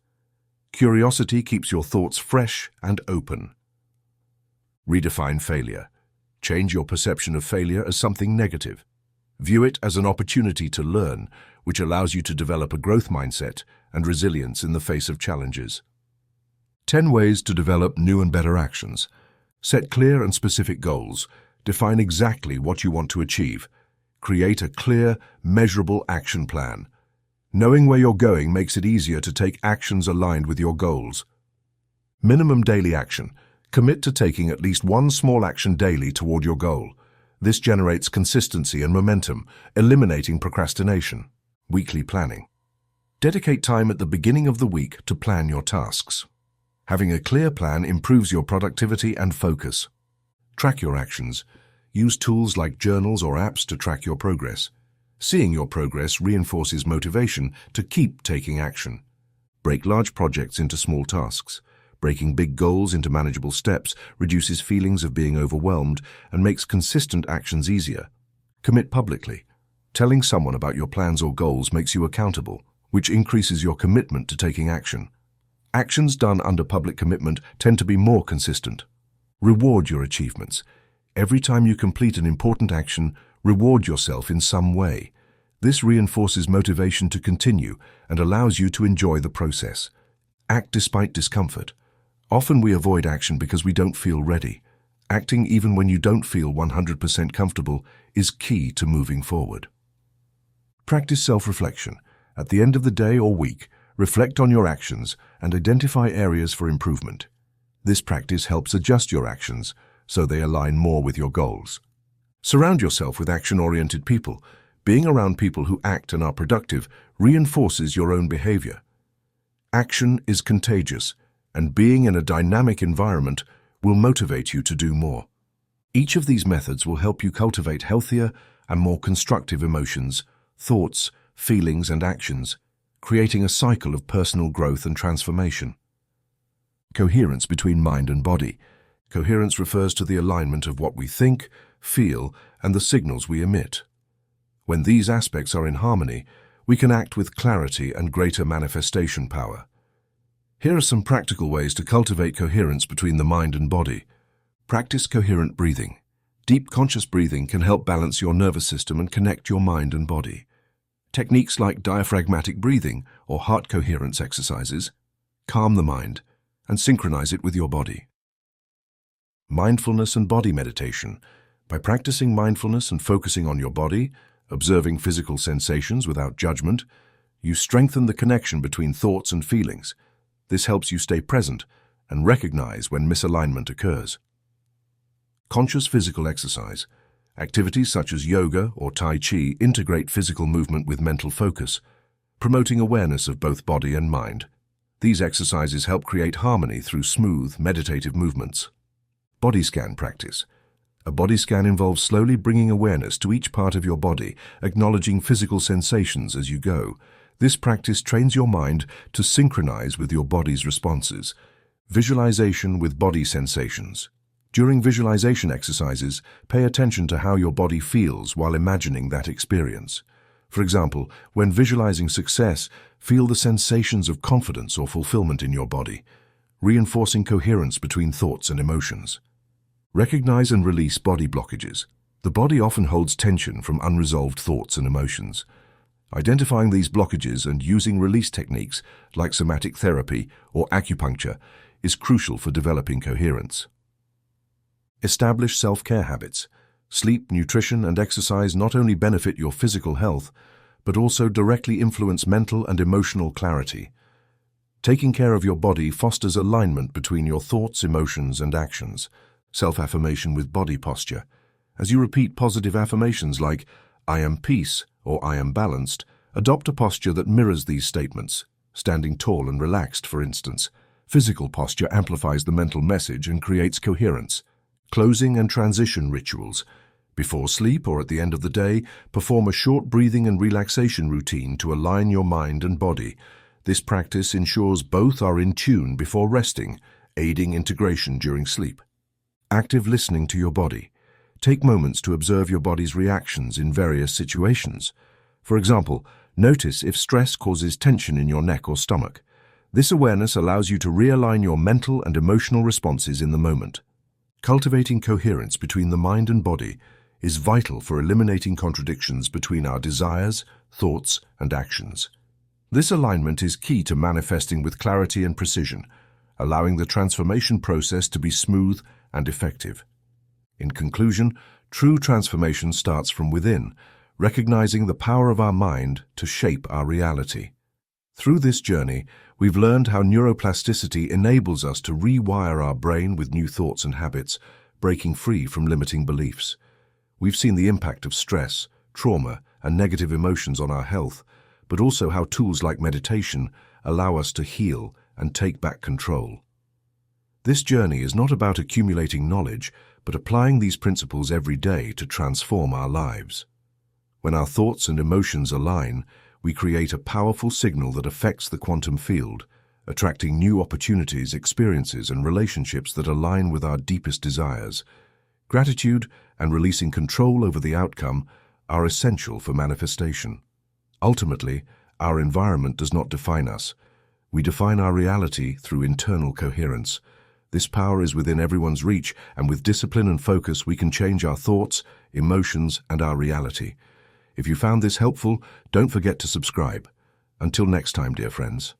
Curiosity keeps your thoughts fresh and open. Redefine failure. Change your perception of failure as something negative. View it as an opportunity to learn, which allows you to develop a growth mindset and resilience in the face of challenges. 10 ways to develop new and better actions. Set clear and specific goals. Define exactly what you want to achieve. Create a clear, measurable action plan. Knowing where you're going makes it easier to take actions aligned with your goals. Minimum daily action. Commit to taking at least one small action daily toward your goal. This generates consistency and momentum, eliminating procrastination. Weekly planning. Dedicate time at the beginning of the week to plan your tasks. Having a clear plan improves your productivity and focus. Track your actions. Use tools like journals or apps to track your progress. Seeing your progress reinforces motivation to keep taking action. Break large projects into small tasks. Breaking big goals into manageable steps reduces feelings of being overwhelmed and makes consistent actions easier. Commit publicly. Telling someone about your plans or goals makes you accountable, which increases your commitment to taking action. Actions done under public commitment tend to be more consistent. Reward your achievements. Every time you complete an important action, reward yourself in some way. This reinforces motivation to continue and allows you to enjoy the process. Act despite discomfort. Often we avoid action because we don't feel ready. Acting even when you don't feel 100% comfortable is key to moving forward. Practice self-reflection. At the end of the day or week, reflect on your actions and identify areas for improvement. This practice helps adjust your actions so they align more with your goals. Surround yourself with action-oriented people. Being around people who act and are productive reinforces your own behavior. Action is contagious, and being in a dynamic environment will motivate you to do more. Each of these methods will help you cultivate healthier and more constructive emotions, thoughts, feelings, and actions, creating a cycle of personal growth and transformation. Coherence between mind and body. Coherence refers to the alignment of what we think, feel, and the signals we emit. When these aspects are in harmony, we can act with clarity and greater manifestation power. Here are some practical ways to cultivate coherence between the mind and body. Practice coherent breathing. Deep conscious breathing can help balance your nervous system and connect your mind and body. Techniques like diaphragmatic breathing or heart coherence exercises calm the mind and synchronize it with your body. Mindfulness and body meditation. By practicing mindfulness and focusing on your body, observing physical sensations without judgment, you strengthen the connection between thoughts and feelings. This helps you stay present and recognize when misalignment occurs. Conscious physical exercise. Activities such as yoga or Tai Chi integrate physical movement with mental focus, promoting awareness of both body and mind. These exercises help create harmony through smooth, meditative movements. Body scan practice. A body scan involves slowly bringing awareness to each part of your body, acknowledging physical sensations as you go. This practice trains your mind to synchronize with your body's responses. Visualization with body sensations. During visualization exercises, pay attention to how your body feels while imagining that experience. For example, when visualizing success, feel the sensations of confidence or fulfillment in your body, reinforcing coherence between thoughts and emotions. Recognize and release body blockages. The body often holds tension from unresolved thoughts and emotions. Identifying these blockages and using release techniques like somatic therapy or acupuncture is crucial for developing coherence. Establish self-care habits. Sleep, nutrition, and exercise not only benefit your physical health, but also directly influence mental and emotional clarity. Taking care of your body fosters alignment between your thoughts, emotions, and actions. Self-affirmation with body posture. As you repeat positive affirmations like, "I am peace" or "I am balanced," adopt a posture that mirrors these statements, standing tall and relaxed, for instance. Physical posture amplifies the mental message and creates coherence. Closing and transition rituals. Before sleep or at the end of the day, perform a short breathing and relaxation routine to align your mind and body. This practice ensures both are in tune before resting, aiding integration during sleep. Active listening to your body. Take moments to observe your body's reactions in various situations. For example, notice if stress causes tension in your neck or stomach. This awareness allows you to realign your mental and emotional responses in the moment. Cultivating coherence between the mind and body is vital for eliminating contradictions between our desires, thoughts, and actions. This alignment is key to manifesting with clarity and precision, allowing the transformation process to be smooth and effective. In conclusion, true transformation starts from within, recognizing the power of our mind to shape our reality. Through this journey, we've learned how neuroplasticity enables us to rewire our brain with new thoughts and habits, breaking free from limiting beliefs. We've seen the impact of stress, trauma, and negative emotions on our health, but also how tools like meditation allow us to heal and take back control. This journey is not about accumulating knowledge, but applying these principles every day to transform our lives. When our thoughts and emotions align, we create a powerful signal that affects the quantum field, attracting new opportunities, experiences, and relationships that align with our deepest desires. Gratitude and releasing control over the outcome are essential for manifestation. Ultimately, our environment does not define us. We define our reality through internal coherence. This power is within everyone's reach, and with discipline and focus, we can change our thoughts, emotions, and our reality. If you found this helpful, don't forget to subscribe. Until next time, dear friends.